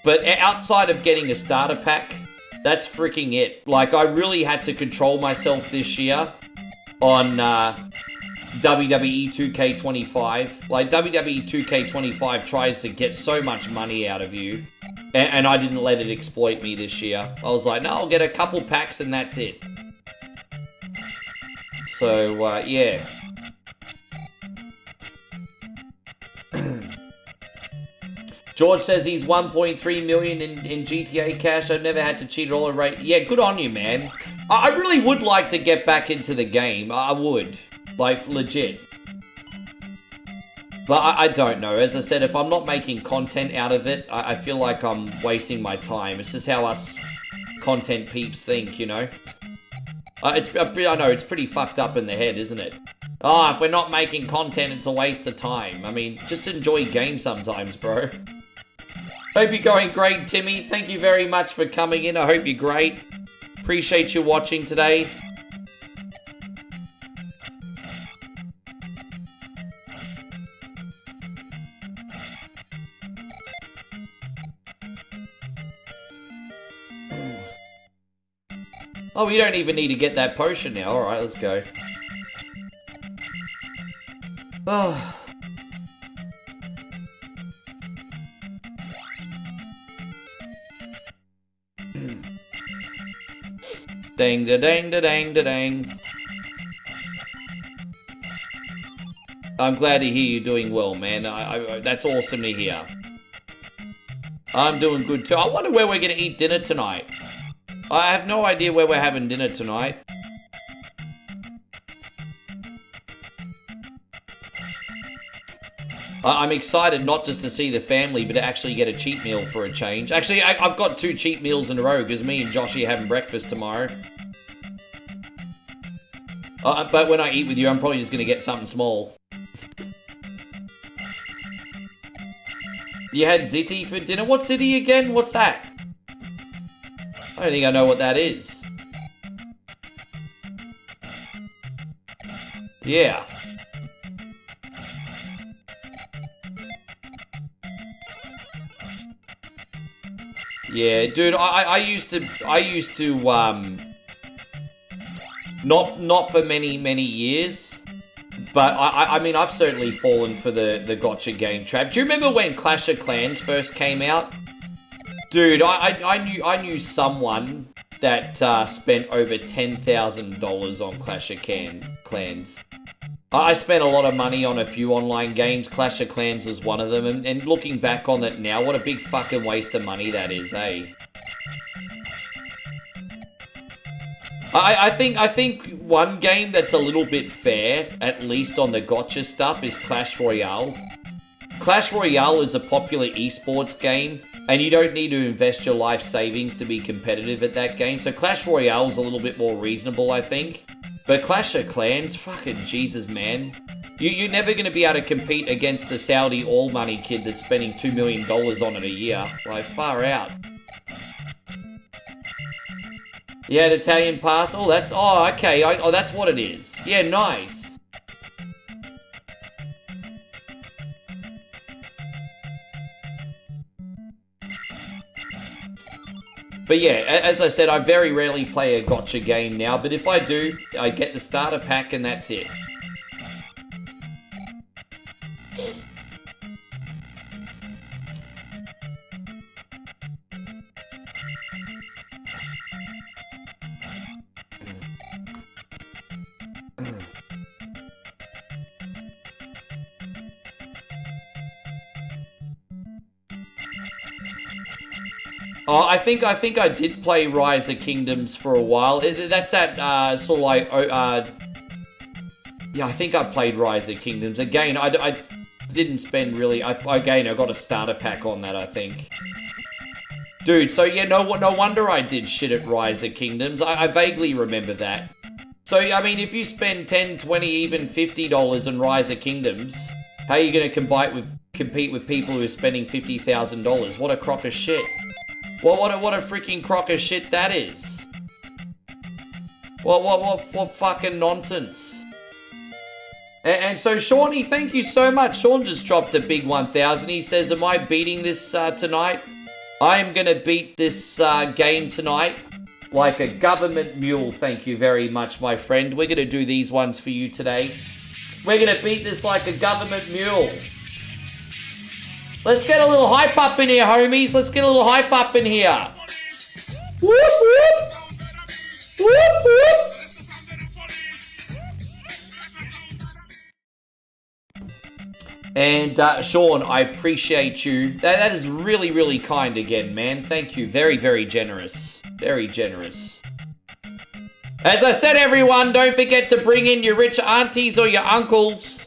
But outside of getting a starter pack, that's freaking it. Like, I really had to control myself this year on WWE 2K25. Like, WWE 2K25 tries to get so much money out of you. And I didn't let it exploit me this year. I was like, no, I'll get a couple packs and that's it. So, yeah. George says he's 1.3 million in GTA cash. I've never had to cheat at all. Right? Yeah, good on you, man. I really would like to get back into the game. I would. Like, legit. But I don't know. As I said, if I'm not making content out of it, I feel like I'm wasting my time. It's just how us content peeps think, you know? I know, it's pretty fucked up in the head, isn't it? Oh, if we're not making content, it's a waste of time. I mean, just enjoy games sometimes, bro. Hope you're going great, Timmy. Thank you very much for coming in. I hope you're great. Appreciate you watching today. Oh, we don't even need to get that potion now. Alright, let's go. Oh. Dang da dang da dang da dang. I'm glad to hear you doing well, man. That's awesome to hear. I'm doing good too. I wonder where we're going to eat dinner tonight. I have no idea where we're having dinner tonight. I'm excited not just to see the family, but to actually get a cheat meal for a change. Actually, I've got 2 cheat meals in a row, because me and Joshy are having breakfast tomorrow. But when I eat with you, I'm probably just going to get something small. You had ziti for dinner? What's ziti again? What's that? I don't think I know what that is. Yeah. Yeah, dude, I used to not for many years, but I mean, I've certainly fallen for the gotcha game trap. Do you remember when Clash of Clans first came out? Dude, I knew someone that spent over $10,000 on Clash of Clans. I spent a lot of money on a few online games. Clash of Clans was one of them, and looking back on it now, what a big fucking waste of money that is, eh? I think one game that's a little bit fair, at least on the gotcha stuff, is Clash Royale. Clash Royale is a popular esports game, and you don't need to invest your life savings to be competitive at that game. So Clash Royale is a little bit more reasonable, I think. But Clash of Clans, fucking Jesus, man. You're never going to be able to compete against the Saudi all-money kid that's spending $2 million on it a year. Like, far out. Yeah, an Italian pass. Oh, that's... Oh, okay. Oh, that's what it is. Yeah, nice. But yeah, as I said, I very rarely play a gotcha game now. But if I do, I get the starter pack and that's it. Oh, I think I did play Rise of Kingdoms for a while. That's that sort of like yeah, I think I played Rise of Kingdoms again. I didn't spend really. I got a starter pack on that, I think. Dude, so yeah, no wonder I did shit at Rise of Kingdoms. I vaguely remember that. So I mean, if you spend $10, $20, even $50 on Rise of Kingdoms, how are you going to compete with people who are spending $50,000? What a crock of shit. Well, what a freaking crock of shit that is. What fucking nonsense. And so, Shawnee, thank you so much. Sean just dropped a big 1,000. He says, am I beating this tonight? I am going to beat this game tonight like a government mule. Thank you very much, my friend. We're going to do these ones for you today. We're going to beat this like a government mule. Let's get a little hype up in here, homies. Let's get a little hype up in here. Whoop, whoop. Whoop, whoop. And Sean, I appreciate you. That is really, really kind again, man. Thank you. Very, very generous. Very generous. As I said, everyone, don't forget to bring in your rich aunties or your uncles.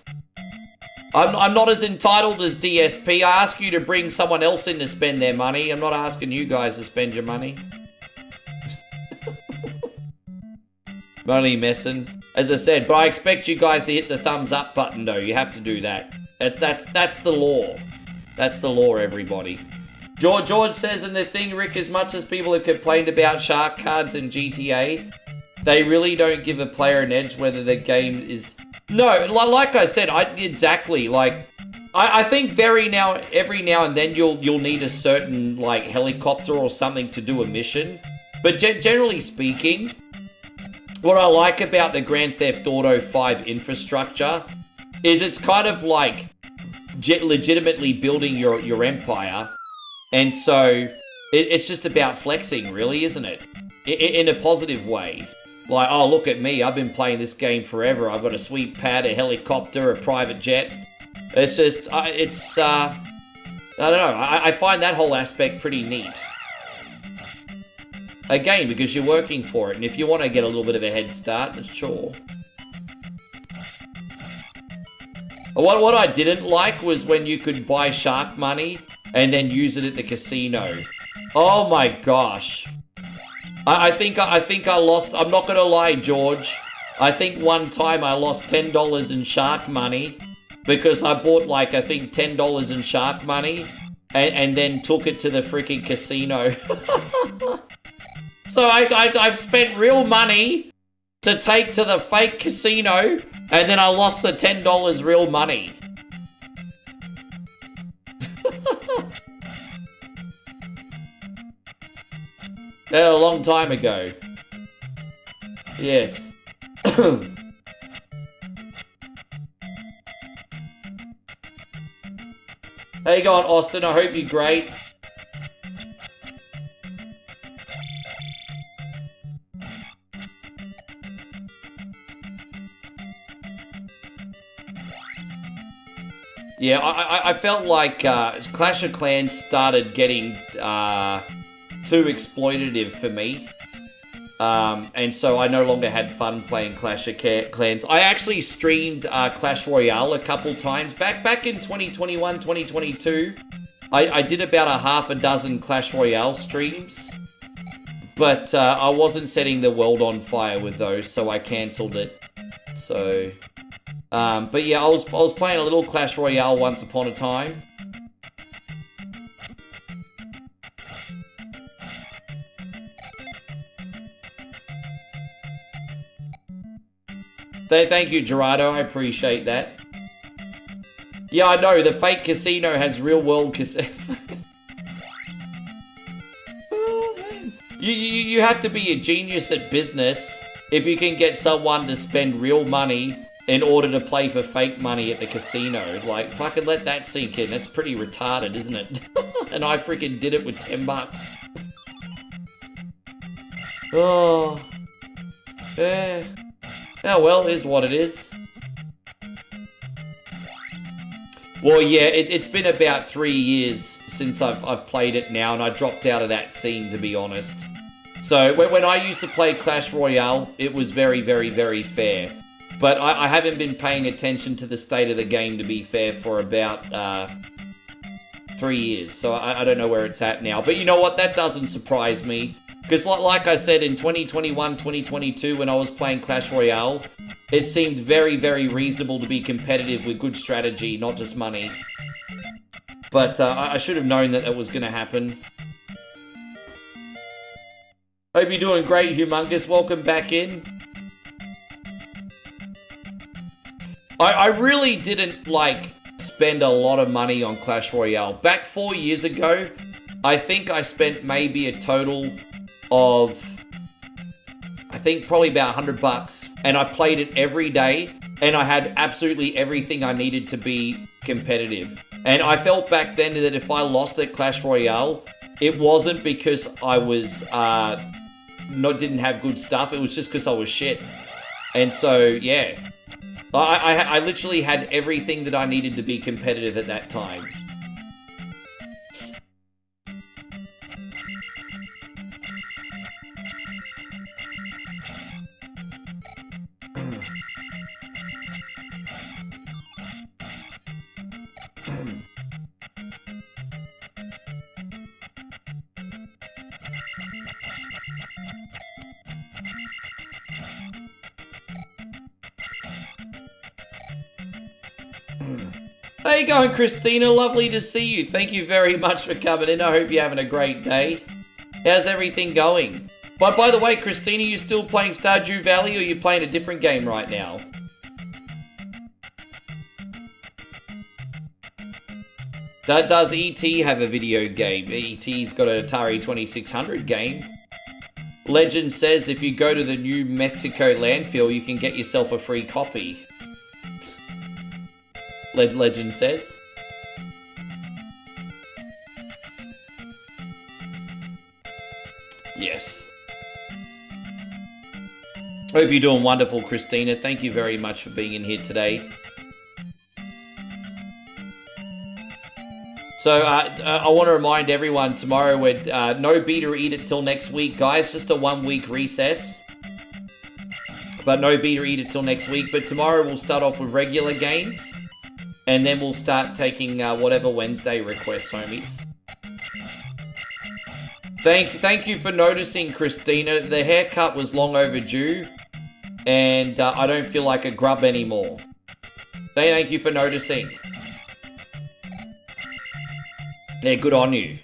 I'm not as entitled as DSP. I ask you to bring someone else in to spend their money. I'm not asking you guys to spend your money. I'm only messing. As I said, but I expect you guys to hit the thumbs up button, though. You have to do that. That's the law. That's the law, everybody. George says in the thing, Rick, as much as people have complained about shark cards in GTA, they really don't give a player an edge whether the game is... No, like I said, exactly. Like, I think every now and then you'll need a certain like helicopter or something to do a mission. But generally speaking, what I like about the Grand Theft Auto 5 infrastructure is it's kind of like legitimately building your empire, and so it's just about flexing, really, isn't it? In a positive way. Like, oh, look at me, I've been playing this game forever. I've got a sweet pad, a helicopter, a private jet. It's just, I don't know, I find that whole aspect pretty neat. Again, because you're working for it, and if you want to get a little bit of a head start, sure. What I didn't like was when you could buy shark money and then use it at the casino. Oh my gosh. I think I lost, I'm not going to lie, George. I think one time I lost $10 in shark money because I bought like, I think $10 in shark money and then took it to the freaking casino. So I've spent real money to take to the fake casino and then I lost the $10 real money. A long time ago. Yes. How you going, Austin? I hope you're great. Yeah, I felt like Clash of Clans started getting too exploitative for me. And so I no longer had fun playing Clash of Clans. I actually streamed Clash Royale a couple times. Back in 2021, 2022, I did about a half a dozen Clash Royale streams. But I wasn't setting the world on fire with those, so I cancelled it. So, but yeah, I was playing a little Clash Royale once upon a time. Thank you, Gerardo. I appreciate that. Yeah, I know. The fake casino has real-world casino. You have to be a genius at business if you can get someone to spend real money in order to play for fake money at the casino. Like, fucking let that sink in. That's pretty retarded, isn't it? And I freaking did it with 10 bucks. Oh. Yeah. Oh, well, is what it is. Well, yeah, it's been about 3 years since I've played it now, and I dropped out of that scene, to be honest. So, when I used to play Clash Royale, it was very, very, very fair. But I haven't been paying attention to the state of the game, to be fair, for about 3 years. So, I don't know where it's at now. But you know what? That doesn't surprise me. Because like I said, in 2021, 2022, when I was playing Clash Royale, it seemed very, very reasonable to be competitive with good strategy, not just money. But I should have known that that was going to happen. Hope you're doing great, Humongous. Welcome back in. I really didn't, spend a lot of money on Clash Royale. Back 4 years ago, I think I spent maybe a total of, probably about 100 bucks. And I played it every day, and I had absolutely everything I needed to be competitive. And I felt back then that if I lost at Clash Royale, it wasn't because I was, didn't have good stuff, it was just because I was shit. And so, yeah. I literally had everything that I needed to be competitive at that time. How you going, Christina? Lovely to see you. Thank you very much for coming in. I hope you're having a great day. How's everything going? But by the way, Christina, you still playing Stardew Valley, or are you playing a different game right now? Does E.T. have a video game? E.T.'s got an Atari 2600 game. Legend says if you go to the New Mexico landfill, you can get yourself a free copy. Legend says. Yes. Hope you're doing wonderful, Christina. Thank you very much for being in here today. So, I want to remind everyone tomorrow we're no beat or eat it till next week, guys. Just a 1 week recess. But no beat or eat it till next week. But tomorrow we'll start off with regular games. And then we'll start taking whatever Wednesday requests, homies. Thank you for noticing, Christina. The haircut was long overdue. And I don't feel like a grub anymore. Thank you for noticing. Yeah, good on you.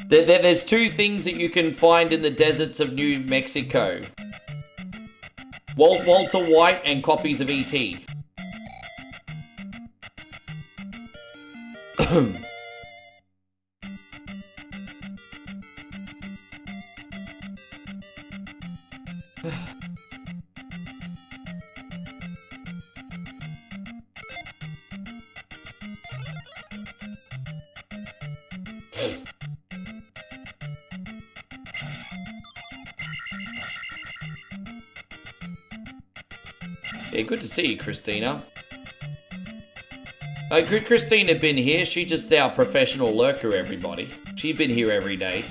There's two things that you can find in the deserts of New Mexico. Walter White and copies of E.T. Yeah, good to see you, Christina. Could Christina been here? She's just our professional lurker, everybody. She's been here every day.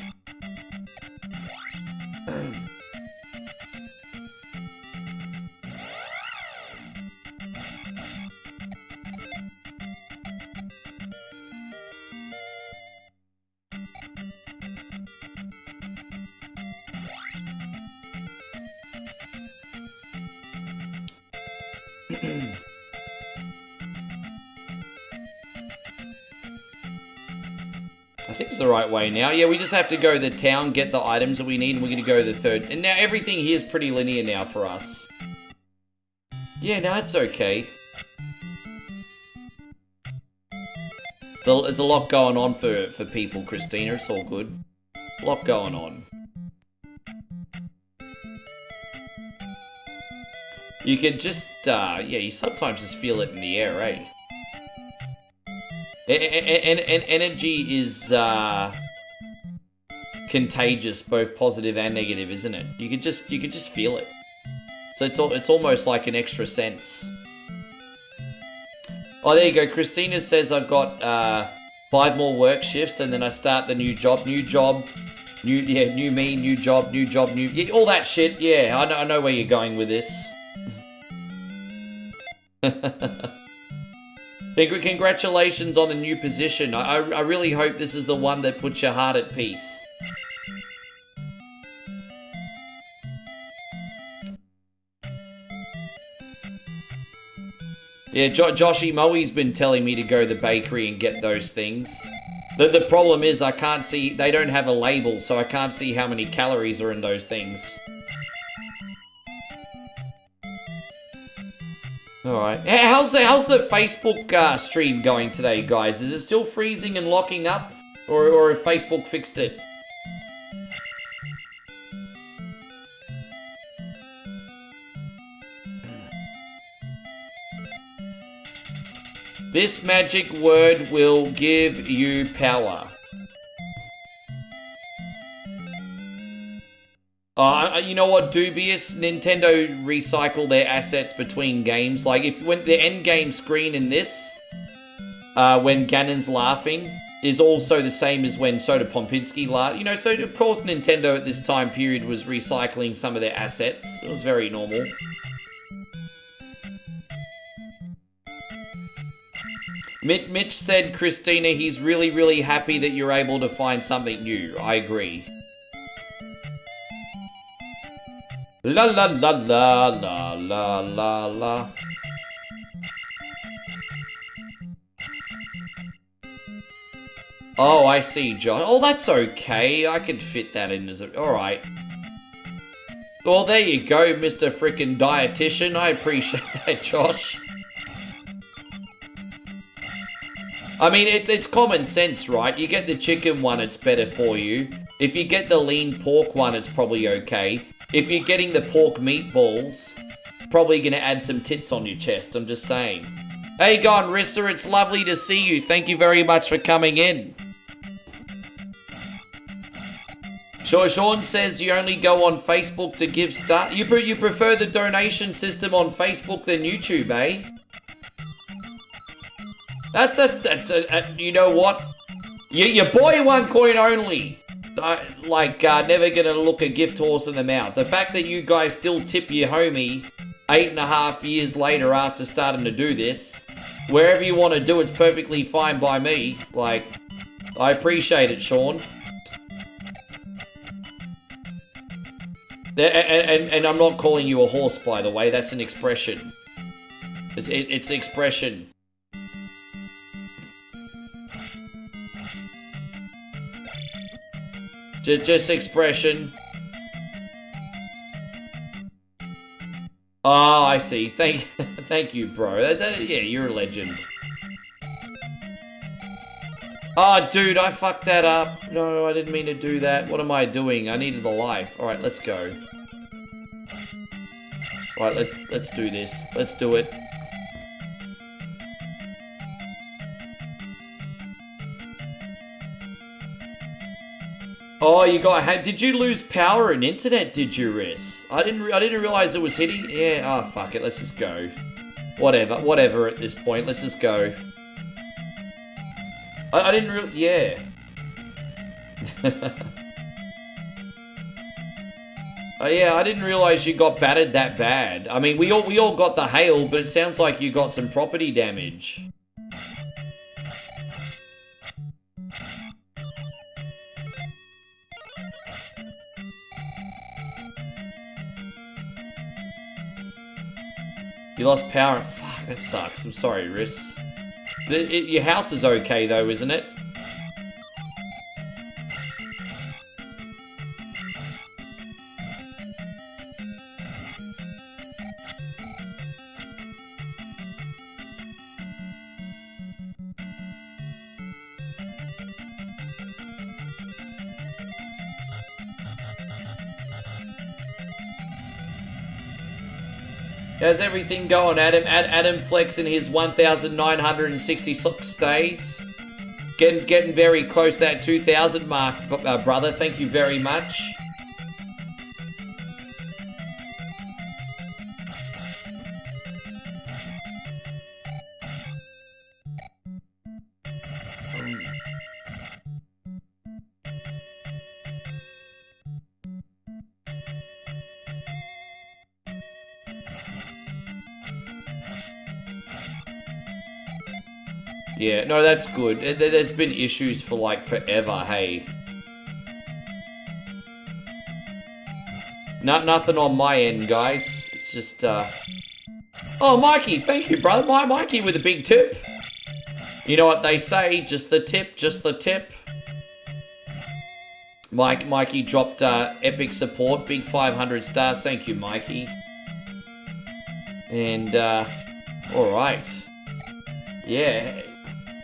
I think it's the right way now. Yeah, we just have to go to the town, get the items that we need, and we're going to go to the third. And now everything here is pretty linear now for us. Yeah, no, it's okay. There's a lot going on for people, Christina. It's all good. A lot going on. You can just, yeah, you sometimes just feel it in the air, eh? And energy is contagious, both positive and negative, isn't it? You can just feel it. So it's almost like an extra sense. Oh, there you go. Christina says I've got 5 more work shifts, and then I start the new job, new me, new job, yeah, all that shit. Yeah, I know where you're going with this. Congratulations on the new position. I really hope this is the one that puts your heart at peace. Yeah, Joshy Moe's been telling me to go to the bakery and get those things. The problem is I can't see, they don't have a label, so I can't see how many calories are in those things. Alright. How's the Facebook stream going today, guys? Is it still freezing and locking up? Or have Facebook fixed it? This magic word will give you power. You know what, dubious? Nintendo recycle their assets between games. Like, when the end game screen in this, when Ganon's laughing, is also the same as when Soda Pompinski laughed. You know, so of course Nintendo at this time period was recycling some of their assets. It was very normal. Mitch said, Christina, he's really, really happy that you're able to find something new. I agree. La la la la la la la la. Oh, I see, John. Oh, that's okay. I can fit that in as a... Alright. Well, there you go, Mr. Frickin' Dietitian. I appreciate that, Josh. I mean, it's common sense, right? You get the chicken one, it's better for you. If you get the lean pork one, it's probably okay. If you're getting the pork meatballs, probably gonna add some tits on your chest, I'm just saying. Hey, Gone Rissa, it's lovely to see you. Thank you very much for coming in. Sean says you only go on Facebook to give stuff. You prefer the donation system on Facebook than YouTube, eh? That's you know what? Your boy one coin only. Never gonna look a gift horse in the mouth. The fact that you guys still tip your homie 8.5 years later after starting to do this, wherever you want to do it's perfectly fine by me. Like, I appreciate it, Sean. And I'm not calling you a horse, by the way. That's an expression. It's an expression. Just expression. Oh, I see. Thank you, bro. Yeah, you're a legend. Oh, dude, I fucked that up. No, I didn't mean to do that. What am I doing? I needed the life. All right, let's go. All right, let's do this. Let's do it. Oh, you got... Did you lose power and internet, did you, Riss? I didn't realize it was hitting... Yeah, oh, fuck it. Let's just go. Whatever at this point. Let's just go. I didn't yeah. Oh, yeah, I didn't realize you got battered that bad. I mean, we all got the hail, but it sounds like you got some property damage. You lost power. Fuck, that sucks. I'm sorry, Riss. Your house is okay, though, isn't it? How's everything going, Adam? Adam flexing his 1,966 stays. Getting very close to that 2,000 mark, brother. Thank you very much. Yeah, no, that's good. There's been issues for like forever, hey. Nothing on my end, guys. It's just, Oh, Mikey, thank you, brother. Mikey with a big tip. You know what they say, just the tip, just the tip. Mikey dropped epic support, big 500 stars. Thank you, Mikey. And, alright. Yeah.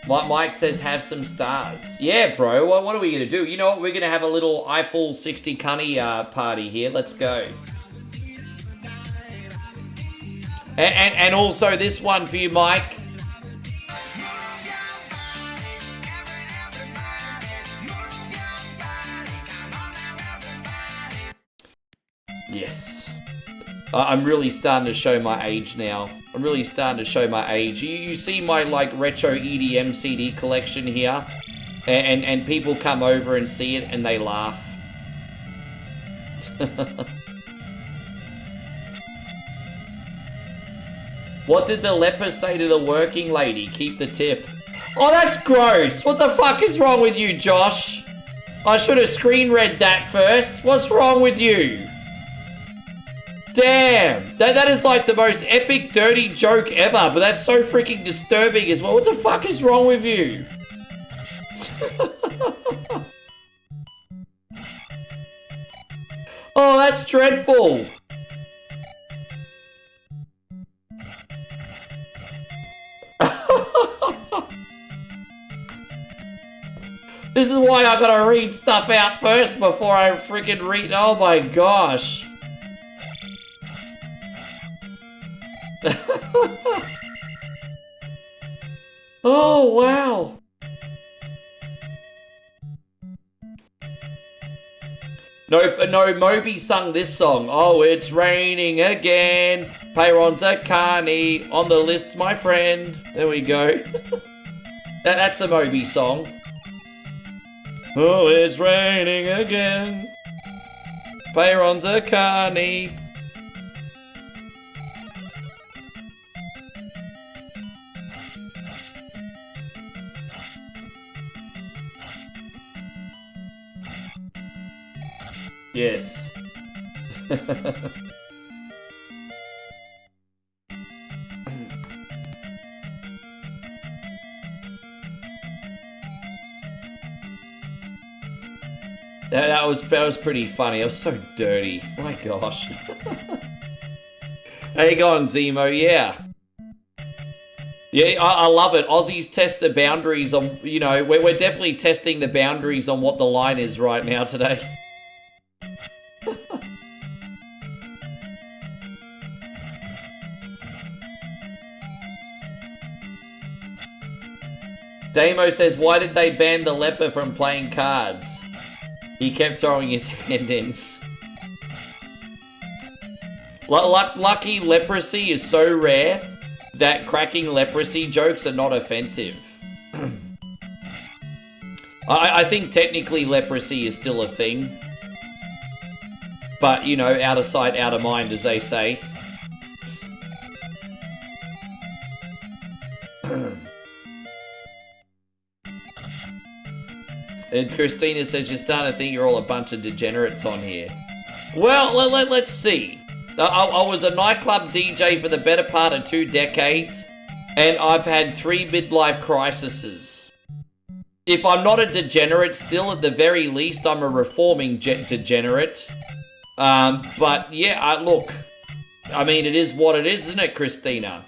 Mike says have some stars. Yeah, bro, what are we going to do? You know what, we're going to have a little Eiffel 60 cunny party here. Let's go. And also this one for you, Mike. Yes. I'm really starting to show my age now. I'm really starting to show my age. You see my like retro EDM CD collection here, and people come over and see it and they laugh. What did the leper say to the working lady? Keep the tip. Oh, that's gross. What the fuck is wrong with you, Josh? I should have screen read that first. What's wrong with you? Damn, that is like the most epic dirty joke ever, but that's so freaking disturbing as well. What the fuck is wrong with you? Oh, that's dreadful. This is why I gotta read stuff out first before I freaking read. Oh my gosh. Oh, wow. No, Moby sung this song. Oh, it's raining again. Payron's a carny. On the list, my friend. There we go. That's the Moby song. Oh, it's raining again. Payron's a carny. Yes. That was pretty funny. It was so dirty. My gosh. How you going, Zemo? Yeah. Yeah, I love it. Aussies test the boundaries on, you know, we're definitely testing the boundaries on what the line is right now today. Damo says, why did they ban the leper from playing cards? He kept throwing his hand in. Lucky leprosy is so rare that cracking leprosy jokes are not offensive. I think technically leprosy is still a thing. But, you know, out of sight, out of mind, as they say. And Christina says, you're starting to think you're all a bunch of degenerates on here. Well, let's see. I was a nightclub DJ for the better part of 2 decades, and I've had 3 midlife crises. If I'm not a degenerate still, at the very least, I'm a reforming degenerate. But yeah, look, I mean, it is what it is, isn't it, Christina?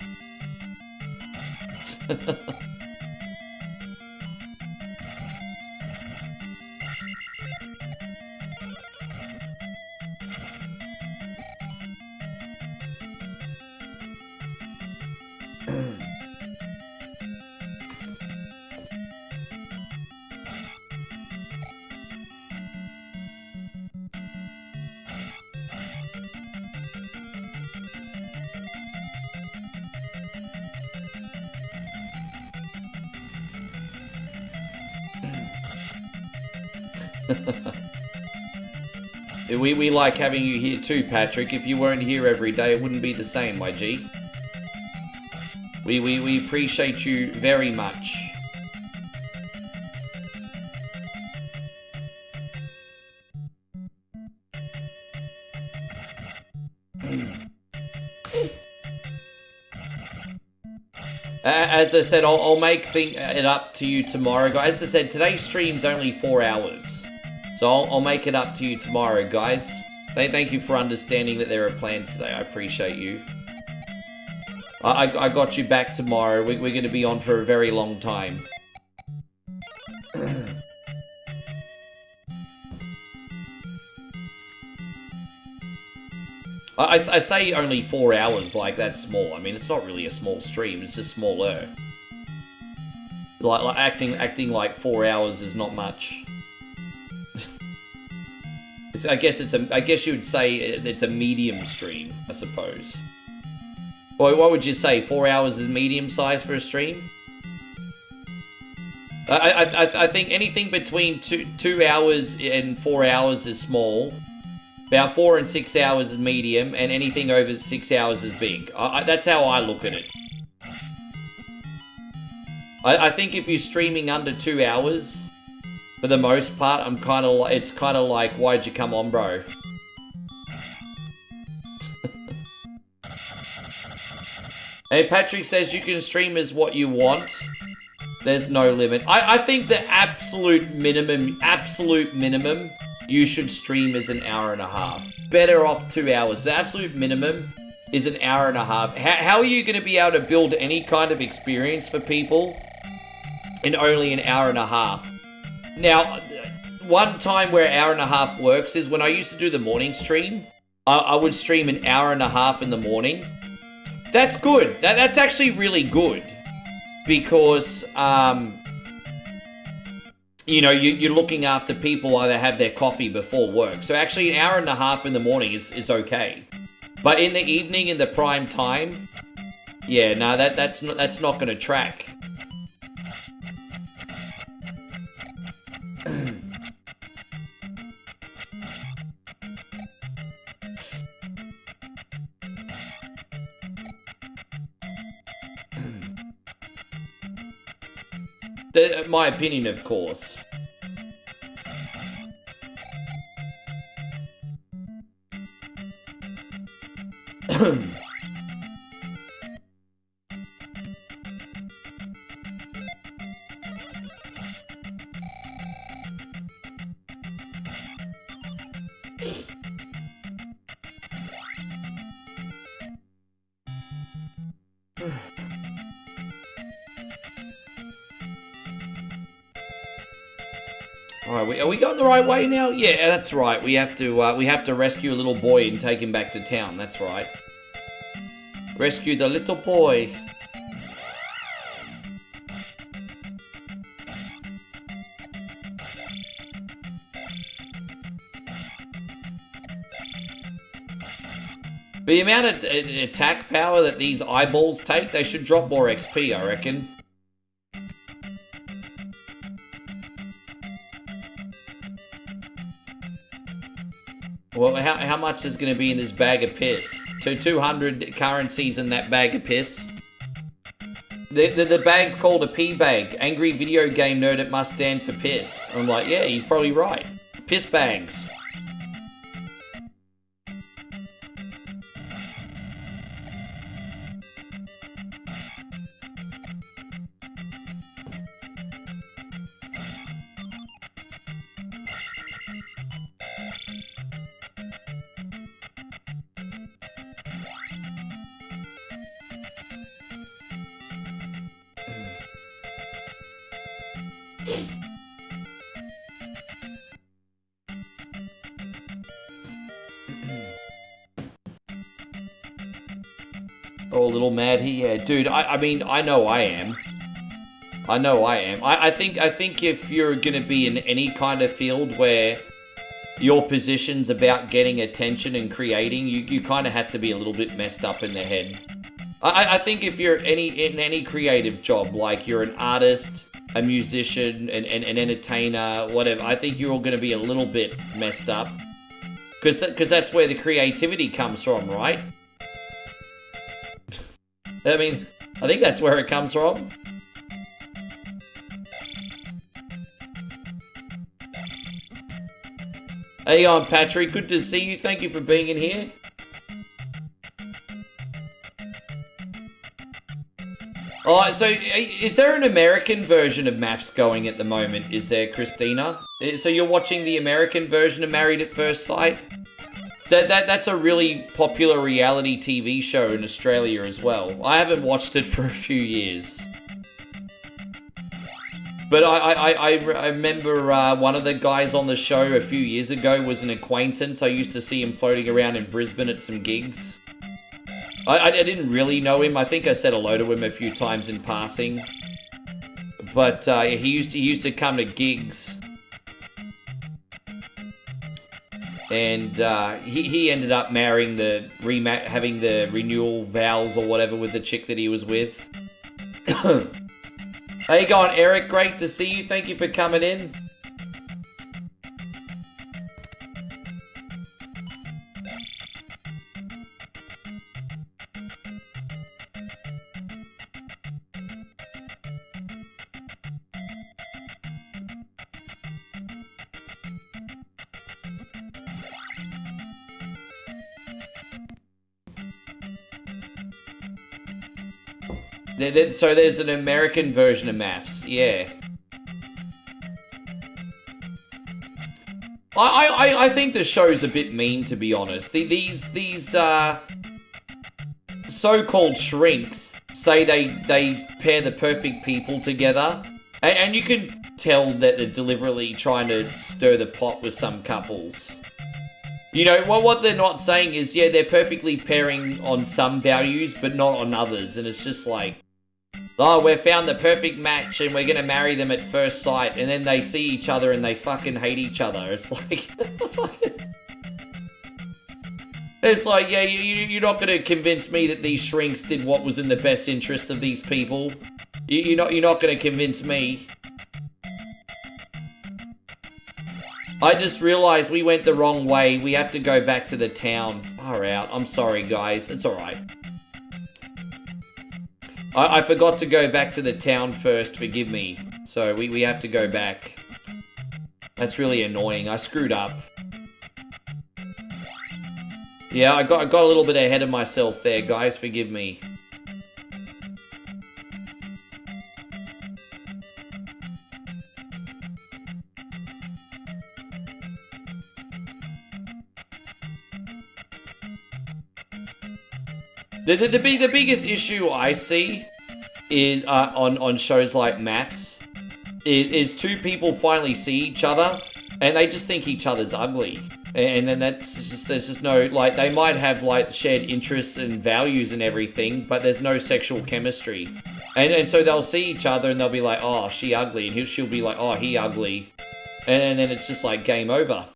We like having you here too, Patrick. If you weren't here every day, it wouldn't be the same, my G. We appreciate you very much. As I said, I'll make it up to you tomorrow, guys. As I said, today's stream's only 4 hours. So I'll make it up to you tomorrow, guys. Thank you for understanding that there are plans today. I appreciate you. I got you back tomorrow. We're going to be on for a very long time. I say only 4 hours like that's small. I mean, it's not really a small stream. It's just smaller. Like acting like 4 hours is not much. I guess you would say it's a medium stream, I suppose. Well, what would you say? 4 hours is medium size for a stream? I think anything between 2 hours and 4 hours is small. About 4 and 6 hours is medium, and anything over 6 hours is big. That's how I look at it. I think if you're streaming under 2 hours, for the most part, it's kind of like, why'd you come on, bro? Hey, Patrick says you can stream as what you want. There's no limit. I think the absolute minimum, you should stream as an hour and a half. Better off 2 hours. The absolute minimum is an hour and a half. How are you going to be able to build any kind of experience for people in only an hour and a half? Now, one time where an hour and a half works is when I used to do the morning stream. I would stream an hour and a half in the morning. That's good. That's actually really good. Because, you know, you're looking after people while they have their coffee before work. So actually an hour and a half in the morning is okay. But in the evening, in the prime time, yeah, no, that's not going to track. My opinion, of course. Alright, are we going the right way now? Yeah, that's right. We have to rescue a little boy and take him back to town. That's right. Rescue the little boy. The amount of attack power that these eyeballs take, they should drop more XP, I reckon. Well, how much is going to be in this bag of piss? 200 currencies in that bag of piss. The bag's called a pee bag. Angry video game nerd, it must stand for piss. I'm like, yeah, you're probably right. Piss bags. Oh, a little mad here. Yeah, dude, I mean, I know I am. I think if you're going to be in any kind of field where your position's about getting attention and creating, you kind of have to be a little bit messed up in the head. I think if you're in any creative job, like you're an artist, a musician, an entertainer, whatever, I think you're all going to be a little bit messed up. Because that's where the creativity comes from, right? I mean, I think that's where it comes from. Hey on, Patrick. Good to see you. Thank you for being in here. Oh, so is there an American version of Maths going at the moment? Is there, Christina? So you're watching the American version of Married at First Sight? That's a really popular reality TV show in Australia as well. I haven't watched it for a few years. But I remember one of the guys on the show a few years ago was an acquaintance. I used to see him floating around in Brisbane at some gigs. I didn't really know him. I think I said hello to him a few times in passing. But he used to come to gigs. And he ended up marrying having the renewal vows or whatever with the chick that he was with. How you going, Eric? Great to see you. Thank you for coming in. So there's an American version of Maths, yeah. I think the show's a bit mean, to be honest. These so-called shrinks say they pair the perfect people together, and you can tell that they're deliberately trying to stir the pot with some couples. You know, what they're not saying is, yeah, they're perfectly pairing on some values, but not on others, and it's just like, oh, we've found the perfect match and we're gonna marry them at first sight, and then they see each other and they fucking hate each other. It's like... It's like, yeah, you're not gonna convince me that these shrinks did what was in the best interest of these people. You're not gonna convince me. I just realized we went the wrong way. We have to go back to the town. Far out. I'm sorry, guys. It's alright. I forgot to go back to the town first, forgive me. So we have to go back. That's really annoying. I screwed up. Yeah, I got a little bit ahead of myself there, guys. Forgive me. The biggest issue I see is on shows like Maths is two people finally see each other and they just think each other's ugly, and then there's just no, like, they might have like shared interests and values and everything, but there's no sexual chemistry, and so they'll see each other and they'll be like, oh, she ugly, and she'll be like, oh, he ugly, and then it's just like game over.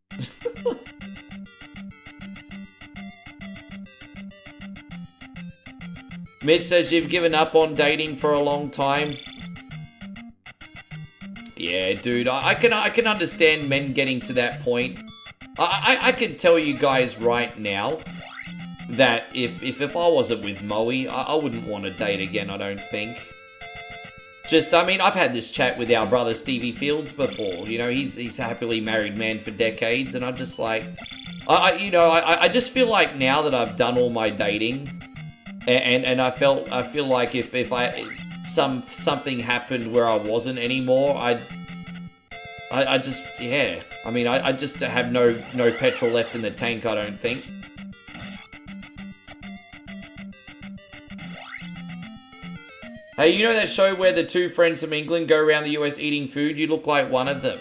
Mitch says you've given up on dating for a long time. Yeah, dude, I can understand men getting to that point. I can tell you guys right now that if I wasn't with Moe, I wouldn't want to date again, I don't think. Just, I mean, I've had this chat with our brother Stevie Fields before. You know, he's a happily married man for decades, and I'm just like, I just feel like now that I've done all my dating, and I feel like if something happened where I wasn't anymore, I just, yeah. I mean, I just have no petrol left in the tank, I don't think. Hey, you know that show where the two friends from England go around the US eating food? You look like one of them.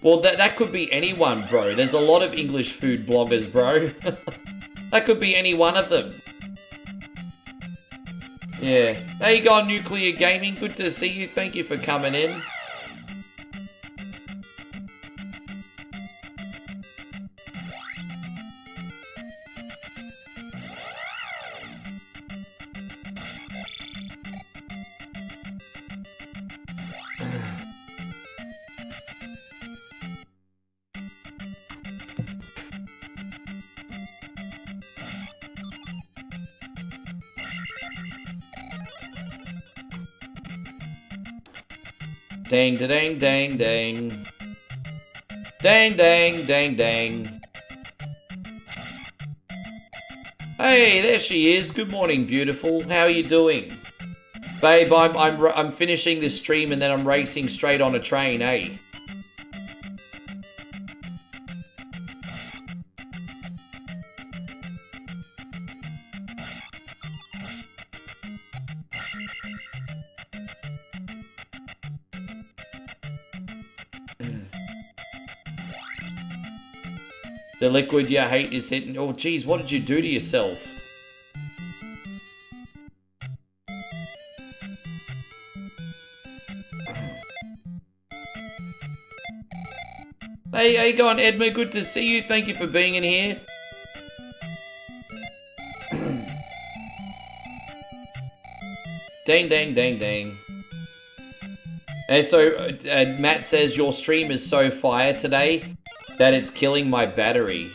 Well, that could be anyone, bro. There's a lot of English food bloggers, bro. That could be any one of them. Yeah. There you go, Nuclear Gaming. Good to see you. Thank you for coming in. Dang, dang, dang, dang. Dang, dang, dang, dang. Hey, there she is. Good morning, beautiful. How are you doing? Babe, I'm finishing this stream and then I'm racing straight on a train, eh? The liquid you hate is hitting. Oh, geez, what did you do to yourself? Hey, how you going, Edmund? Good to see you. Thank you for being in here. Dang, dang, dang, dang. And so, Matt says your stream is so fire today that it's killing my battery.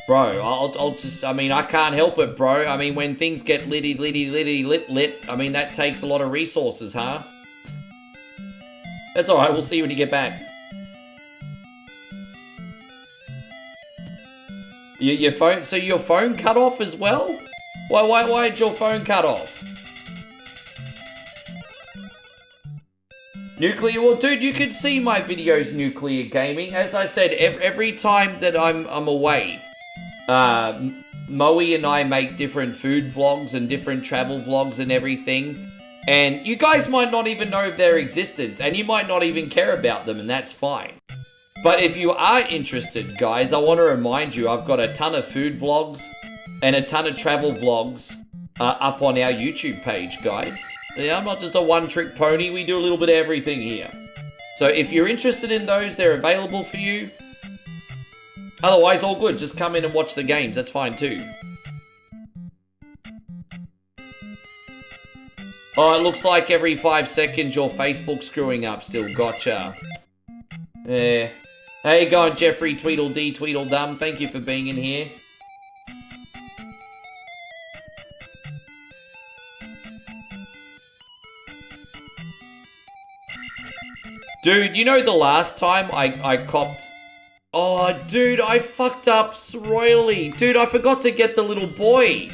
Bro, I'll just, I mean, I can't help it, bro. I mean, when things get lit, I mean, that takes a lot of resources, huh? That's alright, we'll see you when you get back. Your phone, so your phone cut off as well? Why did your phone cut off? Nuclear, well, dude, you can see my videos, Nuclear Gaming. As I said, every time that I'm away, Moe and I make different food vlogs and different travel vlogs and everything. And you guys might not even know of their existence, and you might not even care about them, and that's fine. But if you are interested, guys, I want to remind you, I've got a ton of food vlogs and a ton of travel vlogs up on our YouTube page, guys. Yeah, I'm not just a one-trick pony. We do a little bit of everything here. So if you're interested in those, they're available for you. Otherwise, all good. Just come in and watch the games. That's fine too. Oh, it looks like every 5 seconds your Facebook's screwing up still. Gotcha. Yeah. How you going, Jeffrey Tweedledee Tweedledum? Thank you for being in here. Dude, you know the last time I copped... Oh, dude, I fucked up royally. Dude, I forgot to get the little boy.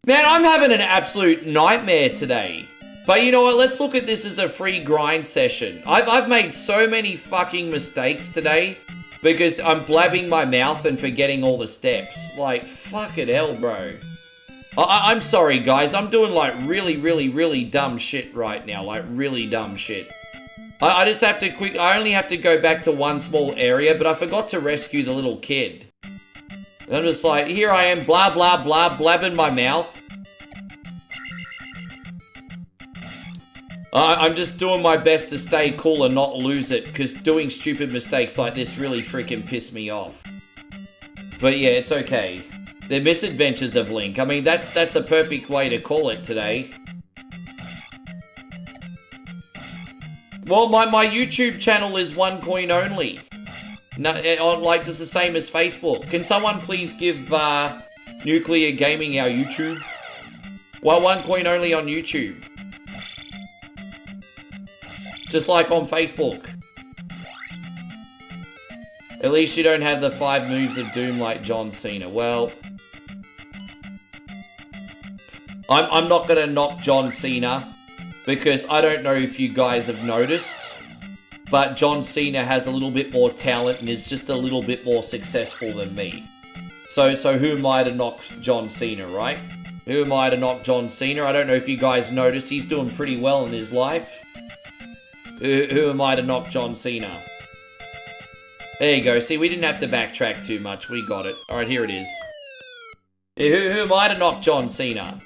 Man, I'm having an absolute nightmare today. But you know what? Let's look at this as a free grind session. I've made so many fucking mistakes today because I'm blabbing my mouth and forgetting all the steps. Like, fucking hell, bro. I'm sorry, guys. I'm doing, like, really dumb shit right now. Like, really dumb shit. I just have to I only have to go back to one small area, but I forgot to rescue the little kid. And I'm just like, here I am, blah, blah, blah, blabbing my mouth. I'm just doing my best to stay cool and not lose it, because doing stupid mistakes like this really freaking piss me off. But yeah, it's okay. They're misadventures of Link. I mean, that's a perfect way to call it today. Well, my YouTube channel is 1 coin only. No, like just the same as Facebook. Can someone please give Nuclear Gaming our YouTube? Well, 1 coin only on YouTube. Just like on Facebook. At least you don't have the 5 moves of doom like John Cena. Well, I'm not gonna knock John Cena, because I don't know if you guys have noticed, but John Cena has a little bit more talent and is just a little bit more successful than me. So who am I to knock John Cena, right? Who am I to knock John Cena? I don't know if you guys noticed, he's doing pretty well in his life. Who am I to knock John Cena? There you go. See, we didn't have to backtrack too much. We got it. Alright, here it is. Who am I to knock John Cena?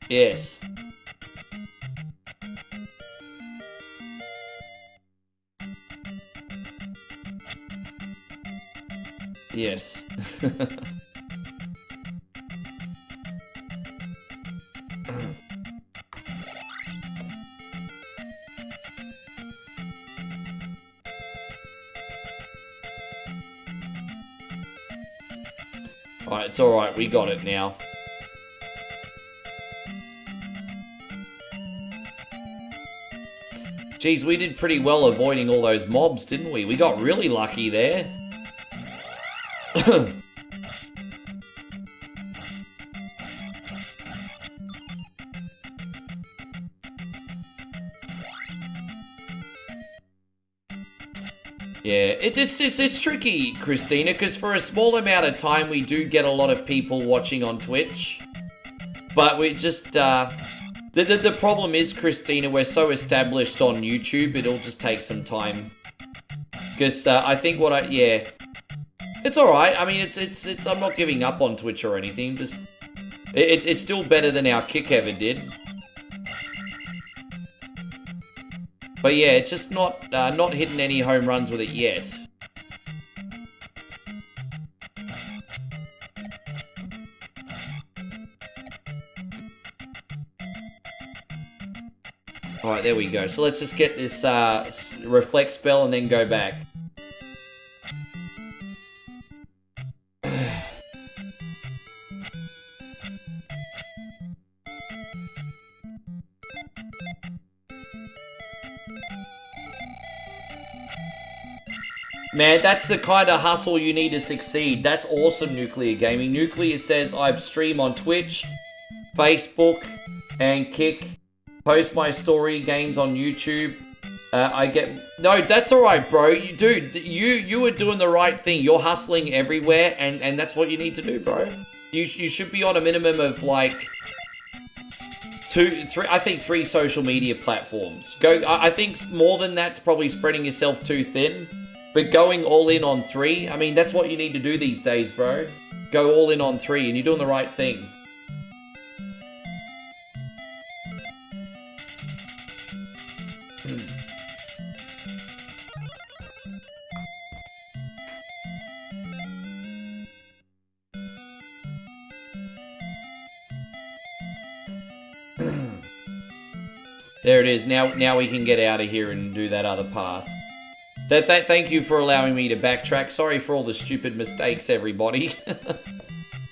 Yes. Yes. Alright, it's alright. We got it now. Geez, we did pretty well avoiding all those mobs, didn't we? We got really lucky there. Yeah, it's tricky, Christina, because for a small amount of time we do get a lot of people watching on Twitch. But we just, the problem is, Christina, we're so established on YouTube, it'll just take some time. Because I think yeah, it's alright. I mean, it's I'm not giving up on Twitch or anything, just, it's still better than our kick ever did. But yeah, it's just not hitting any home runs with it yet. Alright, there we go. So let's just get this reflect spell and then go back. Man, that's the kind of hustle you need to succeed. That's awesome, Nuclear Gaming. Nuclear says, I stream on Twitch, Facebook, and Kick. Post my story games on YouTube. I get... No, that's alright, bro. Dude, you were doing the right thing. You're hustling everywhere, and that's what you need to do, bro. You should be on a minimum of, like... three social media platforms. I think more than that's probably spreading yourself too thin. But going all in on 3, I mean, that's what you need to do these days, bro. Go all in on 3, and you're doing the right thing. There it is. Now we can get out of here and do that other path. Thank you for allowing me to backtrack. Sorry for all the stupid mistakes, everybody.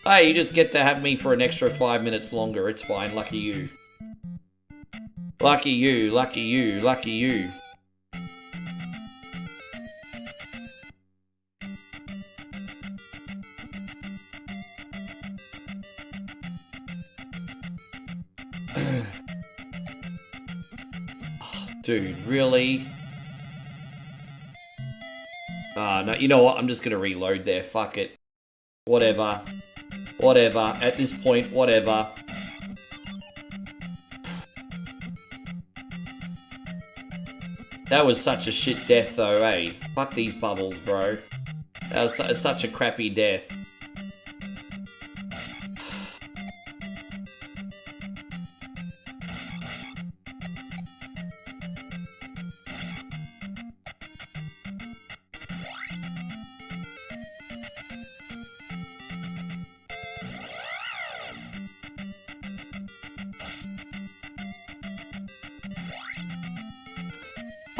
Hey, you just get to have me for an extra 5 minutes longer. It's fine. Lucky you. Lucky you, lucky you, lucky you. Oh, dude, really? No, you know what? I'm just gonna reload there. Fuck it. Whatever. Whatever. At this point, whatever. That was such a shit death, though, eh? Fuck these bubbles, bro. That was such a crappy death.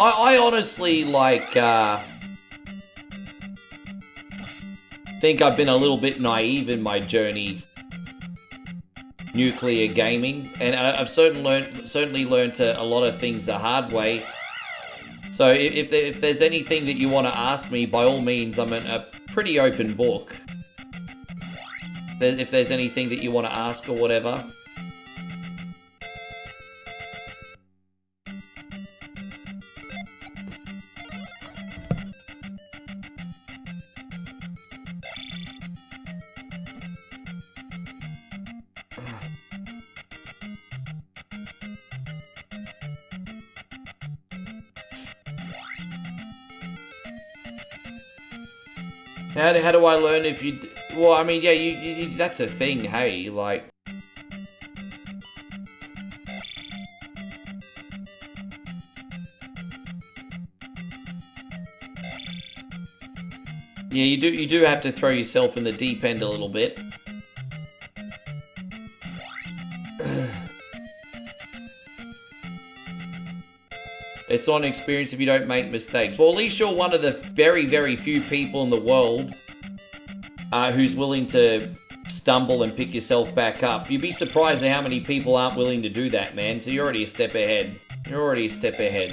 I honestly, like, think I've been a little bit naive in my journey, Nuclear Gaming, and I've certainly learned a lot of things the hard way. So if there's anything that you want to ask me, by all means, I'm a pretty open book. If there's anything that you want to ask or whatever. How do I learn if you... Well, I mean, yeah, you that's a thing, hey, like... Yeah, you do have to throw yourself in the deep end a little bit. It's not an experience if you don't make mistakes. Well, at least you're one of the very, very few people in the world who's willing to stumble and pick yourself back up. You'd be surprised at how many people aren't willing to do that, man. So you're already a step ahead. You're already a step ahead.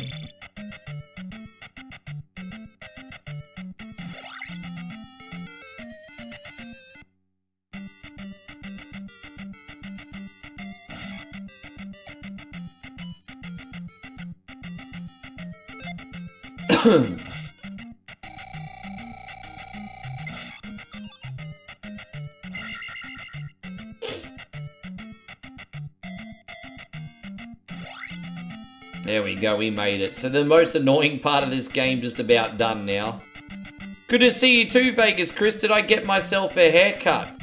There we go, we made it. So the most annoying part of this game just about done now. Good to see you too, Vegas Chris. Did I get myself a haircut?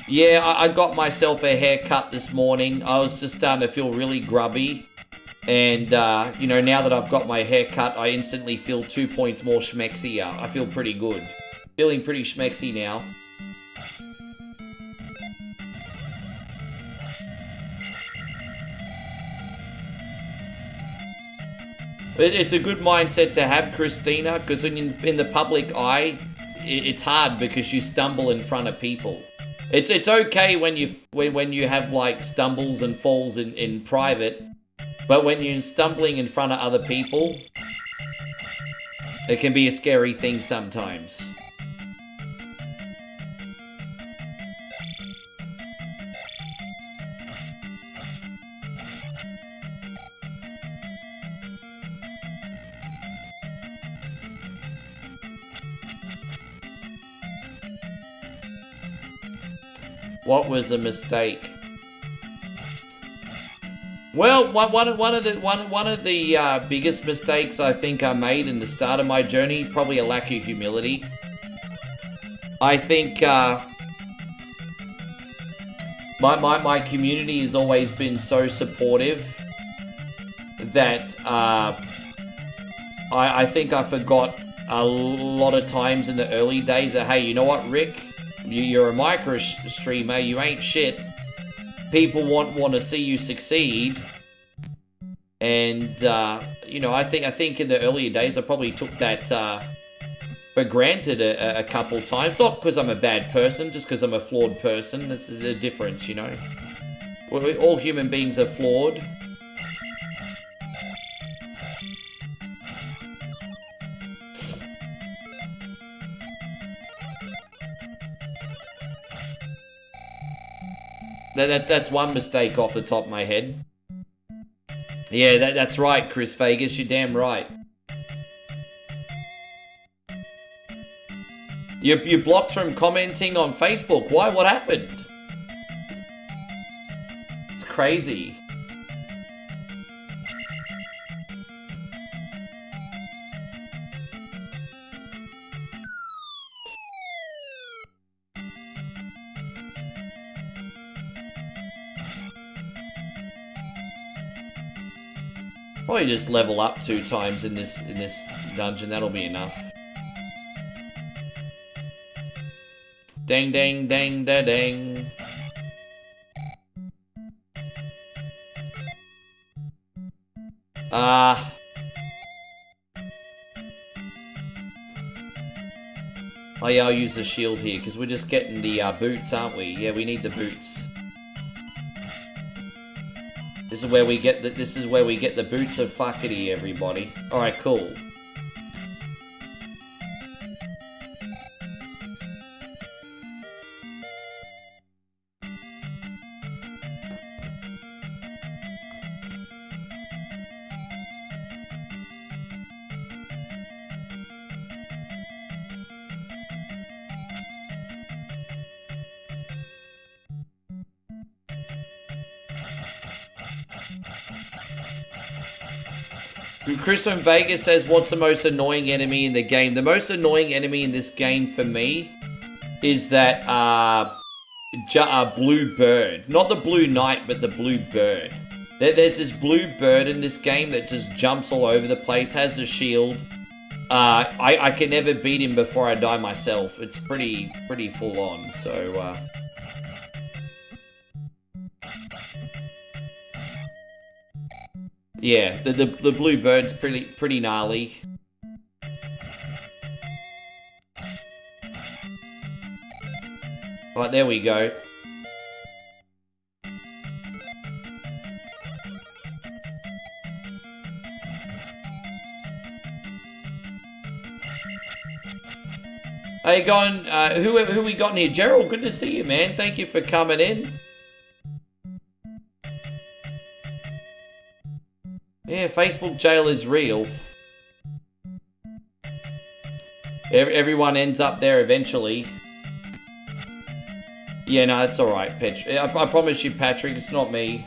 Yeah, I got myself a haircut this morning. I was just starting to feel really grubby. And, you know, now that I've got my hair cut, I instantly feel 2 points more schmexier. I feel pretty good. Feeling pretty schmexy now. It's a good mindset to have, Christina, because in the public eye, it's hard because you stumble in front of people. It's okay when you have, like, stumbles and falls in private. But when you're stumbling in front of other people, it can be a scary thing sometimes. What was a mistake? Well, one of the biggest mistakes I think I made in the start of my journey, probably a lack of humility. I think my community has always been so supportive that I think I forgot a lot of times in the early days that, hey, you know what, Rick? You're a micro streamer, you ain't shit. People want to see you succeed, and you know, I think in the earlier days I probably took that for granted a couple times. Not because I'm a bad person, just because I'm a flawed person. That's the difference, you know. All human beings are flawed. That's one mistake off the top of my head. Yeah, that's right, Chris Vegas. You're damn right. You're blocked from commenting on Facebook. Why? What happened? It's crazy. Probably just level up 2 times in this dungeon. That'll be enough. Dang, dang, dang, da, dang. Oh yeah, I'll use the shield here because we're just getting the boots, aren't we? Yeah, we need the boots. This is where we get the boots of fuckity, everybody. Alright, cool. Chris from Vegas says, what's the most annoying enemy in the game? The most annoying enemy in this game for me is that blue bird. Not the blue knight, but the blue bird. There's this blue bird in this game that just jumps all over the place, has a shield. I can never beat him before I die myself. It's pretty full on, so... Yeah, the blue bird's pretty gnarly. Right, there we go. How you going? Who we got in here? Gerald, good to see you, man. Thank you for coming in. Yeah, Facebook jail is real. Everyone ends up there eventually. Yeah, no, that's alright, I promise you, Patrick, it's not me.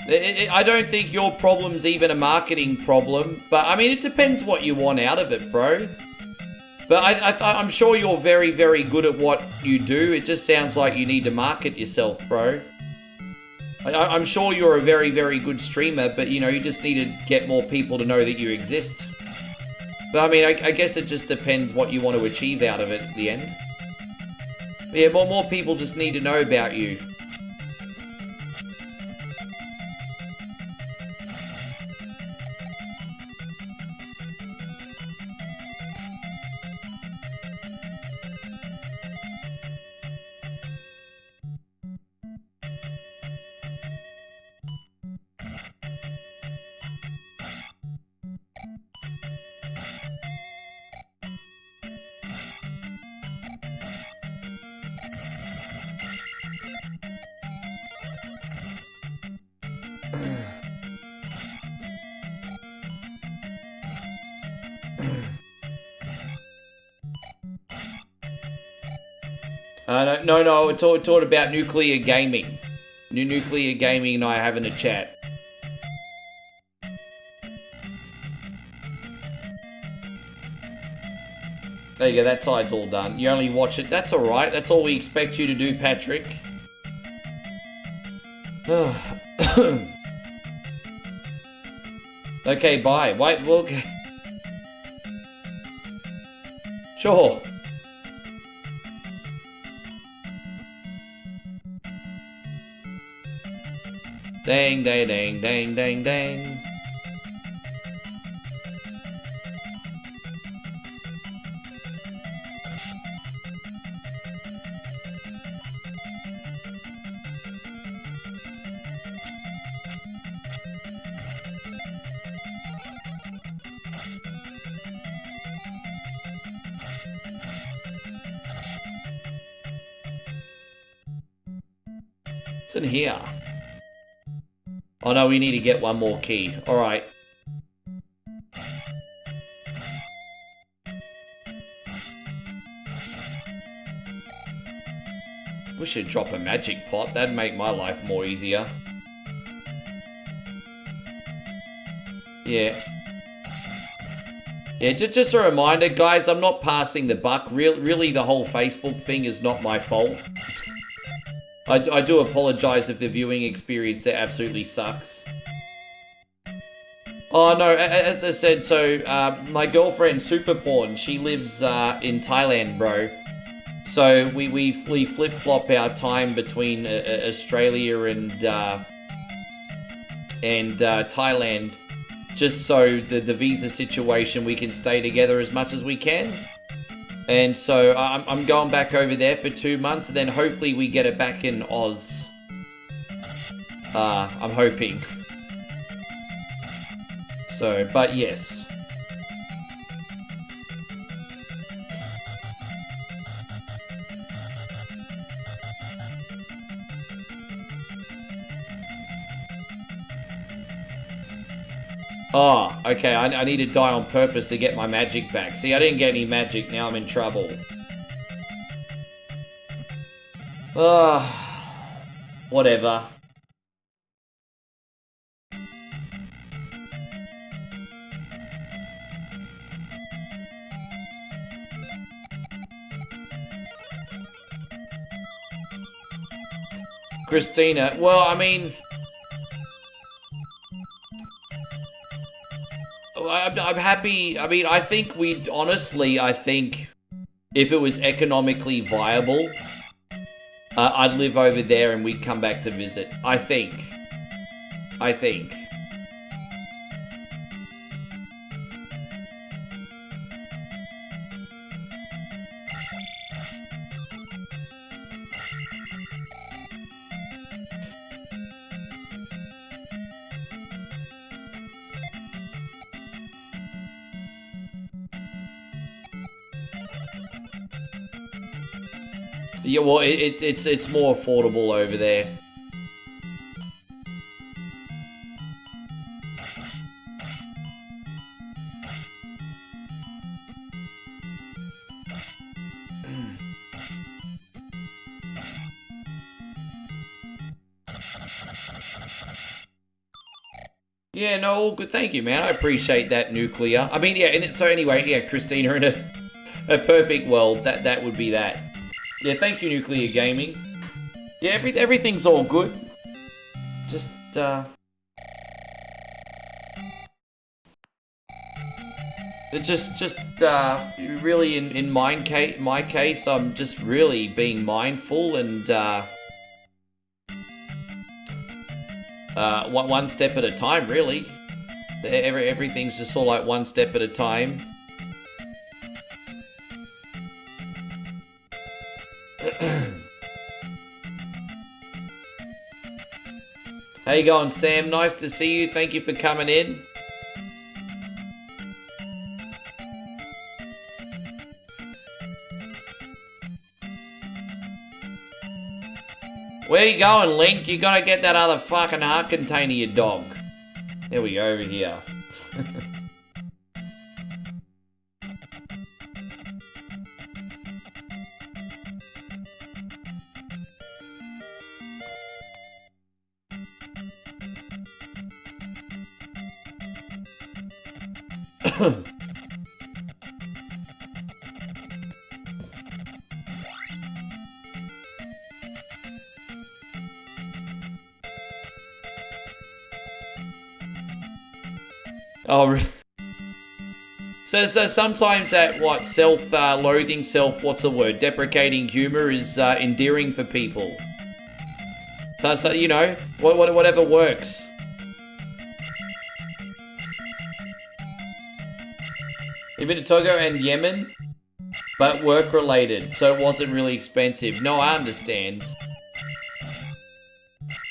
I don't think your problem's even a marketing problem, but I mean, it depends what you want out of it, bro. But I'm sure you're very, very good at what you do. It just sounds like you need to market yourself, bro. I'm sure you're a very, very good streamer, but you know, you just need to get more people to know that you exist. But I mean, I guess it just depends what you want to achieve out of it at the end. But yeah, more people just need to know about you. No, we're talking about nuclear gaming. Nuclear gaming and I having a chat. There you go, that side's all done. You only watch it. That's alright. That's all we expect you to do, Patrick. Okay, bye. Wait, look. Sure. Dang, dang, dang, dang, dang, dang. What's in here? Oh no, we need to get one more key. Alright. We should drop a magic pot. That'd make my life more easier. Yeah. Yeah, just a reminder, guys, I'm not passing the buck. Really, the whole Facebook thing is not my fault. I do apologize if the viewing experience there absolutely sucks. Oh no, as I said, so my girlfriend Superporn, she lives in Thailand, bro. So we flip-flop our time between Australia and Thailand, just so the visa situation, we can stay together as much as we can. And so I'm going back over there for 2 months, and then hopefully we get it back in Oz. I'm hoping. So, but yes. Oh, okay, I need to die on purpose to get my magic back. See, I didn't get any magic, now I'm in trouble. Whatever. Christina, well, I mean... I'm happy. I mean, I think I think if it was economically viable, I'd live over there and we'd come back to visit. I think. Yeah, well, it's more affordable over there. Yeah, no, all good. Thank you, man. I appreciate that, Nuclear. I mean, yeah, and so anyway, yeah, Christina, in a perfect world, that would be that. Yeah, thank you, Nuclear Gaming. Yeah, everything's all good. Just, really, in my case, I'm just really being mindful and, one step at a time, really. Everything's just all like one step at a time. How you going, Sam? Nice to see you. Thank you for coming in. Where you going, Link? You gotta get that other fucking heart container, you dog. There we go, over here. Oh, so sometimes that self-loathing, what's the word? Deprecating humor is endearing for people. So you know, whatever works. You've been to Togo and Yemen, but work-related, so it wasn't really expensive. No, I understand.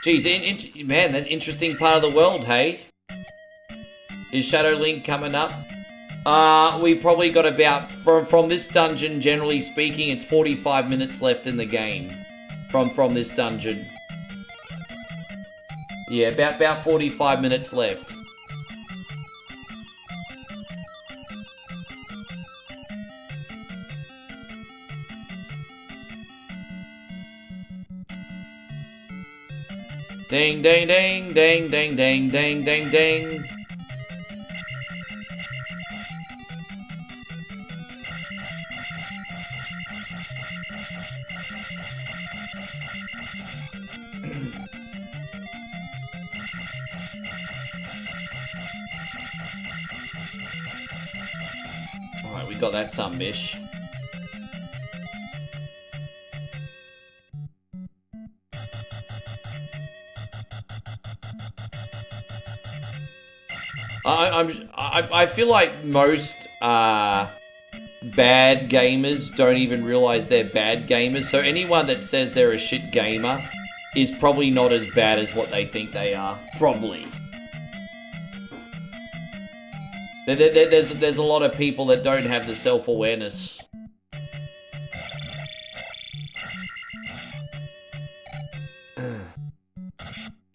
Jeez, man, that interesting part of the world, hey? Is Shadow Link coming up? We probably got about, from this dungeon, generally speaking, it's 45 minutes left in the game. From this dungeon. Yeah, about 45 minutes left. Ding, ding, ding, ding, ding, ding, ding, ding, ding. Alright, we got that some bish. I feel like most bad gamers don't even realize they're bad gamers. So anyone that says they're a shit gamer is probably not as bad as what they think they are. Probably. There's a lot of people that don't have the self-awareness.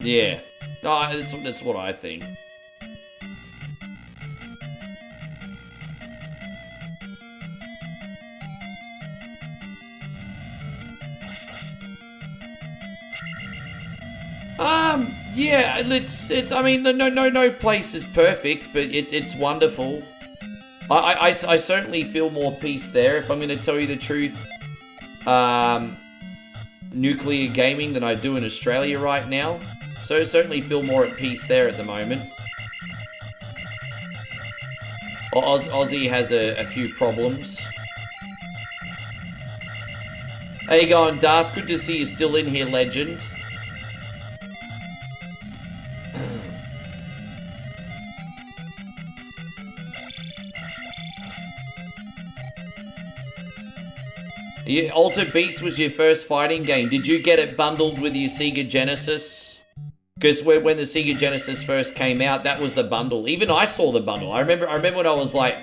Yeah. That's what I think. Yeah, it's. I mean, no place is perfect, but it's wonderful. I certainly feel more peace there, if I'm going to tell you the truth. Nuclear gaming than I do in Australia right now, so I certainly feel more at peace there at the moment. Aussie has a few problems. How you going, Darth? Good to see you still in here, legend. Altered Beast was your first fighting game. Did you get it bundled with your Sega Genesis? Because when the Sega Genesis first came out, that was the bundle. Even I saw the bundle. I remember when I was like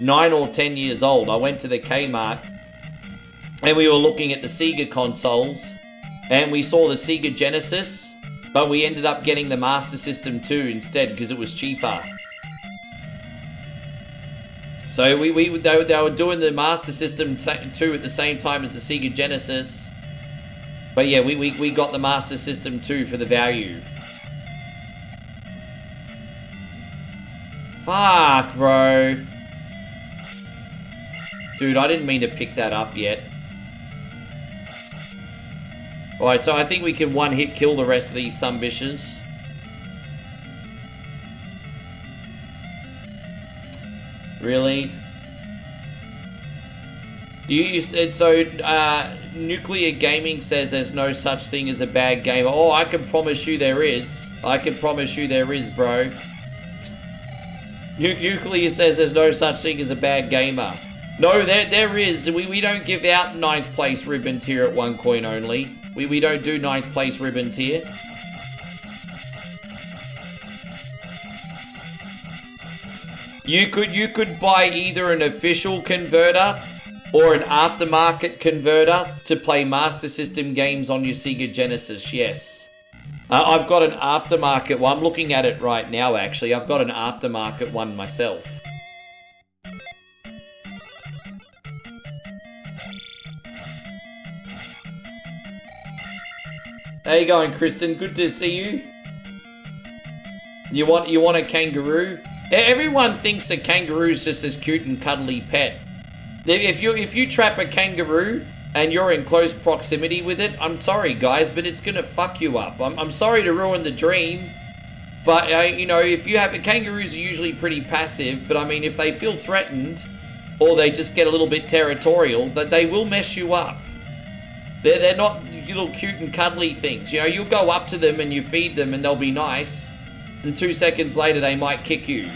9 or 10 years old. I went to the Kmart and we were looking at the Sega consoles, and we saw the Sega Genesis, but we ended up getting the Master System 2 instead because it was cheaper. So they were doing the Master System 2 at the same time as the Sega Genesis. But yeah, we got the Master System 2 for the value. Fuck, bro. Dude, I didn't mean to pick that up yet. Alright, so I think we can one-hit kill the rest of these sumbitches. Really? You said so. Nuclear Gaming says there's no such thing as a bad gamer. Oh, I can promise you there is. I can promise you there is, bro. Nuclear says there's no such thing as a bad gamer. No, there is. We don't give out 9th place ribbons here at One Coin Only. We don't do 9th place ribbons here. You could buy either an official converter or an aftermarket converter to play Master System games on your Sega Genesis, yes. I've got an aftermarket one. I'm looking at it right now, actually. I've got an aftermarket one myself. How you going, Kristen? Good to see you. You want a kangaroo? Everyone thinks a kangaroo's just as cute and cuddly pet. If you trap a kangaroo and you're in close proximity with it, I'm sorry guys, but it's gonna fuck you up. I'm sorry to ruin the dream, but you know, if you have kangaroos are usually pretty passive, but I mean if they feel threatened or they just get a little bit territorial, that they will mess you up. They're not little cute and cuddly things. You know, you'll go up to them and you feed them and they'll be nice, and 2 seconds later they might kick you.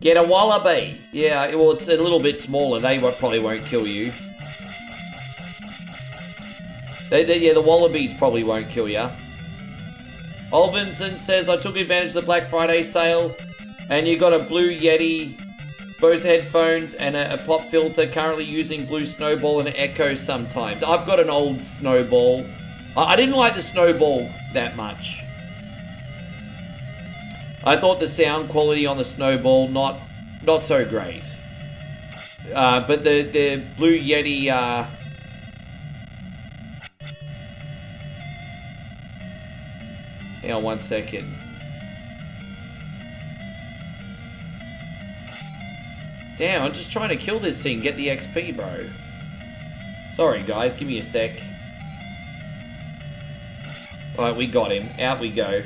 Get a wallaby. Yeah, well, it's a little bit smaller. They probably won't kill you. Yeah, the wallabies probably won't kill you. Olvinson says, I took advantage of the Black Friday sale, and you got a Blue Yeti, Bose headphones, and a pop filter. Currently using Blue Snowball and Echo sometimes. I've got an old Snowball. I didn't like the Snowball that much. I thought the sound quality on the Snowball not so great. But the Blue Yeti hang on 1 second. Damn, I'm just trying to kill this thing, get the XP, bro. Sorry guys, give me a sec. Alright, we got him. Out we go.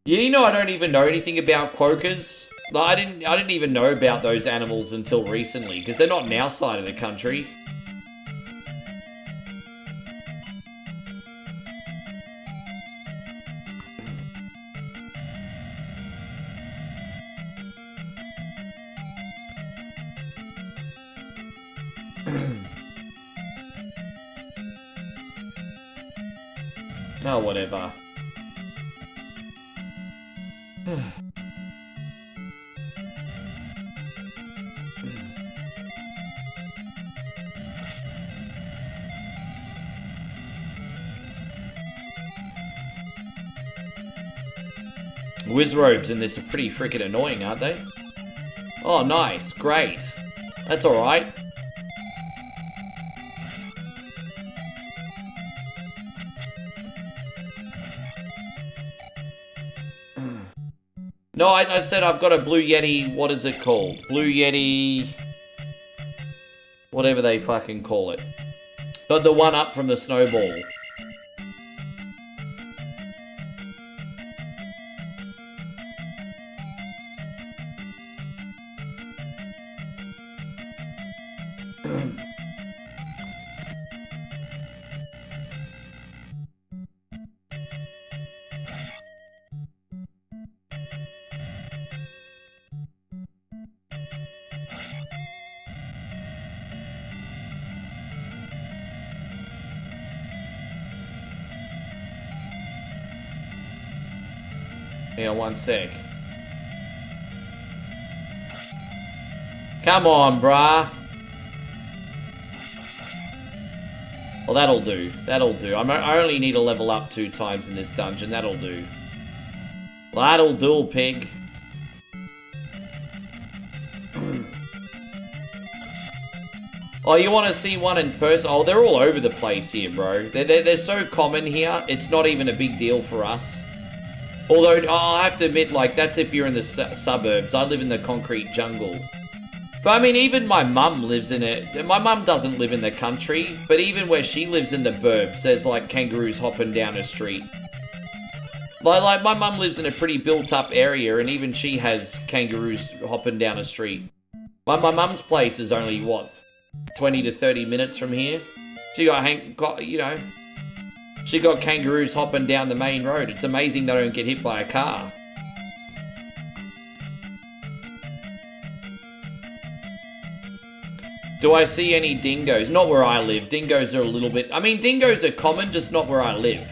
Yeah, you know I don't even know anything about quokkas. Like, I didn't even know about those animals until recently, because they're not in our side of the country. Oh, whatever. Wizrobes in this are pretty freaking annoying, aren't they? Oh, nice. Great. That's alright. No, I said I've got a Blue Yeti, what is it called? Blue Yeti... whatever they fucking call it. But the one up from the Snowball. Hang on one sec. Come on, brah. Well, that'll do. That'll do. I only need to level up 2 times in this dungeon. That'll do. That'll do, pig. Oh, you want to see one in person? Oh, they're all over the place here, bro. They're so common here, it's not even a big deal for us. Although, I have to admit, like, that's if you're in the suburbs. I live in the concrete jungle. But, I mean, even my mum lives in it. My mum doesn't live in the country, but even where she lives in the burbs, there's, like, kangaroos hopping down a street. Like my mum lives in a pretty built-up area, and even she has kangaroos hopping down a street. My mum's place is only, what, 20 to 30 minutes from here? She got, you know, she got kangaroos hopping down the main road. It's amazing they don't get hit by a car. Do I see any dingoes? Not where I live. Dingoes are a little bit... I mean, dingoes are common, just not where I live.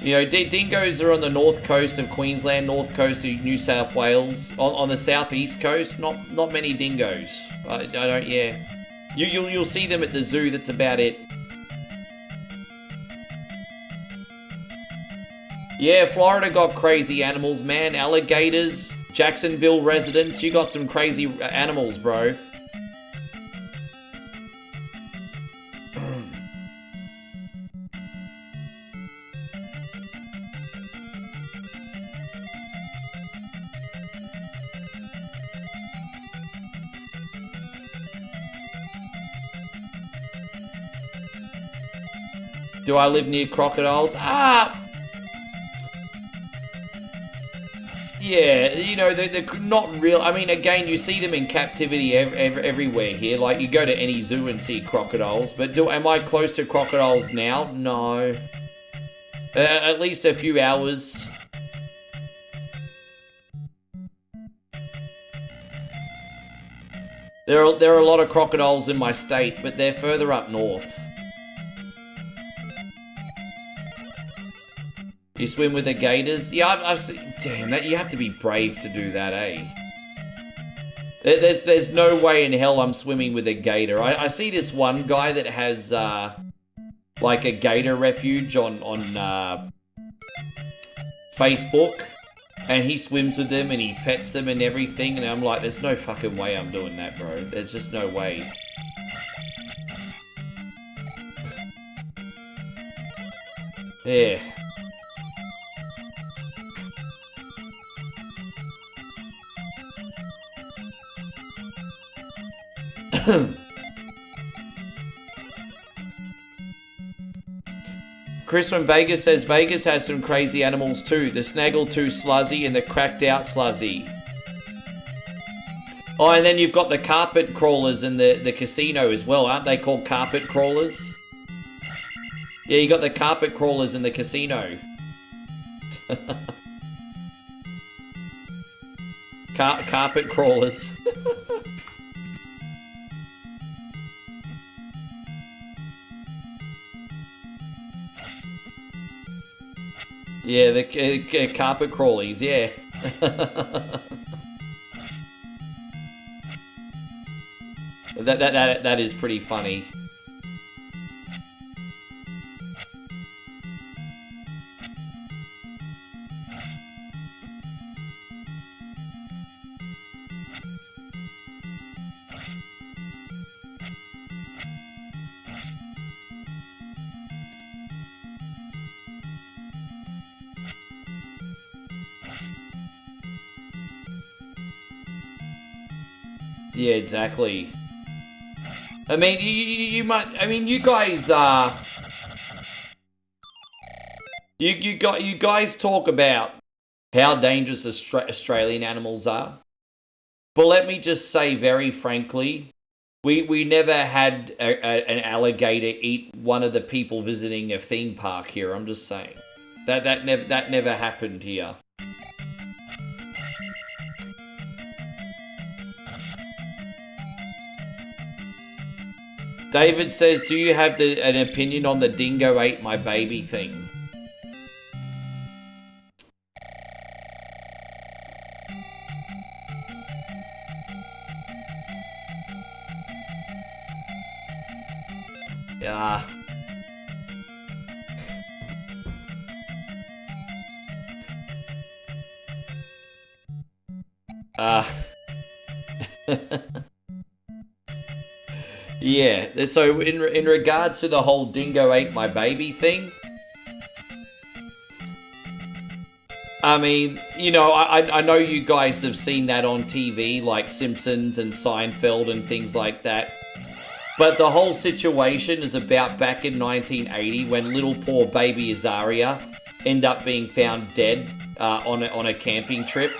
You know, dingoes are on the north coast of Queensland, north coast of New South Wales. On the southeast coast, not many dingoes. I don't... Yeah. You'll see them at the zoo, that's about it. Yeah, Florida got crazy animals, man. Alligators... Jacksonville residents, you got some crazy animals, bro. Do I live near crocodiles? Yeah, you know, they're not real. I mean, again, you see them in captivity everywhere here. Like, you go to any zoo and see crocodiles. But am I close to crocodiles now? No. At least a few hours. There are a lot of crocodiles in my state, but they're further up north. You swim with the gators? Yeah, I've seen... Damn, that you have to be brave to do that, eh? There's no way in hell I'm swimming with a gator. I see this one guy that has, like a gator refuge on Facebook. And he swims with them and he pets them and everything. And I'm like, there's no fucking way I'm doing that, bro. There's just no way. Yeah. Chris from Vegas says Vegas has some crazy animals too. The Snaggletooth Sluzzy and the Cracked Out Sluzzy. Oh, and then you've got the carpet crawlers in the casino as well. Aren't they called carpet crawlers? Yeah, you got the carpet crawlers in the casino. Carpet crawlers. Yeah, the carpet crawlies, yeah. That is pretty funny. Yeah, exactly. I mean, you might. I mean, you guys. You guys talk about how dangerous Australian animals are, but let me just say very frankly, we never had an alligator eat one of the people visiting a theme park here. I'm just saying that never happened here. David says, do you have an opinion on the dingo ate my baby thing? Yeah. Yeah, so in regards to the whole dingo ate my baby thing, I mean, you know, I know you guys have seen that on TV, like Simpsons and Seinfeld and things like that. But the whole situation is about back in 1980 when little poor baby Azaria ended up being found dead on a camping trip.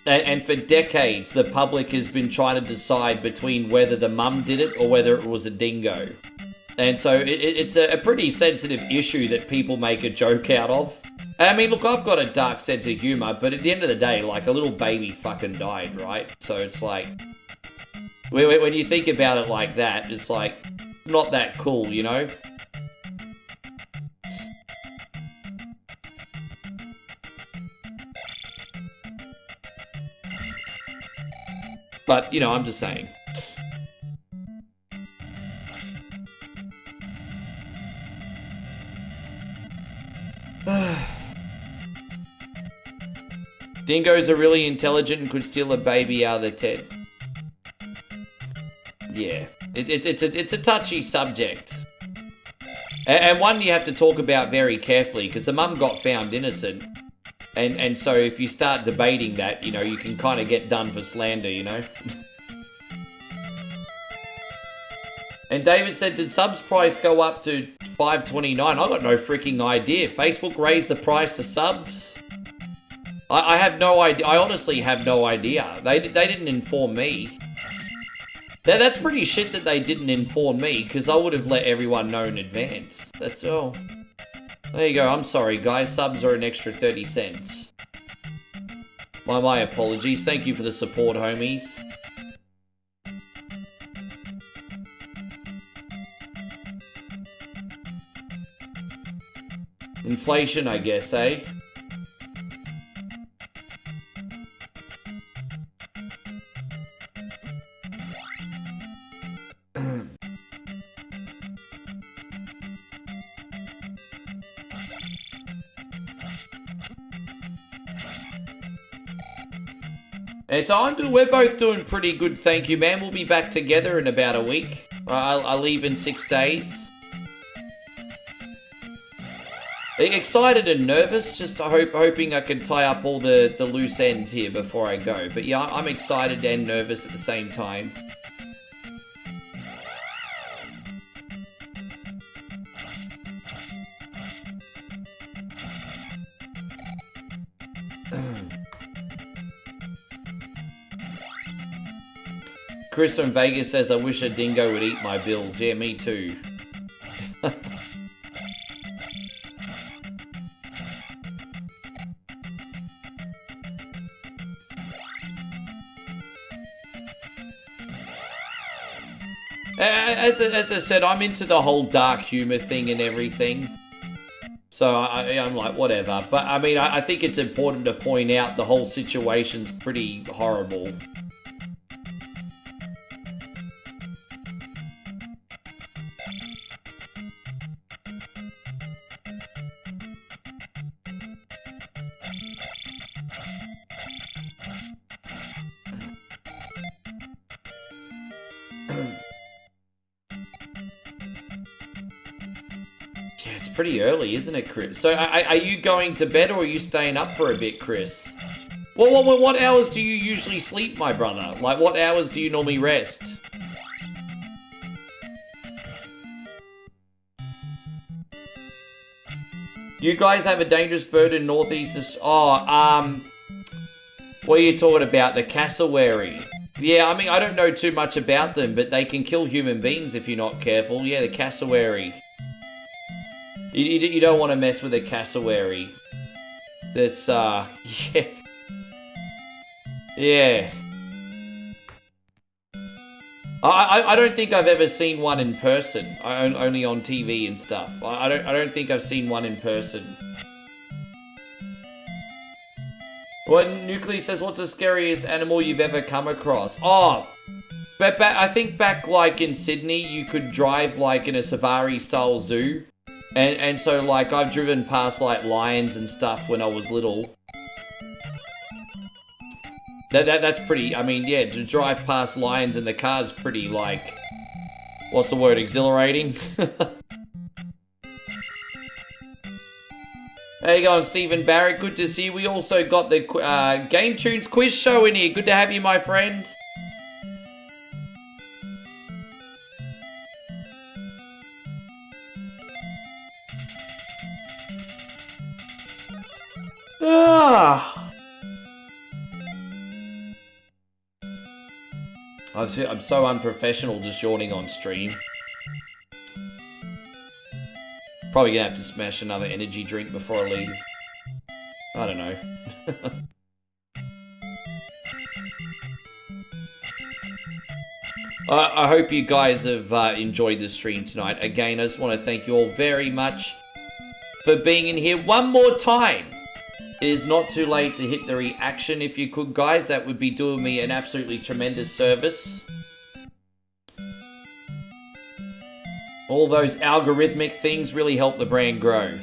And for decades, the public has been trying to decide between whether the mum did it or whether it was a dingo. And so it's a pretty sensitive issue that people make a joke out of. I mean, look, I've got a dark sense of humor, but at the end of the day, like, a little baby fucking died, right? So it's like, when you think about it like that, it's like, not that cool, you know? But, you know, I'm just saying. Dingoes are really intelligent and could steal a baby out of the tent. Yeah, it's a touchy subject. And one you have to talk about very carefully, because the mum got found innocent. And so if you start debating that, you know, you can kind of get done for slander, you know? And David said, did subs price go up to $5.29? I got no freaking idea. Facebook raised the price of subs? I have no idea. I honestly have no idea. They didn't inform me. That's pretty shit that they didn't inform me, because I would have let everyone know in advance. That's all. There you go. I'm sorry, guys. Subs are an extra 30 cents. My apologies. Thank you for the support, homies. Inflation, I guess, eh? And so we're both doing pretty good, thank you, man. We'll be back together in about a week. I'll leave in 6 days. Excited and nervous, just hoping I can tie up all the loose ends here before I go. But yeah, I'm excited and nervous at the same time. Chris from Vegas says, I wish a dingo would eat my bills. Yeah, me too. As I said, I'm into the whole dark humor thing and everything. So I'm like, whatever. But I mean, I think it's important to point out the whole situation's pretty horrible. Pretty early, isn't it, Chris? So are you going to bed or are you staying up for a bit, Chris? What hours do you usually sleep, my brother? Like, what hours do you normally rest? You guys have a dangerous bird in northeast... what are you talking about? The cassowary. Yeah, I mean, I don't know too much about them, but they can kill human beings if you're not careful. Yeah, the cassowary. You don't want to mess with a cassowary. That's, yeah. Yeah. I don't think I've ever seen one in person. Only on TV and stuff. I don't think I've seen one in person. Well, Nuclear says, what's the scariest animal you've ever come across? Oh, but I think back like in Sydney, you could drive like in a safari-style zoo. And so like I've driven past like lions and stuff when I was little. That's pretty, I mean, yeah, to drive past lions in the car's pretty like, what's the word, exhilarating? How you going, Stephen Barrett? Good to see you. We also got the Game Tunes quiz show in here. Good to have you, my friend. I'm so unprofessional just yawning on stream. Probably gonna have to smash another energy drink before I leave. I don't know. I hope you guys have enjoyed the stream tonight. Again, I just want to thank you all very much for being in here. One more time. It is not too late to hit the reaction if you could, guys. That would be doing me an absolutely tremendous service. All those algorithmic things really help the brand grow.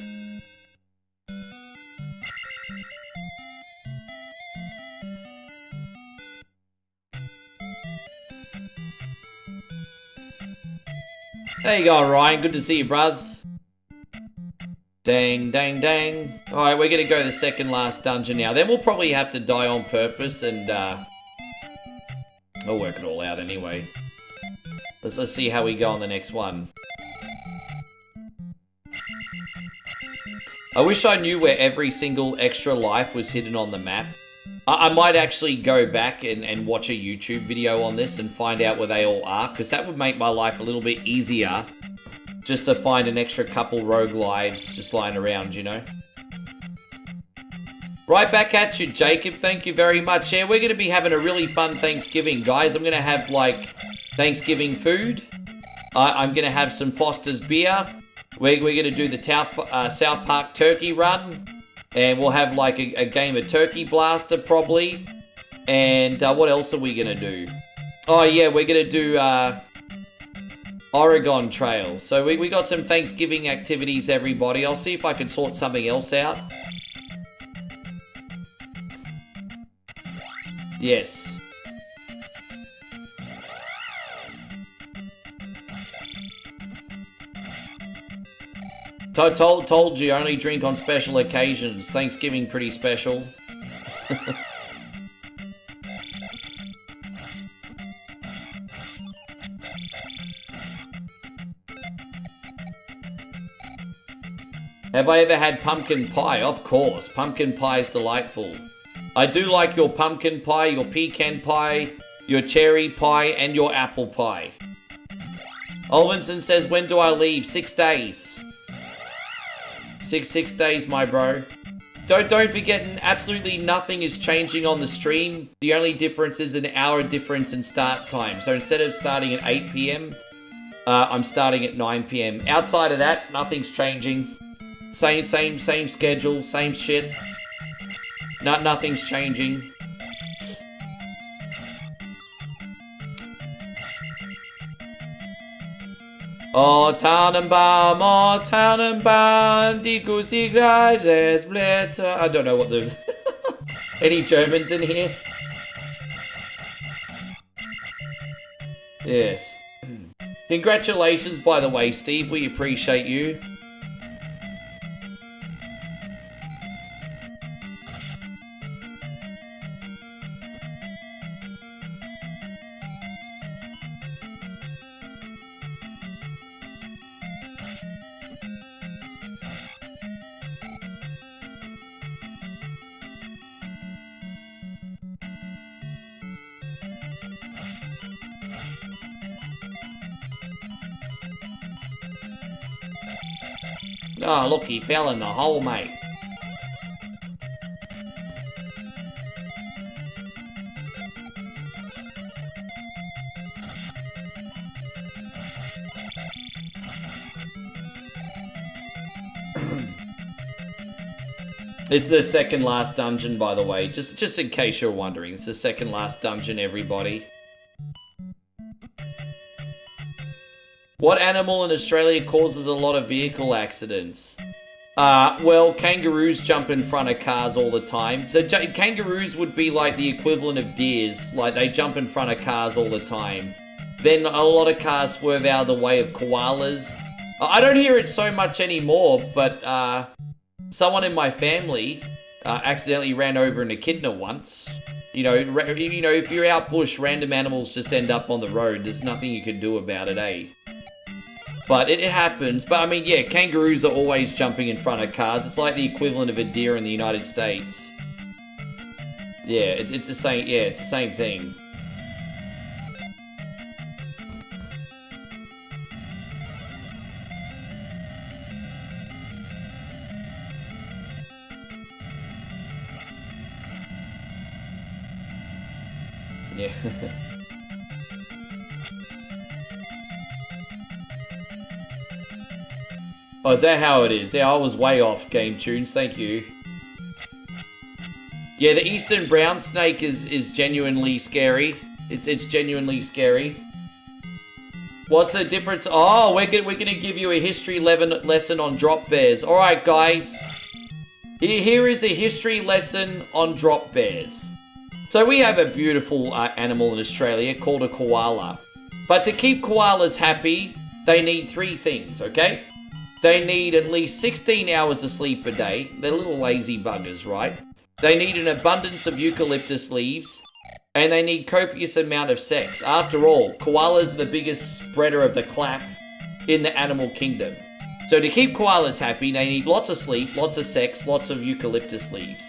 There you go, Ryan. Good to see you, bruz. Dang, dang, dang. Alright, we're gonna go to the second last dungeon now. Then we'll probably have to die on purpose and, we'll work it all out anyway. Let's see how we go on the next one. I wish I knew where every single extra life was hidden on the map. I might actually go back and watch a YouTube video on this and find out where they all are, because that would make my life a little bit easier. Just to find an extra couple rogue lives just lying around, you know. Right back at you, Jacob. Thank you very much. Yeah, we're going to be having a really fun Thanksgiving, guys. I'm going to have, like, Thanksgiving food. I'm going to have some Foster's beer. We're going to do the South Park turkey run. And we'll have, like, a game of Turkey Blaster, probably. And what else are we going to do? Oh, yeah, we're going to do... Oregon Trail. So we got some Thanksgiving activities, everybody. I'll see if I can sort something else out. Yes. Told you, only drink on special occasions. Thanksgiving pretty special. Have I ever had pumpkin pie? Of course. Pumpkin pie is delightful. I do like your pumpkin pie, your pecan pie, your cherry pie, and your apple pie. Olvinson says, when do I leave? 6 days. Six days, my bro. Don't forget, absolutely nothing is changing on the stream. The only difference is an hour difference in start time. So instead of starting at 8 PM, I'm starting at 9 PM. Outside of that, nothing's changing. Same schedule, same shit. Nothing's changing. O Tannenbaum, die Gussi Greises Blätter. I don't know what the... Any Germans in here? Yes. Congratulations, by the way, Steve. We appreciate you. Oh, look, he fell in the hole, mate. This is the second last dungeon, by the way. Just in case you're wondering. It's the second last dungeon, everybody. What animal in Australia causes a lot of vehicle accidents? Well, kangaroos jump in front of cars all the time. So kangaroos would be like the equivalent of deers. Like, they jump in front of cars all the time. Then a lot of cars swerve out of the way of koalas. I don't hear it so much anymore, but someone in my family accidentally ran over an echidna once. You know, if you're out bush, random animals just end up on the road. There's nothing you can do about it, eh? But it happens. But I mean, yeah, kangaroos are always jumping in front of cars. It's like the equivalent of a deer in the United States. Yeah, it's the same. Yeah, it's the same thing. Yeah. Oh, is that how it is? Yeah, I was way off, Game Tunes. Thank you. Yeah, the eastern brown snake is genuinely scary. It's genuinely scary. What's the difference? Oh, we're gonna give you a history lesson on drop bears. All right, guys. Here is a history lesson on drop bears. So we have a beautiful animal in Australia called a koala. But to keep koalas happy, they need 3 things, okay? They need at least 16 hours of sleep a day. They're little lazy buggers, right? They need an abundance of eucalyptus leaves. And they need copious amount of sex. After all, koalas are the biggest spreader of the clap in the animal kingdom. So to keep koalas happy, they need lots of sleep, lots of sex, lots of eucalyptus leaves.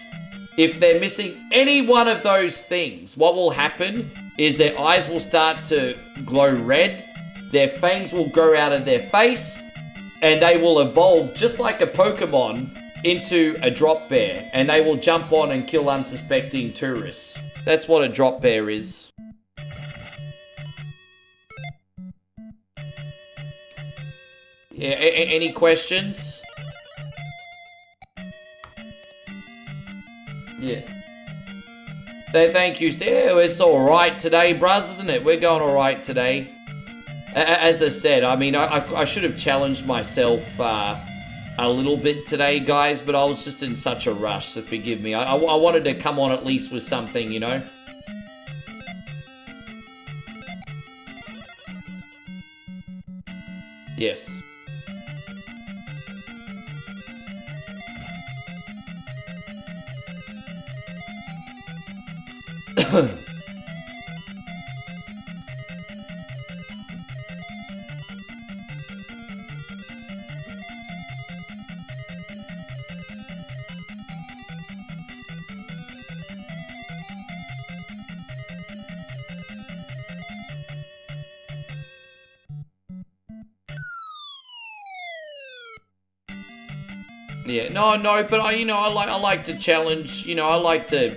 If they're missing any one of those things, what will happen is their eyes will start to glow red, their fangs will grow out of their face, and they will evolve just like a Pokemon into a drop bear, and they will jump on and kill unsuspecting tourists. That's what a drop bear is. Yeah, any questions? Yeah. Thank you. Yeah, it's alright today, bruz, isn't it? We're going alright today. As I said, I mean, I should have challenged myself a little bit today, guys, but I was just in such a rush, so forgive me. I wanted to come on at least with something, you know? Yes. Yeah, no, but I like to challenge, I like to...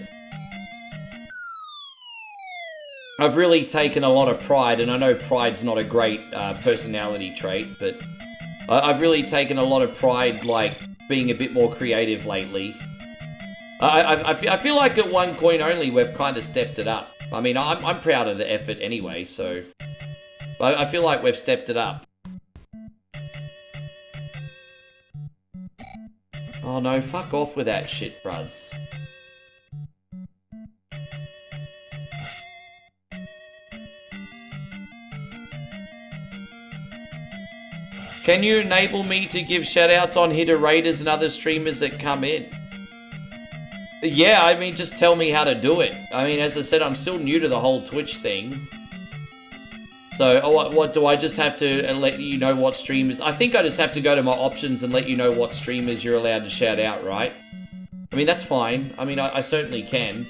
I've really taken a lot of pride, and I know pride's not a great personality trait, but I've really taken a lot of pride, like, being a bit more creative lately. I feel like at One Coin Only, we've kind of stepped it up. I mean, I'm proud of the effort anyway, so... I feel like we've stepped it up. Oh no, fuck off with that shit, bruz. Can you enable me to give shoutouts on Hitter Raiders and other streamers that come in? Yeah, I mean, just tell me how to do it. I mean, as I said, I'm still new to the whole Twitch thing. So, what do I just have to let you know what streamers... I think I just have to go to my options and let you know what streamers you're allowed to shout out, right? I mean, that's fine. I mean, I certainly can.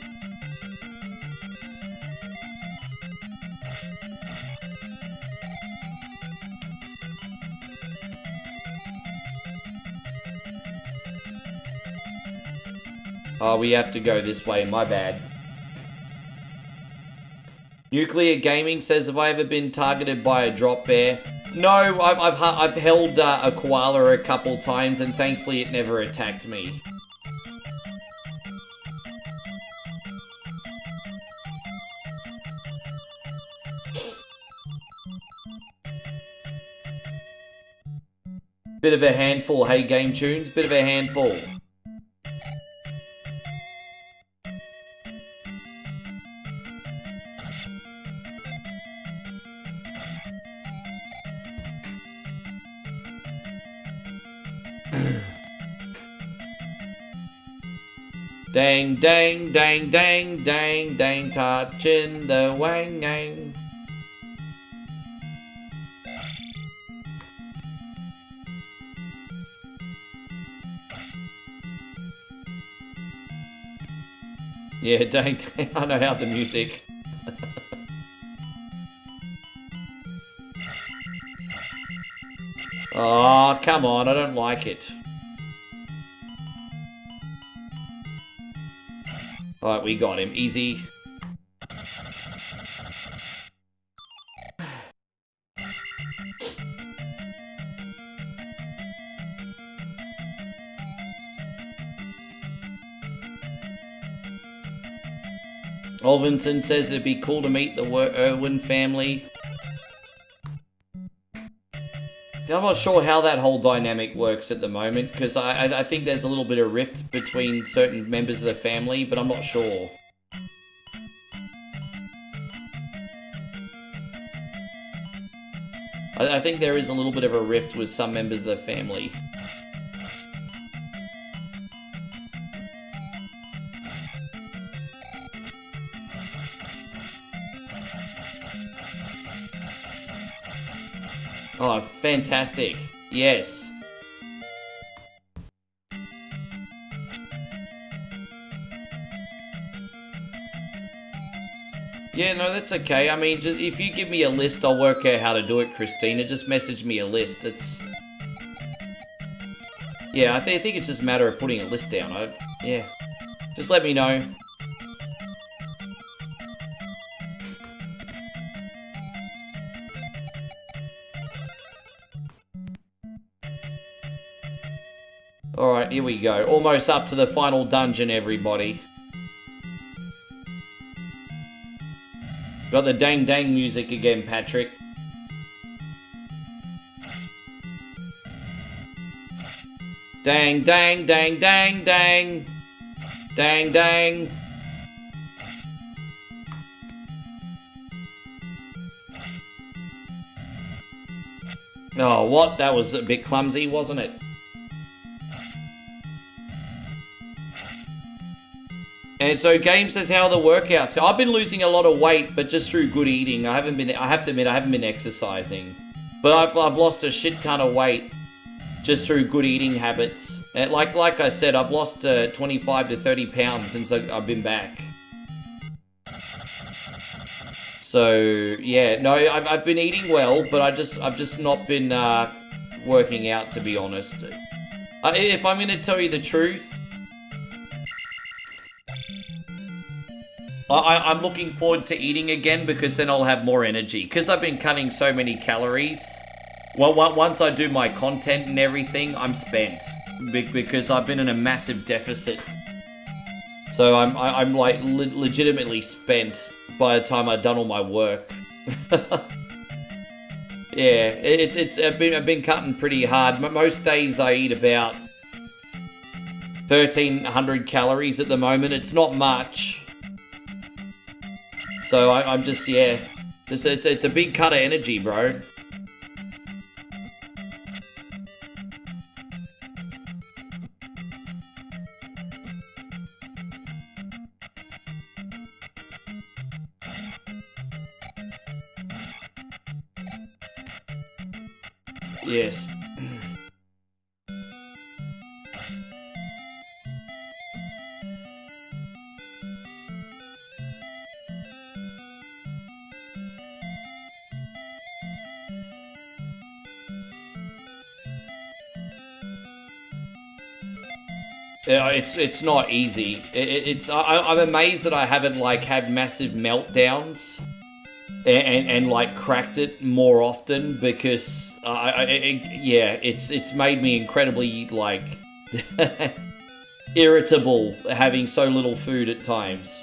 Oh, we have to go this way, my bad. Nuclear Gaming says, have I ever been targeted by a drop bear? No, I've held a koala a couple times, and thankfully it never attacked me. Bit of a handful, hey Game Tunes, bit of a handful. Dang, dang, dang, dang, dang, dang, touching the wang gang. Yeah, dang, dang, I know how the music. Oh, come on, I don't like it. Alright, we got him. Easy. Olvinson says it'd be cool to meet the Irwin family. I'm not sure how that whole dynamic works at the moment, because I think there's a little bit of rift between certain members of the family, but I'm not sure. I think there is a little bit of a rift with some members of the family. Oh, fantastic. Yes. Yeah, no, that's okay. I mean, just if you give me a list, I'll work out how to do it, Christina. Just message me a list. It's... Yeah, I think it's just a matter of putting a list down. Yeah. Just let me know. Alright, here we go. Almost up to the final dungeon, everybody. Got the dang dang music again, Patrick. Dang dang dang dang dang. Dang dang. Oh, what? That was a bit clumsy, wasn't it? And so Game says, how are the workouts? I've been losing a lot of weight, but just through good eating. I have to admit, I haven't been exercising. But I've lost a shit ton of weight just through good eating habits. And like I said, I've lost 25 to 30 pounds since I've been back. So, yeah, no, I've been eating well, but I've just not been working out, to be honest. If I'm going to tell you the truth, I'm looking forward to eating again, because then I'll have more energy. Because I've been cutting so many calories. Well, once I do my content and everything, I'm spent. Because I've been in a massive deficit. So I'm like legitimately spent by the time I've done all my work. Yeah, I've been cutting pretty hard. Most days I eat about 1,300 calories at the moment. It's not much. So I'm just, yeah, it's a big cut of energy, bro. Yes. It's not easy. I'm amazed that I haven't like had massive meltdowns and like cracked it more often, because yeah, it's made me incredibly like irritable having so little food at times.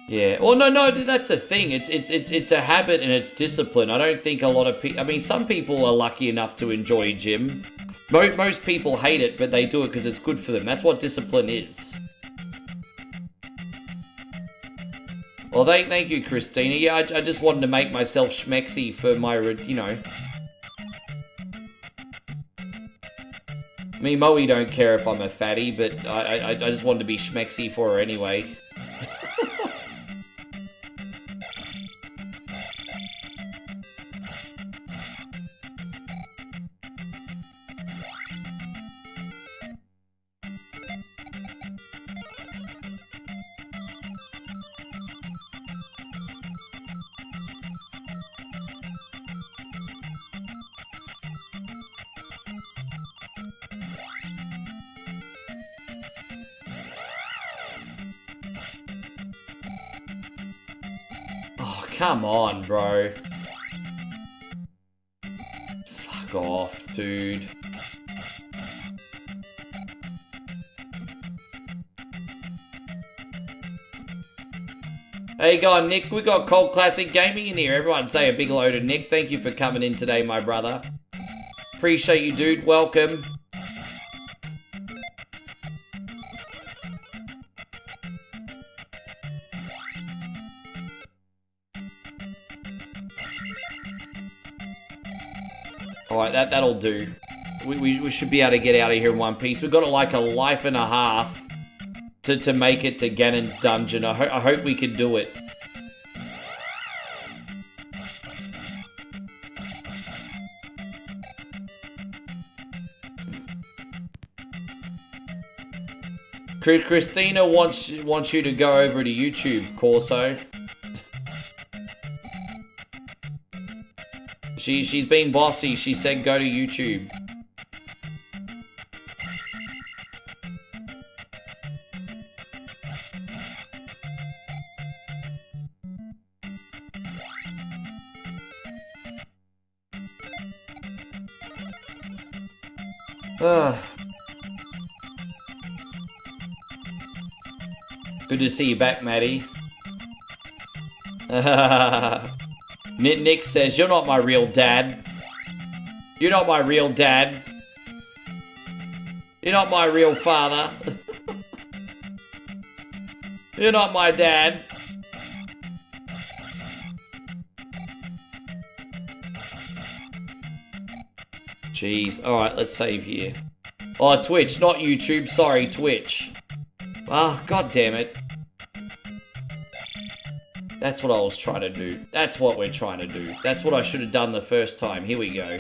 Yeah. Well, no, that's the thing. It's a habit and it's discipline. I don't think a lot of people. I mean, some people are lucky enough to enjoy gym. Most people hate it, but they do it because it's good for them. That's what discipline is. Well, thank you, Christina. Yeah, I just wanted to make myself schmexy for my, you know. Me, Moe don't care if I'm a fatty, but I just wanted to be schmexy for her anyway. Come on, bro. Fuck off, dude. Hey, go on, Nick. We got Cold Classic Gaming in here. Everyone say a big hello to Nick. Thank you for coming in today, my brother. Appreciate you, dude. Welcome. Alright, that'll do. We should be able to get out of here in one piece. We've got like a life and a half to make it to Ganon's dungeon. I hope we can do it. Christina wants you to go over to YouTube, Corso. She's been bossy. She said go to YouTube. Good to see you back, Maddie. Nick says, you're not my real dad. You're not my real dad. You're not my real father. You're not my dad. Jeez. Alright, let's save here. Oh, Twitch, not YouTube. Sorry, Twitch. Ah, god damn it. That's what I was trying to do. That's what we're trying to do. That's what I should have done the first time. Here we go.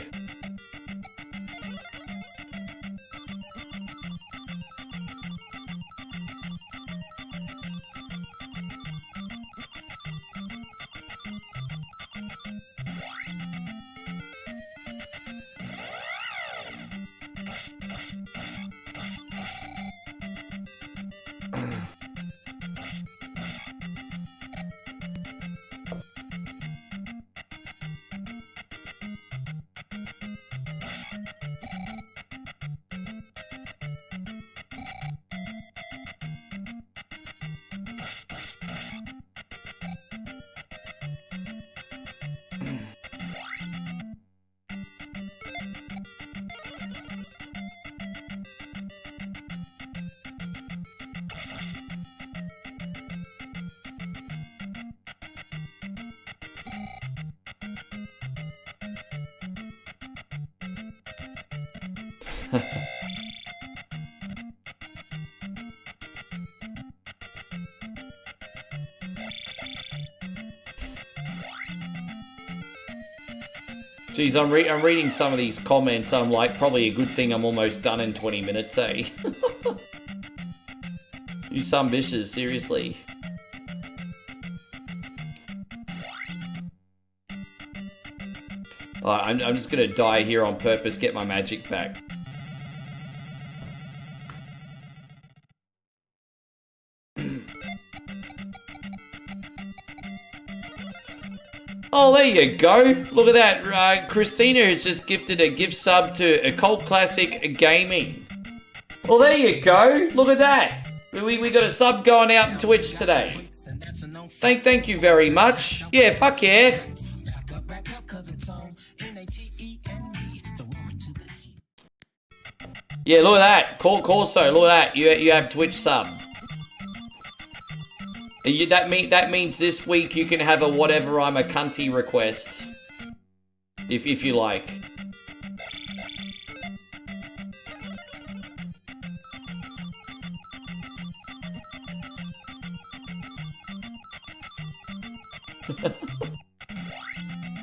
Jeez, I'm reading some of these comments. I'm like, probably a good thing I'm almost done in 20 minutes, eh? You some bitches, seriously. I'm just gonna die here on purpose, get my magic back. Oh, there you go. Look at that. Christina has just gifted a gift sub to a Cult Classic Gaming. Well, there you go. Look at that. We got a sub going out on Twitch today. Thank you very much. Yeah, fuck yeah. Yeah, look at that. Corso, look at that. You have Twitch sub. That means this week you can have a whatever I'm a cunty request. If you like.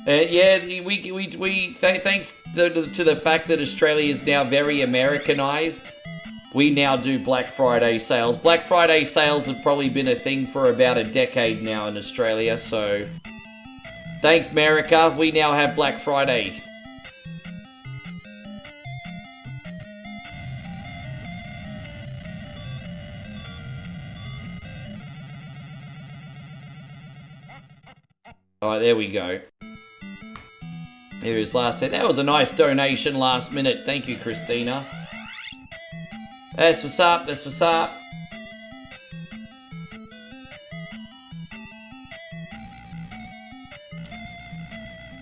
Yeah, thanks to the fact that Australia is now very Americanized, we now do Black Friday sales. Black Friday sales have probably been a thing for about a decade now in Australia, so thanks America, we now have Black Friday. Alright, there we go. Here is last hit. That was a nice donation last minute. Thank you, Christina. That's what's up. That's what's up.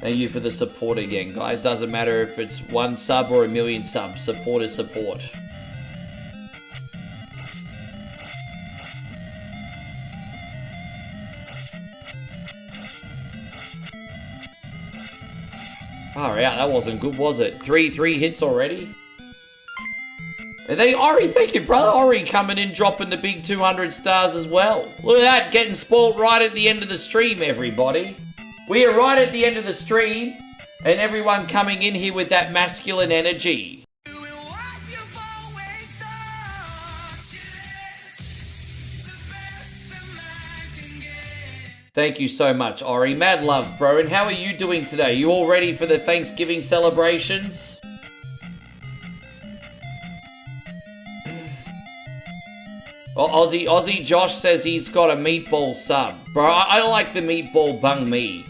Thank you for the support again, guys. Doesn't matter if it's 1 sub or 1,000,000 subs. Support is support. Oh yeah, that wasn't good, was it? Three hits already? And they Ori, thank you, brother. Ori coming in, dropping the big 200 stars as well. Look at that, getting spoilt right at the end of the stream, everybody. We are right at the end of the stream, and everyone coming in here with that masculine energy. Thank you so much, Ori. Mad love, bro. And how are you doing today? You all ready for the Thanksgiving celebrations? Aussie Josh says he's got a meatball sub. Bro, I like the meatball bung me.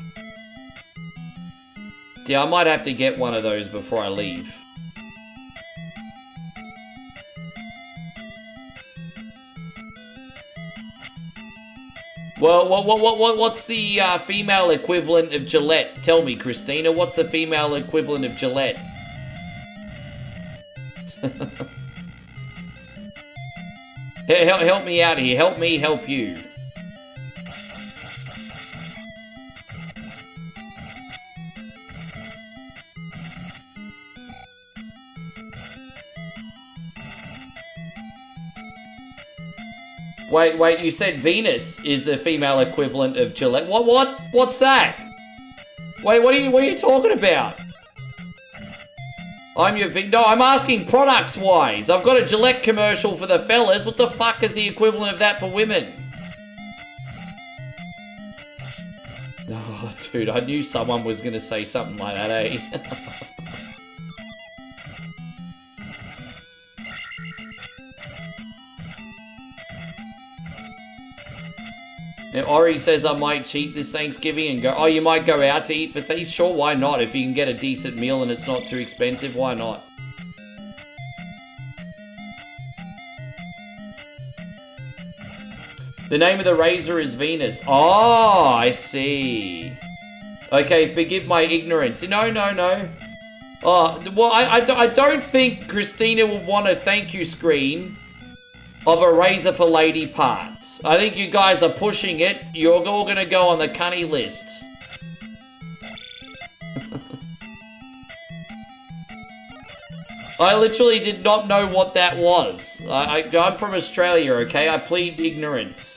Yeah, I might have to get one of those before I leave. Well, what's the female equivalent of Gillette? Tell me, Christina, what's the female equivalent of Gillette? Help me out here. Help me help you. Wait, you said Venus is the female equivalent of Gillette. What's that? Wait, what are you talking about? No, I'm asking products wise. I've got a Gillette commercial for the fellas. What the fuck is the equivalent of that for women? Oh, dude, I knew someone was gonna say something like that, eh? Now, Ori says I might cheat this Thanksgiving and go, oh, you might go out to eat for thieves? Sure, why not? If you can get a decent meal and it's not too expensive, why not? The name of the razor is Venus. Oh, I see. Okay, forgive my ignorance. No. Oh, well, I don't think Christina would want a thank you screen of a razor for lady parts. I think you guys are pushing it. You're all gonna go on the cunny list. I literally did not know what that was. I'm from Australia, okay? I plead ignorance.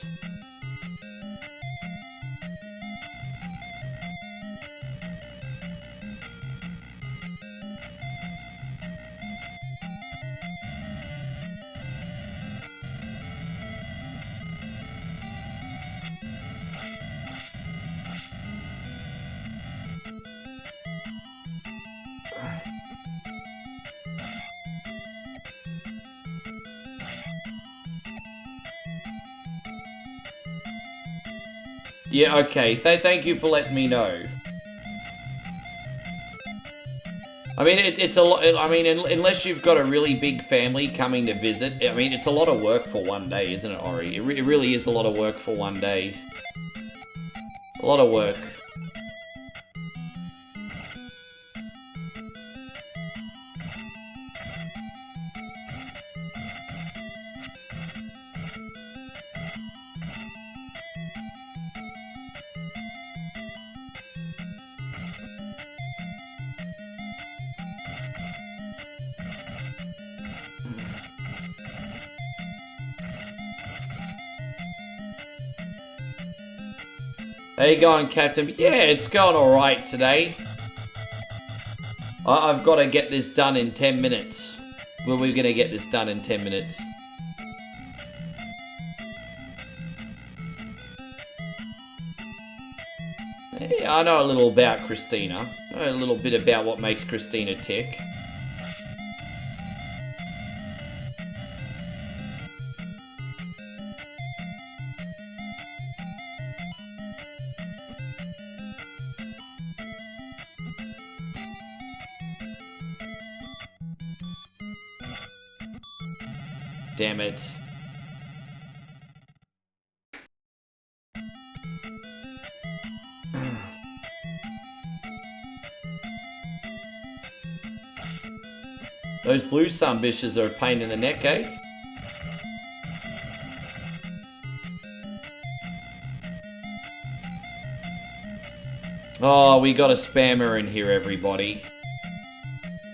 Yeah, okay. Thank you for letting me know. I mean, it's a lot. I mean, unless you've got a really big family coming to visit, I mean, it's a lot of work for one day, isn't it, Ori? It really is a lot of work for one day. A lot of work. How you going, Captain? Yeah, it's going alright today. I've got to get this done in 10 minutes. Well, we're going to get this done in 10 minutes. Yeah, I know a little about Christina. I know a little bit about what makes Christina tick. Damn it. Those blue sumbitches are a pain in the neck, eh? Oh, we got a spammer in here, everybody.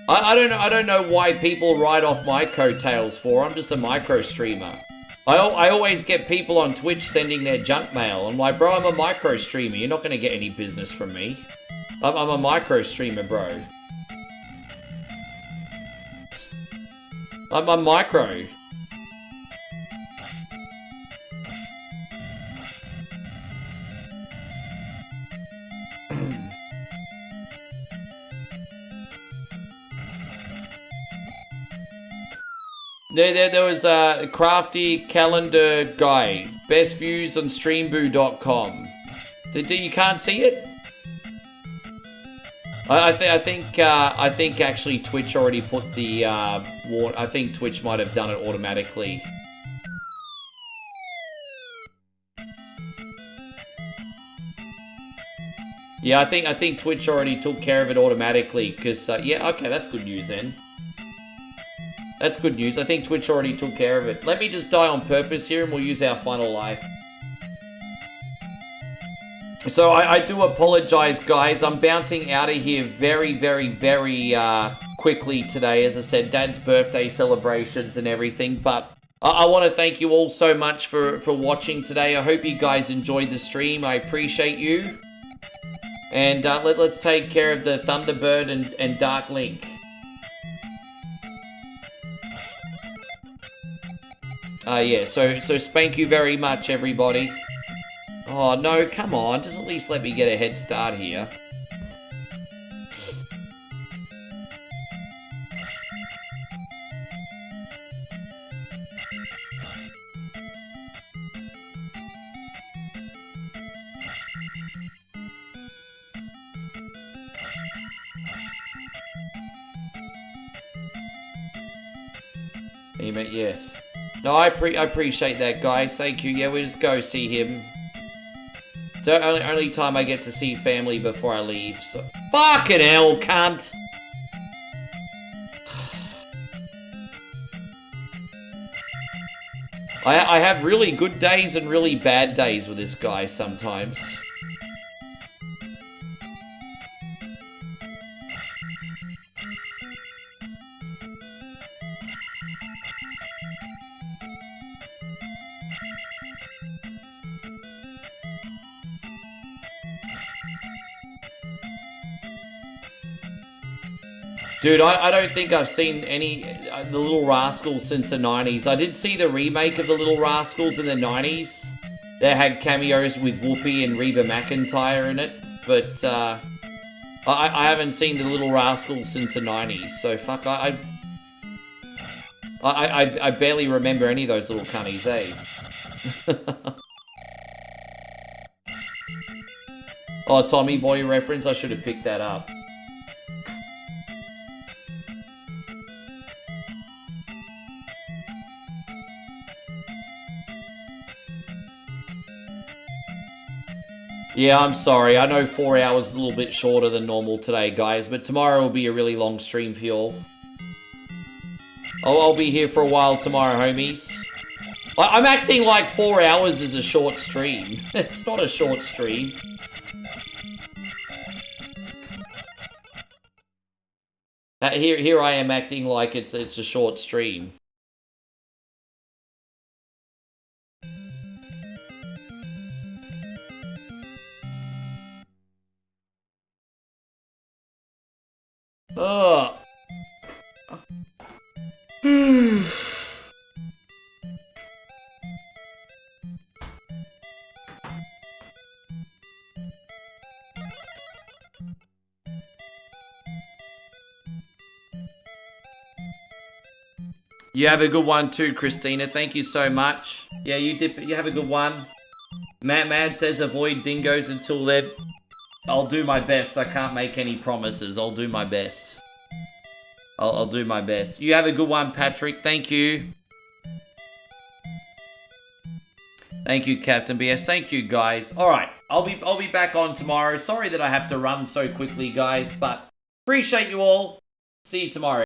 I don't know why people ride off my coattails for. I'm just a micro streamer. I always get people on Twitch sending their junk mail. I'm like, bro, I'm a micro streamer. You're not going to get any business from me. I'm a micro streamer, bro. I'm a micro. There was a crafty calendar guy. Best views on streamboo.com. You can't see it? I think actually Twitch already put the I think Twitch might have done it automatically. Yeah, I think Twitch already took care of it automatically because yeah, okay, that's good news then. That's good news. I think Twitch already took care of it. Let me just die on purpose here and we'll use our final life. So I do apologize, guys. I'm bouncing out of here very quickly today. As I said, Dad's birthday celebrations and everything. But I want to thank you all so much for watching today. I hope you guys enjoyed the stream. I appreciate you. And let's take care of the Thunderbird and Dark Link. Yeah, so spank you very much, everybody. Oh, no, come on. Just at least let me get a head start here. Yes. No, I appreciate that, guys. Thank you. Yeah, we'll just go see him. It's the only time I get to see family before I leave. So. Fucking hell, cunt! I have really good days and really bad days with this guy sometimes. Dude, I don't think I've seen any The Little Rascals since the 90s. I did see the remake of The Little Rascals in the 90s. That had cameos with Whoopi and Reba McEntire in it. But I haven't seen The Little Rascals since the 90s. So fuck, I barely remember any of those little cunnies, eh? Oh, Tommy Boy reference, I should have picked that up. Yeah, I'm sorry. I know 4 hours is a little bit shorter than normal today, guys, but tomorrow will be a really long stream for you all. I'll be here for a while tomorrow, homies. I'm acting like 4 hours is a short stream. It's not a short stream. Here I am acting like it's a short stream. Ugh. You have a good one too, Christina. Thank you so much. Yeah, you have a good one. Mad says avoid dingoes until then. I'll do my best. I can't make any promises. I'll do my best. I'll do my best. You have a good one, Patrick. Thank you. Thank you, Captain BS. Thank you, guys. All right, I'll be back on tomorrow. Sorry that I have to run so quickly, guys, but appreciate you all. See you tomorrow.